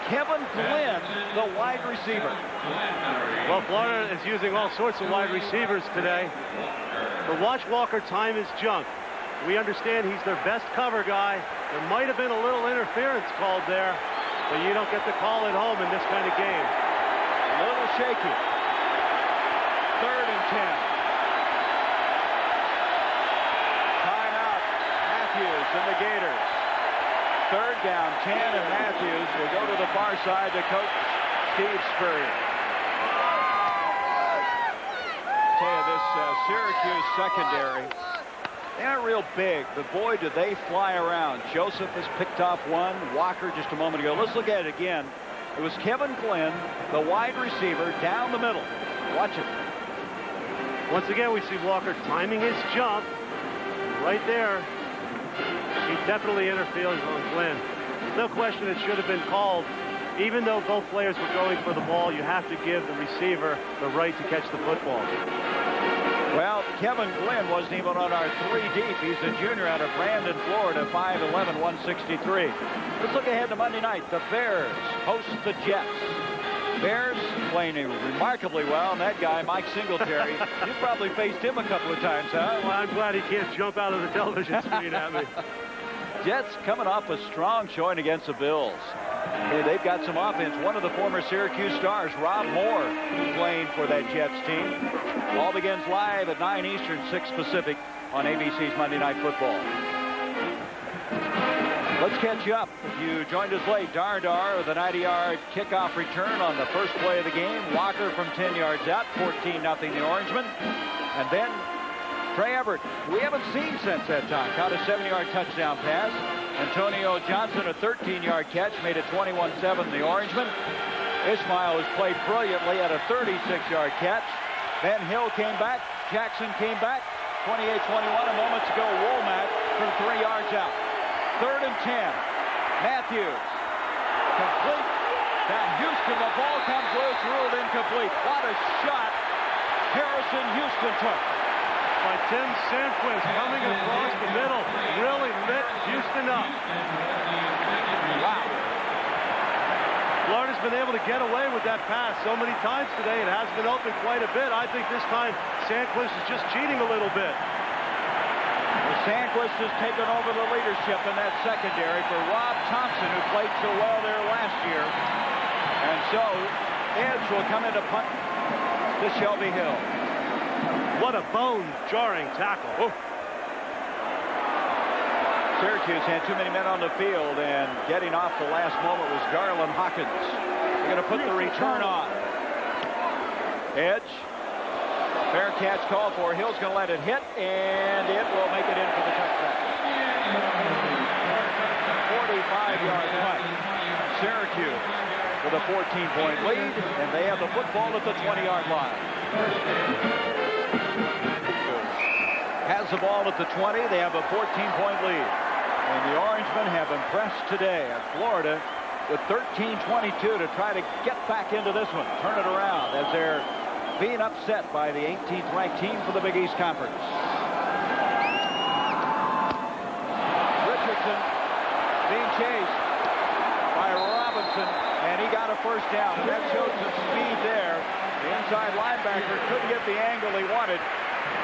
A: Kevin Flynn, the wide receiver.
B: Well, Florida is using all sorts of wide receivers today. The watch Walker time is junk. We understand he's their best cover guy. There might have been a little interference called there, but you don't get the call at home in this kind of game.
A: A little shaky. 3rd and 10. Timeout. Matthews and the Gators. 3rd down, 10, and Matthews will go to the far side to coach Steve Spurrier. Tell you, this Syracuse secondary, they aren't real big, but boy, do they fly around. Joseph has picked off one. Walker just a moment ago. Let's look at it again. It was Kevin Flynn, the wide receiver, down the middle. Watch it.
B: Once again, we see Walker timing his jump right there. He definitely interferes on Flynn. No question it should have been called. Even though both players were going for the ball, you have to give the receiver the right to catch the football.
A: Well, Kevin Flynn wasn't even on our 3 deep. He's a junior out of Brandon, Florida, 5'11", 163. Let's look ahead to Monday night. The Bears host the Jets. Bears playing remarkably well, and that guy, Mike Singletary, you probably faced him a couple of times, huh?
B: Well, I'm glad he can't jump out of the television screen at me.
A: Jets coming off a strong showing against the Bills. Hey, they've got some offense. One of the former Syracuse stars, Rob Moore, playing for that Jets team. All begins live at 9 Eastern, 6 Pacific on ABC's Monday Night Football. Let's catch you up. If you joined us late, Dar with a 90-yard kickoff return on the first play of the game. Walker from 10 yards out, 14-0 the Orangemen. And then Trey Everett, we haven't seen since that time, caught a 7-yard touchdown pass. Antonio Johnson, a 13-yard catch, made it 21-7 the Orangemen. Ishmael has played brilliantly at a 36-yard catch. Then Hill came back. Jackson came back. 28-21. A moment ago, Womack from 3 yards out. 3rd and 10. Matthews. Complete. Down Houston. The ball comes loose. Ruled incomplete. What a shot Harrison Houston took.
B: By Tim Sandquist coming across the middle. Really lit Houston up.
A: Wow.
B: Florida's been able to get away with that pass so many times today. It has been open quite a bit. I think this time Sandquist is just cheating a little bit.
A: Well, Sandquist has taken over the leadership in that secondary for Rob Thompson, who played so well there last year. And so Edge will come into punt to Shelby Hill.
B: What a bone-jarring tackle. Oh.
A: Syracuse had too many men on the field, and getting off the last moment was Garland Hawkins. They're going to put the return on. Edge. Fair catch call for. Hill's going to let it hit, and it will make it in for the touchdown. 45-yard punt. Syracuse with a 14-point lead, and they have the football at the 20-yard line. Has the ball at the 20. They have a 14-point lead. And the Orangemen have impressed today at Florida with 13-22 to try to get back into this one, turn it around as they're being upset by the 18th ranked team for the Big East Conference. Richardson being chased by Robinson, and he got a first down. That showed some speed there. The inside linebacker couldn't get the angle he wanted,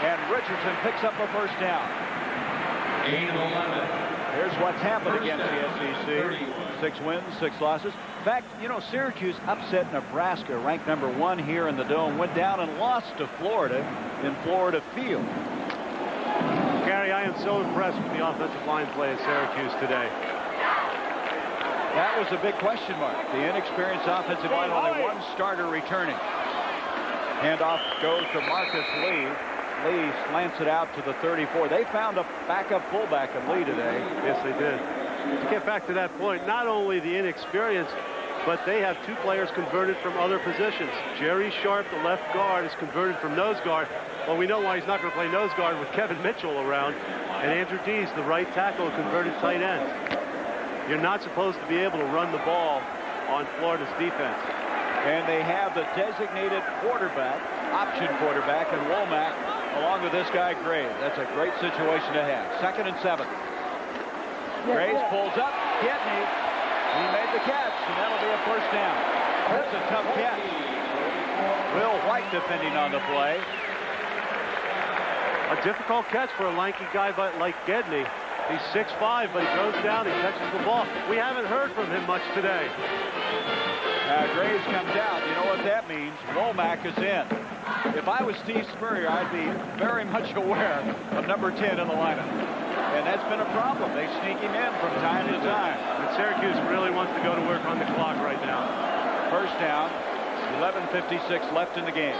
A: and Richardson picks up a first down. Gain of 11. Here's what's happened against the SEC. 6 wins, 6 losses. In fact, you know, Syracuse upset Nebraska, ranked number 1 here in the Dome, went down and lost to Florida in Florida Field.
B: Gary, I am so impressed with the offensive line play at Syracuse today.
A: That was a big question mark. The inexperienced offensive line, only 1 starter returning. Handoff goes to Marcus Lee. Lee slants it out to the 34. They found a backup fullback in Lee today.
B: Yes, they did. To get back to that point, not only the inexperience, but they have two players converted from other positions. Jerry Sharp, the left guard, is converted from nose guard. Well, we know why he's not going to play nose guard with Kevin Mitchell around. And Andrew Dees, the right tackle, converted tight end. You're not supposed to be able to run the ball on Florida's defense.
A: And they have the designated quarterback, option quarterback, and Womack, along with this guy, Graves. That's a great situation to have. 2nd and 7. Graves pulls up. Gedney. He made the catch, and that'll be a first down. That's a tough catch. Will White defending on the play.
B: A difficult catch for a lanky guy like Gedney. He's 6'5", but he goes down, he catches the ball. We haven't heard from him much today.
A: Graves comes out. You know what that means? Womack is in. If I was Steve Spurrier, I'd be very much aware of number 10 in the lineup. And that's been a problem. They sneak him in from time to time.
B: And Syracuse really wants to go to work on the clock right now.
A: First down, 11:56 left in the game.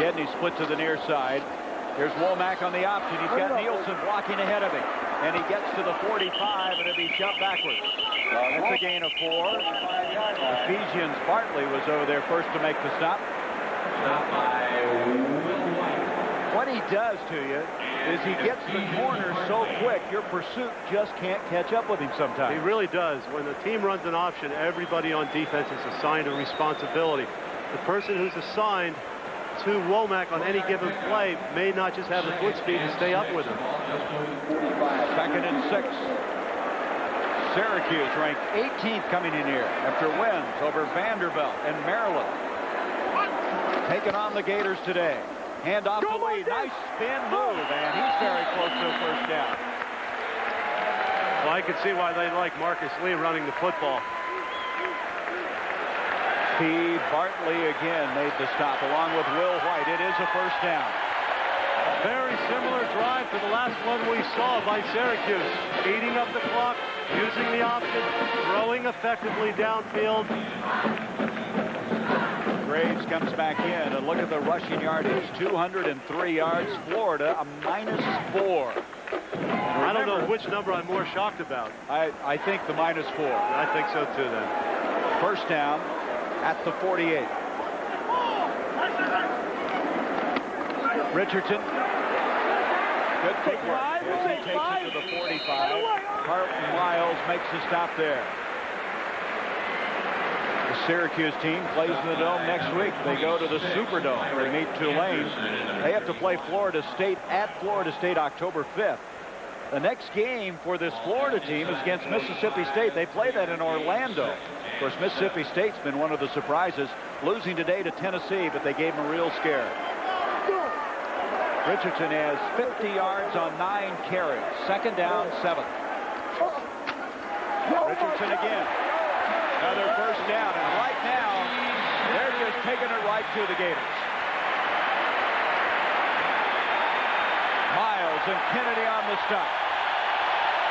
A: Gedney split to the near side. Here's Womack on the option. He's got Nielsen blocking ahead of him. And he gets to the 45, and it'll be shoved backwards. That's a gain of 4. Ephesians Bartley was over there first to make the stop. What he does to you is he gets the corner so quick, your pursuit just can't catch up with him sometimes.
B: He really does. When the team runs an option, everybody on defense is assigned a responsibility. The person who's assigned to Womack on any given play may not just have the foot speed to stay up with him.
A: 2nd and 6. Syracuse ranked 18th coming in here after wins over Vanderbilt and Maryland. Taking on the Gators today. Hand off to Lee. Nice spin move, and he's very close to a first down.
B: Well, I can see why they like Marcus Lee running the football.
A: P. Bartley again made the stop along with Will White. It is a first down.
B: Very similar drive to the last one we saw by Syracuse. Eating up the clock, using the option, throwing effectively downfield.
A: Graves comes back in, and look at the rushing yardage. 203 yards. Florida, a -4.
B: I don't know which number I'm more shocked about.
A: I think the -4.
B: I think so too then.
A: First down at the 48. Richardson. Good footwork as he takes it to the 45. Carlton Miles makes the stop there. The Syracuse team plays in the Dome next week. They go to the Superdome where they meet Tulane. They have to play Florida State at Florida State October 5th. The next game for this Florida team is against Mississippi State. They play that in Orlando. Of course, Mississippi State's been one of the surprises, losing today to Tennessee, but they gave them a real scare. Richardson has 50 yards on 9 carries. 2nd down, 7. Richardson again. Another first down, and right now, they're just taking it right to the Gators. Miles and Kennedy on the stop.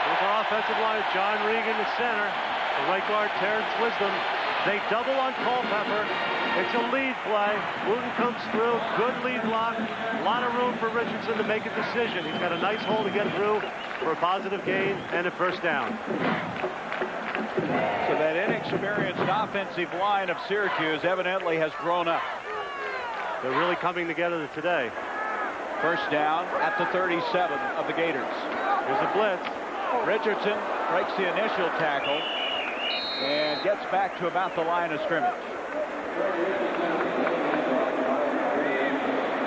B: There's our offensive line. John Regan, the center. The right guard, Terrence Wisdom. They double on Culpepper. It's a lead play. Wooten comes through. Good lead block. A lot of room for Richardson to make a decision. He's got a nice hole to get through for a positive gain and a first down.
A: So that inexperienced offensive line of Syracuse evidently has grown up.
B: They're really coming together today.
A: First down at the 37 of the Gators.
B: Here's a blitz.
A: Richardson breaks the initial tackle and gets back to about the line of scrimmage.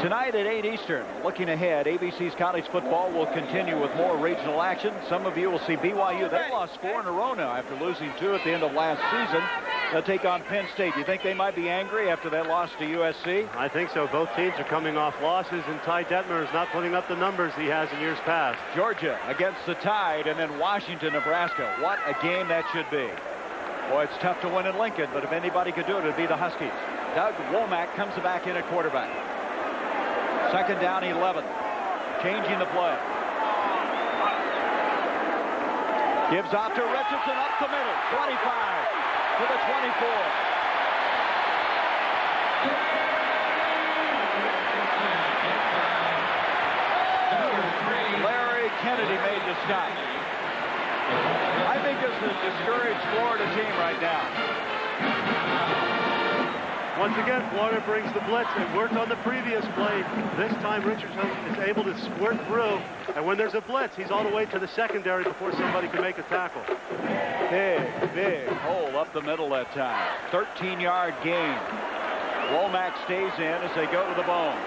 A: Tonight at 8 Eastern, looking ahead, ABC's college football will continue with more regional action. Some of you will see BYU. They lost 4 in a row now after losing 2 at the end of last season. They'll take on Penn State. Do you think they might be angry after that loss to USC?
B: I think so. Both teams are coming off losses, and Ty Detmer is not putting up the numbers he has in years past.
A: Georgia against the Tide, and then Washington, Nebraska. What a game that should be. Boy, it's tough to win in Lincoln, but if anybody could do it, it'd be the Huskies. Doug Womack comes back in at quarterback. 2nd down, 11. Changing the play. Gives off to Richardson up the middle. 25 to the 24. Larry Kennedy made the stop. I think this a discouraged Florida team right now.
B: Once again, Florida brings the blitz. It worked on the previous play. This time, Richardson is able to squirt through. And when there's a blitz, he's all the way to the secondary before somebody can make a tackle.
A: Big hole up the middle that time. 13-yard gain. Womack stays in as they go to the bone.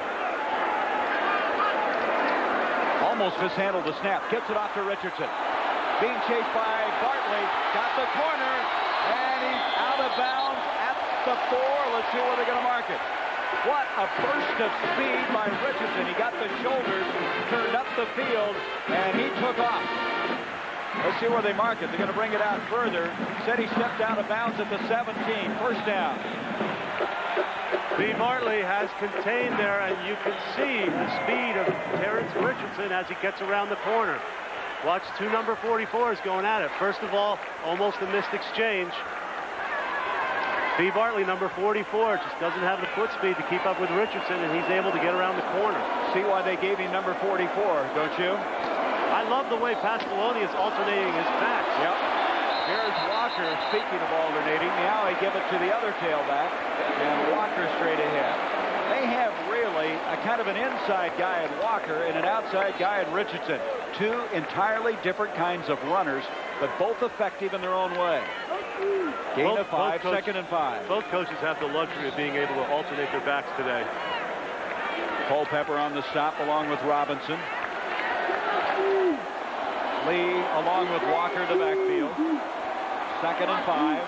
A: Almost mishandled the snap. Gets it off to Richardson. Being chased by Bartley. Got the corner. And he's out of bounds at the 4. Let's see where they're going to mark it. What a burst of speed by Richardson. He got the shoulders, turned up the field, and he took off. Let's see where they mark it. They're going to bring it out further. Said he stepped out of bounds at the 17. First down.
B: B. Bartley has contained there, and you can see the speed of Terrence Richardson as he gets around the corner. Watch two number 44s going at it. First of all, almost a missed exchange. B. Bartley, number 44, just doesn't have the foot speed to keep up with Richardson, and he's able to get around the corner.
A: See why they gave him number 44, don't you?
B: I love the way Pasqualoni is alternating his backs.
A: Yep. Here's Walker, speaking of alternating. Now they give it to the other tailback, and Walker straight ahead. They have really a kind of an inside guy in Walker and an outside guy in Richardson. Two entirely different kinds of runners, but both effective in their own way. Gain of 5, second and 5.
B: Both coaches have the luxury of being able to alternate their backs today.
A: Culpepper on the stop along with Robinson. Lee along with Walker to backfield. Second and 5.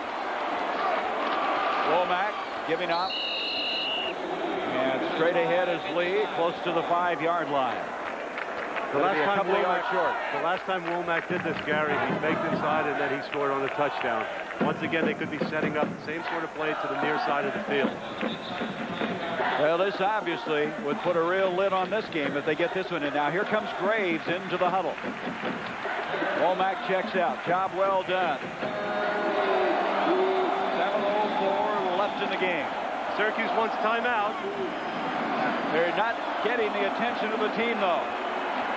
A: Womack giving up. And straight ahead is Lee, close to the 5-yard line.
B: The last time Womack did this, Gary, he faked inside and then he scored on a touchdown. Once again, they could be setting up the same sort of play to the near side of the field.
A: Well, this obviously would put a real lid on this game if they get this one in. Now here comes Graves into the huddle. Womack checks out. Job well done. 7:04 left in the game.
B: Syracuse wants timeout.
A: They're not getting the attention of the team, though.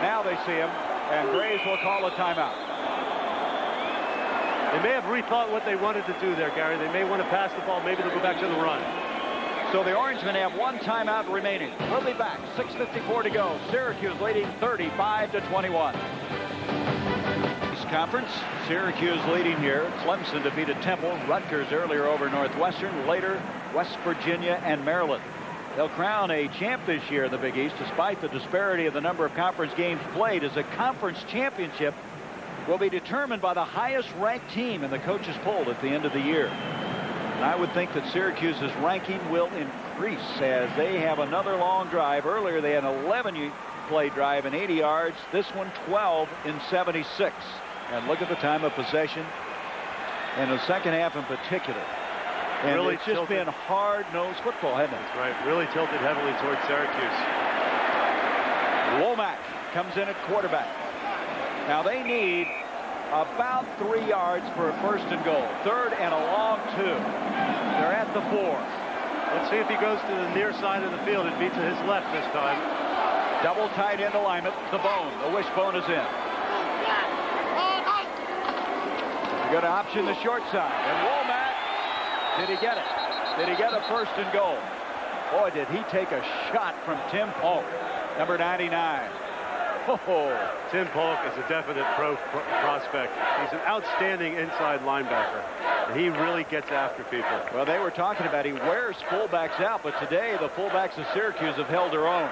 A: Now they see him, and Graves will call a timeout.
B: They may have rethought what they wanted to do there, Gary. They may want to pass the ball. Maybe they'll go back to the run.
A: So the Orangemen have one timeout remaining. We'll be back. 6:54 to go. Syracuse leading 35-21. East Conference, Syracuse leading here. Clemson defeated Temple. Rutgers earlier over Northwestern. Later, West Virginia and Maryland. They'll crown a champ this year in the Big East, despite the disparity of the number of conference games played, as a conference championship will be determined by the highest-ranked team in the coaches' poll at the end of the year. And I would think that Syracuse's ranking will increase as they have another long drive. Earlier, they had an 11-play drive in 80 yards. This one, 12 in 76. And look at the time of possession in the second half in particular. And
B: really
A: it's just been hard-nosed football, hasn't it?
B: That's right. Really tilted heavily towards Syracuse.
A: Womack comes in at quarterback. Now they need about 3 yards for a first and goal. Third and a long 2. They're at the 4.
B: Let's see if he goes to the near side of the field and beat to his left this time.
A: Double tight end alignment. The bone. The wishbone is in. They're going to option the short side. And Womack, did he get it? Did he get a first and goal? Boy, did he take a shot from Tim Polk, number 99.
B: Oh, Tim Polk is a definite prospect. He's an outstanding inside linebacker. And he really gets after people.
A: Well, they were talking about he wears fullbacks out, but today the fullbacks of Syracuse have held their own.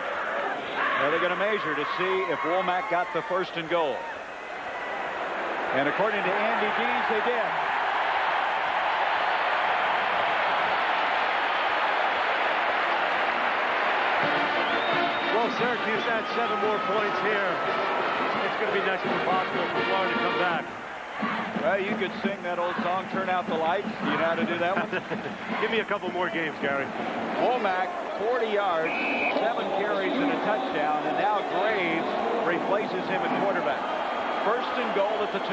A: Now they're going to measure to see if Womack got the first and goal. And according to Andy Dees, they did.
B: Well, Syracuse adds 7 more points here. It's going to be next to impossible for Florida to come back.
A: Well, you could sing that old song, Turn Out the Lights. Do you know how to do that one?
B: Give me a couple more games, Gary.
A: Womack, 40 yards, 7 carries and a touchdown, and now Graves replaces him at quarterback. First and goal at the 2.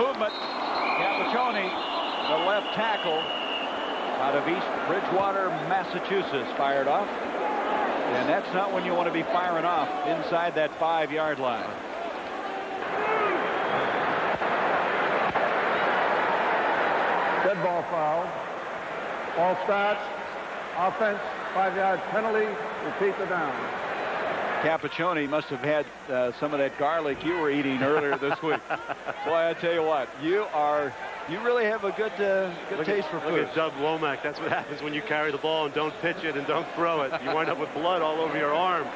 A: Movement. Cappuccioni, the left tackle. out of East Bridgewater, Massachusetts, fired off. And that's not when you want to be firing off inside that 5-yard line.
D: Dead ball foul. All stats. Offense, 5-yard penalty. Repeat the down.
A: Cappuccini must have had some of that garlic you were eating earlier this week. Boy, I tell you what, you really have a good taste for food.
B: Look at Doug Womack. That's what happens when you carry the ball and don't pitch it and don't throw it. You wind up with blood all over your arm.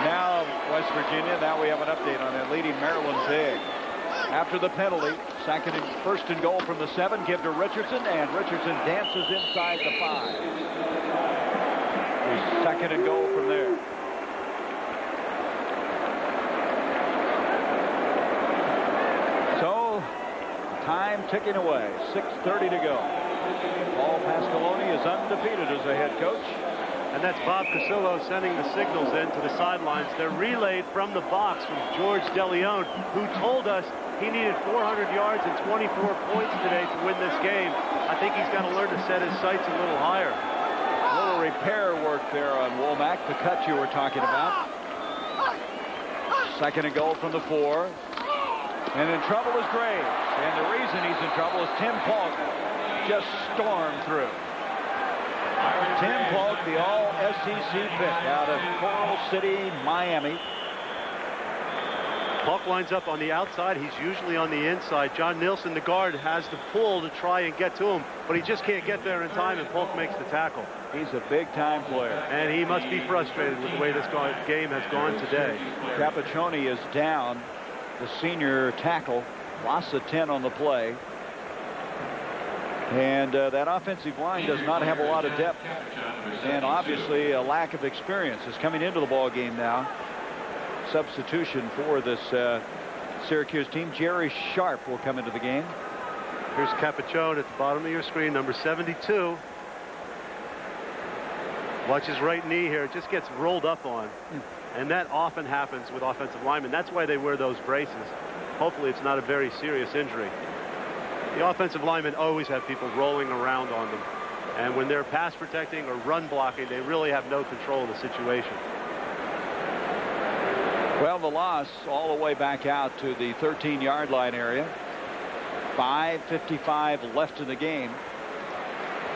A: Now, West Virginia, now we have an update on that leading Maryland Zig. After the penalty, first and goal from the 7, give to Richardson, and Richardson dances inside the 5. Second and goal from there. So, time ticking away, 6:30 to go. Paul Pasqualoni is undefeated as a head coach.
B: And that's Bob Casillo sending the signals in to the sidelines. They're relayed from the box from George DeLeon, who told us he needed 400 yards and 24 points today to win this game. I think he's got to learn to set his sights a little higher.
A: A little repair work there on Womack, the cut you were talking about. Second and goal from the 4. And in trouble is Graves. And the reason he's in trouble is Tim Polk just stormed through. Tim Polk, the all-SEC pick out of Coral City, Miami.
B: Polk lines up on the outside. He's usually on the inside. John Nielsen, the guard, has the pull to try and get to him, but he just can't get there in time, and Polk makes the tackle.
A: He's a big-time player.
B: And he must be frustrated with the way this game has gone today.
A: Cappuccini is down, the senior tackle, loss of 10 on the play. And that offensive line does not have a lot of depth, and obviously a lack of experience is coming into the ball game now. Substitution for this Syracuse team. Jerry Sharp will come into the game.
B: Here's Cappuccini at the bottom of your screen, number 72. Watch his right knee here. It just gets rolled up on. And that often happens with offensive linemen. That's why they wear those braces. Hopefully it's not a very serious injury. The offensive linemen always have people rolling around on them. And when they're pass protecting or run blocking, they really have no control of the situation.
A: Well, the loss all the way back out to the 13-yard line area. 5:55 left in the game.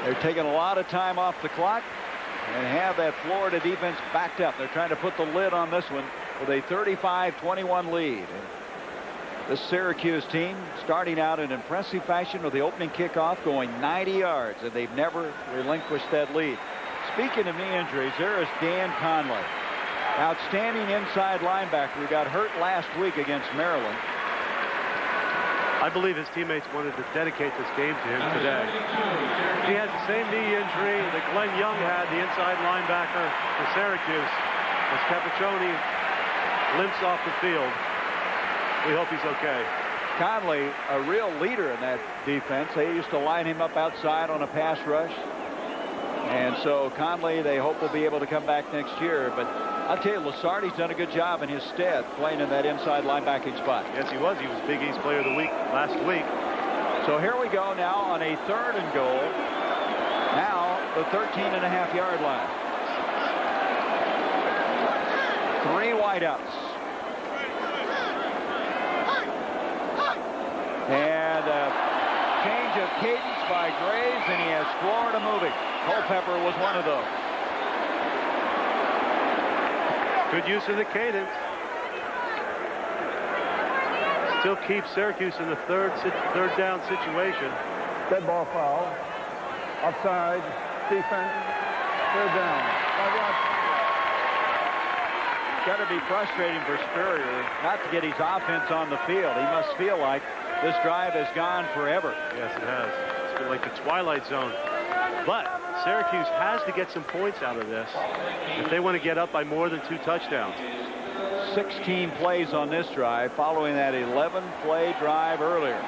A: They're taking a lot of time off the clock and have that Florida defense backed up. They're trying to put the lid on this one with a 35-21 lead. This Syracuse team starting out in impressive fashion with the opening kickoff going 90 yards, and they've never relinquished that lead. Speaking of knee injuries, there is Dan Conley, outstanding inside linebacker who got hurt last week against Maryland.
B: I believe his teammates wanted to dedicate this game to him today. He has the same knee injury that Glenn Young had, the inside linebacker for Syracuse, as Cappuccini limps off the field. We hope he's okay.
A: Conley, a real leader in that defense. They used to line him up outside on a pass rush. And so Conley, they hope, will be able to come back next year. But I'll tell you, Lasardi's done a good job in his stead playing in that inside linebacking spot.
B: Yes, he was. He was Big East Player of the Week last week.
A: So here we go now on a 3rd and goal. Now the 13.5-yard line. 3 wideouts. And a change of cadence by Graves, and he has Florida moving. Culpepper was one of those.
B: Good use of the cadence. Still keeps Syracuse in the third down situation.
D: Dead ball foul. Offside. Defense. 3rd down. 5 yards.
A: Got to be frustrating for Spurrier not to get his offense on the field. He must feel like this drive has gone forever.
B: Yes, it has. It's been like the Twilight Zone. But Syracuse has to get some points out of this if they want to get up by more than 2 touchdowns.
A: 16 plays on this drive following that 11-play drive earlier.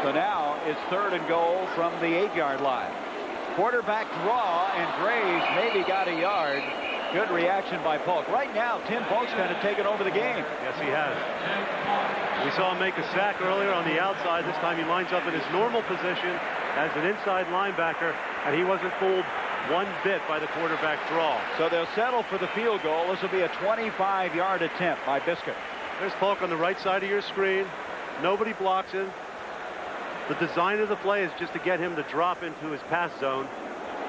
A: So now it's 3rd and goal from the 8-yard line. Quarterback draw, and Graves maybe got a yard. Good reaction by Polk. Right now, Tim Polk's kind of taken over the game.
B: Yes, he has. We saw him make a sack earlier on the outside. This time he lines up in his normal position as an inside linebacker, and he wasn't fooled one bit by the quarterback draw.
A: So they'll settle for the field goal. This will be a 25-yard attempt by Biscuit.
B: There's Polk on the right side of your screen. Nobody blocks him. The design of the play is just to get him to drop into his pass zone,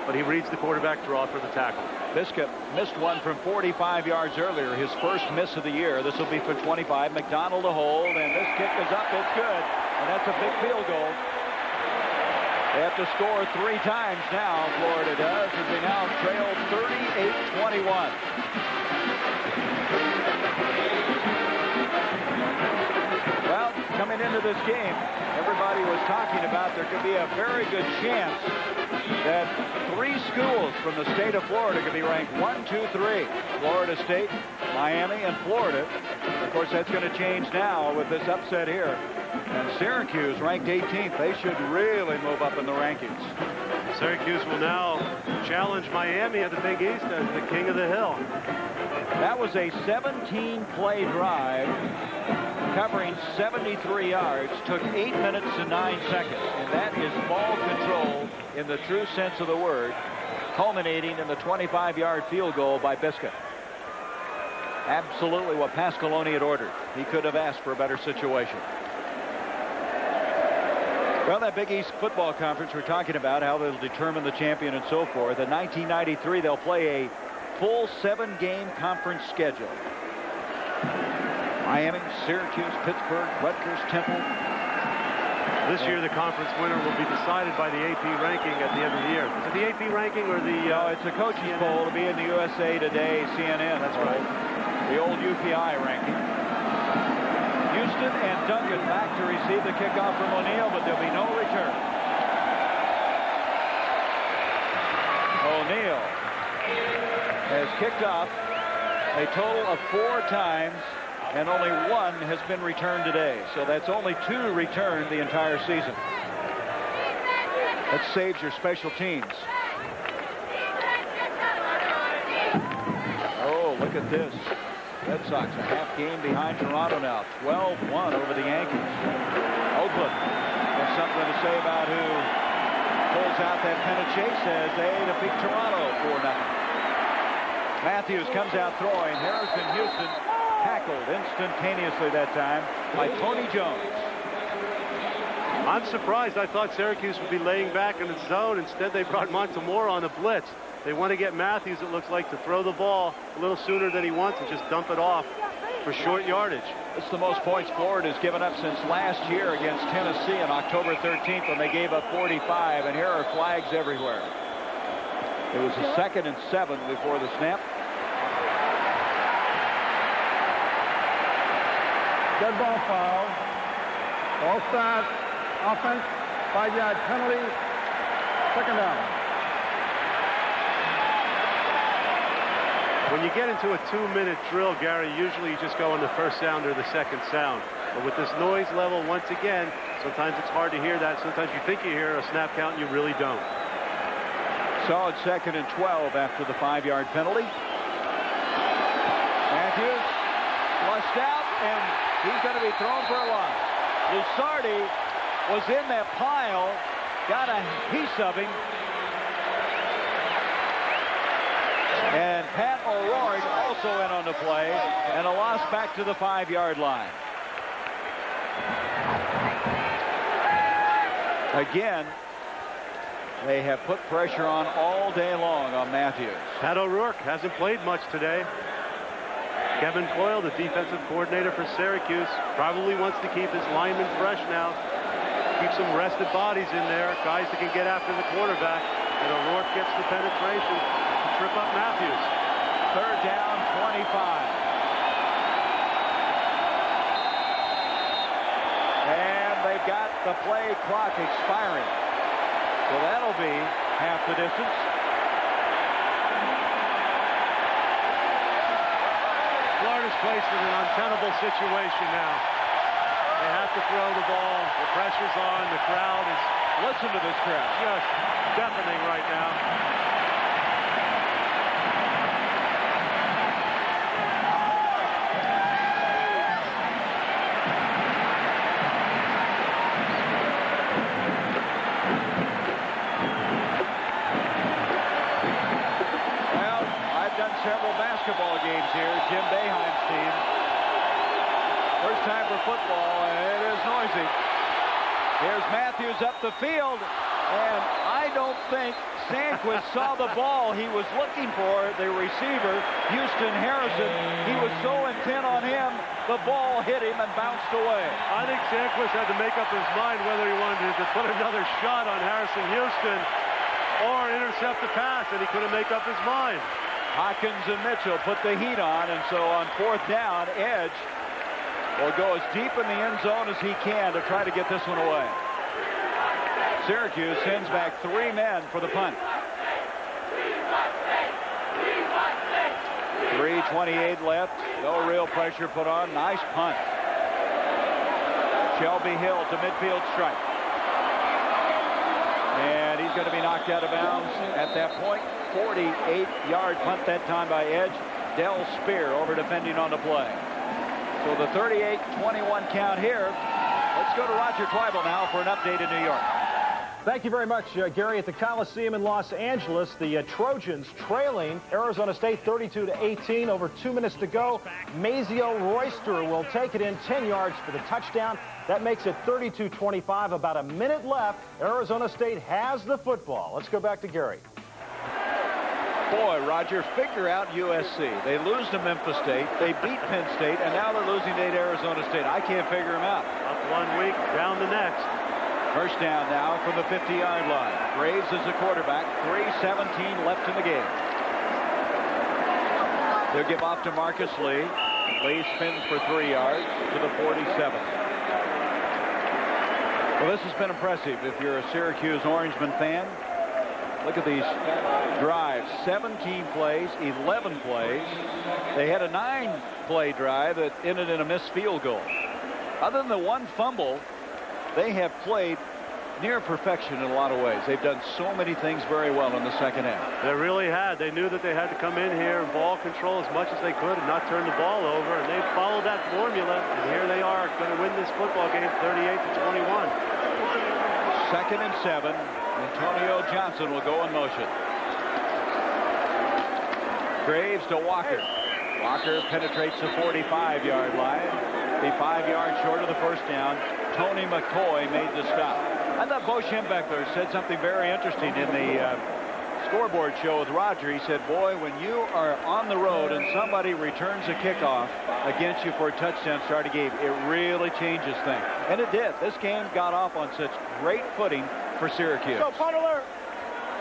B: but he reads the quarterback draw for the tackle.
A: Biscuit missed one from 45 yards earlier, his first miss of the year. This will be for 25. McDonald to hold, and this kick is up. It's good, and that's a big field goal. They have to score 3 times now, Florida does, as they now trail 38-21. Well, coming into this game, everybody was talking about there could be a very good chance that 3 schools from the state of Florida could be ranked 1, 2, 3. Florida State, Miami, and Florida. Of course, that's going to change now with this upset here. And Syracuse ranked 18th. They should really move up in the rankings.
B: Syracuse will now challenge Miami at the Big East as the king of the hill.
A: That was a 17-play drive covering 73 yards. Took 8 minutes and 9 seconds. And that is ball control in the true sense of the word, culminating in the 25-yard field goal by Biscuit. Absolutely what Pasqualoni had ordered. He could have asked for a better situation. Well, that Big East football conference we're talking about, how they'll determine the champion and so forth. In 1993, they'll play a full 7-game conference schedule. Miami, Syracuse, Pittsburgh, Rutgers, Temple.
B: This year, the conference winner will be decided by the AP ranking at the end of the year. Is it the AP ranking or the...
A: No, it's a coaches poll. It'll be in the USA Today, CNN. That's right. The old UPI ranking. Houston and Duncan back to receive the kickoff from O'Neal, but there'll be no return. O'Neal has kicked off a total of 4 times, and only 1 has been returned today. So that's only 2 returned the entire season. That saves your special teams. Oh, look at this. Red Sox a half game behind Toronto now. 12-1 over the Yankees. Oakland has something to say about who pulls out that pennant chase as they defeat Toronto 4-0. Matthews comes out throwing. Harrison Houston tackled instantaneously that time by Tony Jones.
B: I'm surprised. I thought Syracuse would be laying back in the zone. Instead, they brought Montemore on a blitz. They want to get Matthews, it looks like, to throw the ball a little sooner than he wants and just dump it off for short yardage.
A: It's the most points Florida has given up since last year against Tennessee on October 13th when they gave up 45, and here are flags everywhere. It was a 2nd and 7 before the snap.
D: Dead ball foul. All set. Offense. 5-yard penalty. 2nd down.
B: When you get into a 2-minute drill, Gary, usually you just go on the first sound or the second sound. But with this noise level, once again, sometimes it's hard to hear that. Sometimes you think you hear a snap count and you really don't.
A: Solid 2nd and 12 after the 5-yard penalty. Matthews flushed out, and he's going to be thrown for a loss. Lusardi was in that pile, got a piece of him. And Pat O'Rourke also in on the play, and a loss back to the 5-yard line. Again, they have put pressure on all day long on Matthews.
B: Pat O'Rourke hasn't played much today. Kevin Coyle, the defensive coordinator for Syracuse, probably wants to keep his linemen fresh now. Keep some rested bodies in there, guys that can get after the quarterback. And O'Rourke gets the penetration to trip up Matthews.
A: 3rd down, 25. And they've got the play clock expiring. So that'll be half the distance.
B: Florida's placed in an untenable situation now. They have to throw the ball. The pressure's on. The crowd is...
A: Listen to this crowd.
B: Just deafening right now.
A: Here's Matthews up the field, and I don't think Sandquist saw the ball he was looking for, the receiver, Houston Harrison. He was so intent on him, the ball hit him and bounced away.
B: I think Sandquist had to make up his mind whether he wanted to put another shot on Harrison Houston or intercept the pass, and he couldn't make up his mind.
A: Hawkins and Mitchell put the heat on, and so on 4th down, Edge will go as deep in the end zone as he can to try to get this one away. Syracuse sends back 3 men for the punt. 3:28 left. No real pressure put on. Nice punt. Shelby Hill to midfield strike. And he's going to be knocked out of bounds at that point. 48-yard punt that time by Edge. Del Spear over defending on the play. So the 38-21 count here. Let's go to Roger Kleibel now for an update in New York.
C: Thank you very much, Gary. At the Coliseum in Los Angeles, the Trojans trailing Arizona State 32-18. Over 2 minutes to go. Mazio Royster will take it in 10 yards for the touchdown. That makes it 32-25. About a minute left. Arizona State has the football. Let's go back to Gary.
A: Boy, Roger, figure out USC. They lose to Memphis State. They beat Penn State, and now they're losing to Arizona State. I can't figure them out.
B: Up 1 week, down the next.
A: First down now from the 50-yard line. Graves is the quarterback. 3:17 left in the game. They'll give off to Marcus Lee. Lee spins for 3 yards to the 47. Well, this has been impressive if you're a Syracuse Orangeman fan. Look at these drives. 17 plays, 11 plays. They had a 9-play drive that ended in a missed field goal. Other than the one fumble, they have played near perfection in a lot of ways. They've done so many things very well in the second half.
B: They really had. They knew that they had to come in here and ball control as much as they could and not turn the ball over, and they followed that formula, and here they are going to win this football game 38-21.
A: 2nd and 7. Antonio Johnson will go in motion. Graves to Walker. Walker penetrates the 45-yard line. Be 5 yards short of the first down. Tony McCoy made the stop. I thought Bo Schembechler said something very interesting in the scoreboard show with Roger. He said, boy, when you are on the road and somebody returns a kickoff against you for a touchdown starting game, it really changes things. And it did. This game got off on such great footing for Syracuse.
B: Go, punt alert!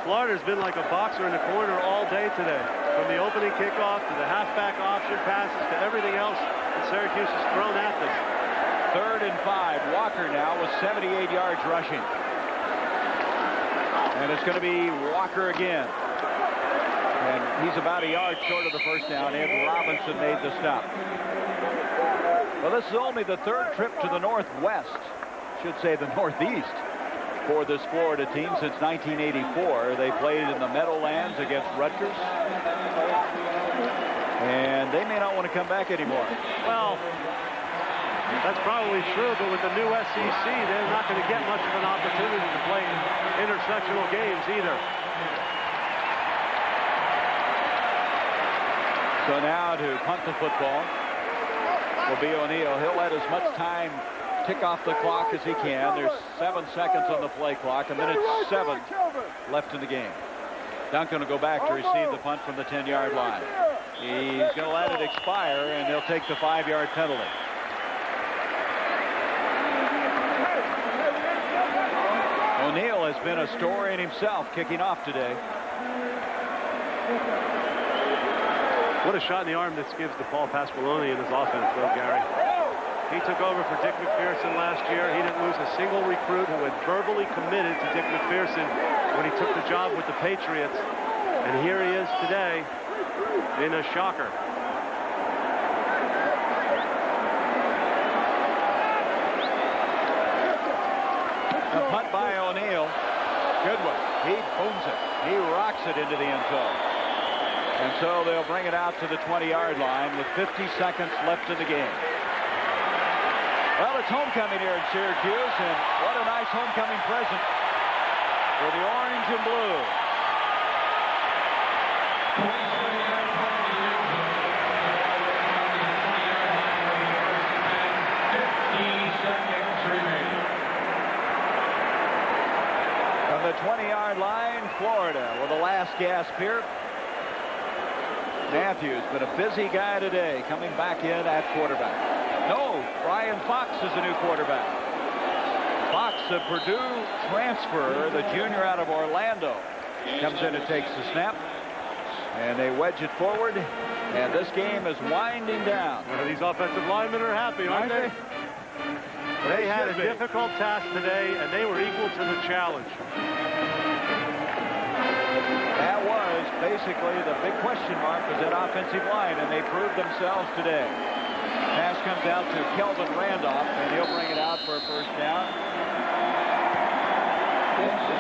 B: Florida's been like a boxer in the corner all day today. From the opening kickoff to the halfback option passes to everything else that Syracuse has thrown at them.
A: 3rd and 5. Walker now with 78 yards rushing. And it's going to be Walker again. And he's about a yard short of the first down. Ed Robinson made the stop. Well, this is only the 3rd trip to the Northwest, should say the Northeast, for this Florida team since 1984. They played in the Meadowlands against Rutgers. And they may not want to come back anymore.
B: Well, that's probably true, but with the new SEC, they're not going to get much of an opportunity to play intersectional games either.
A: So now to punt the football will be O'Neal. He'll let as much time tick off the clock as he can. There's 7 seconds on the play clock. 1:07 left in the game. Duncan will go back to receive the punt from the 10-yard line. He's going to let it expire, and he'll take the 5-yard penalty. O'Neal has been a story in himself, kicking off today.
B: What a shot in the arm this gives to Paul Pasqualoni in his offense, though, Gary. He took over for Dick McPherson last year. He didn't lose a single recruit who had verbally committed to Dick McPherson when he took the job with the Patriots. And here he is today in a shocker.
A: A punt by O'Neal. Good one. He booms it. He rocks it into the end zone. And so they'll bring it out to the 20-yard line with 50 seconds left in the game. Well, it's homecoming here in Syracuse, and what a nice homecoming present for the orange and blue. the 20-yard line, Florida with the last gasp here. Matthews, been a busy guy today, coming back in at quarterback. No, Brian Fox is the new quarterback. Fox, a Purdue transfer, the junior out of Orlando, comes in and takes the snap. And they wedge it forward. And this game is winding down.
B: These offensive linemen are happy, aren't they? They had a difficult task today, and they were equal to the challenge.
A: That was basically the big question mark, was that offensive line, and they proved themselves today. Pass comes out to Kelvin Randolph, and he'll bring it out for a first down.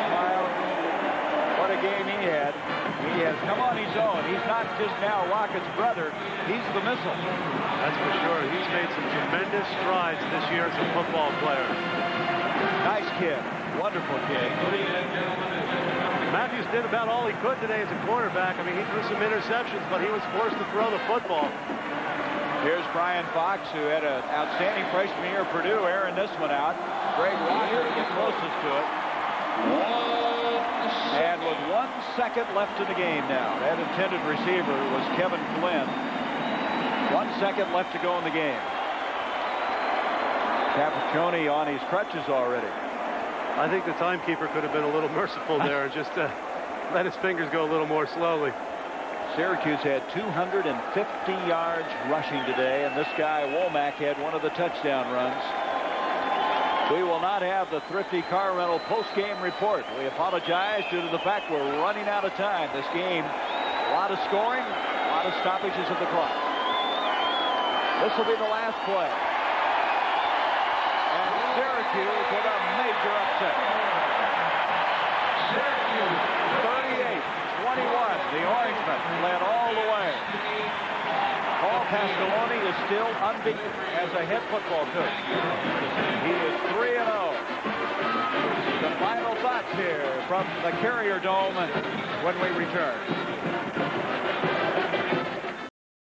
A: Smile. What a game he had. He has come on his own. He's not just now Rocket's brother. He's the missile.
B: That's for sure. He's made some tremendous strides this year as a football player.
A: Nice kid. Wonderful kid.
B: Matthews did about all he could today as a quarterback. I mean, he threw some interceptions, but he was forced to throw the football.
A: Here's Brian Fox, who had an outstanding freshman year at Purdue, airing this one out. Greg Rocker, the closest to it. And with 1 second left in the game now, that intended receiver was Kevin Glenn. 1 second left to go in the game. Capuchoni on his crutches already.
B: I think the timekeeper could have been a little merciful there and just let his fingers go a little more slowly.
A: Syracuse had 250 yards rushing today, and this guy, Womack, had one of the touchdown runs. We will not have the Thrifty Car Rental post-game report. We apologize due to the fact we're running out of time. This game, a lot of scoring, a lot of stoppages of the clock. This will be the last play. And Syracuse with a major upset. Syracuse 38-21. The Orangemen led all the way. Paul Pasqualoni is still unbeaten as a head football coach. He is 3-0. The final thoughts here from the Carrier Dome when we return.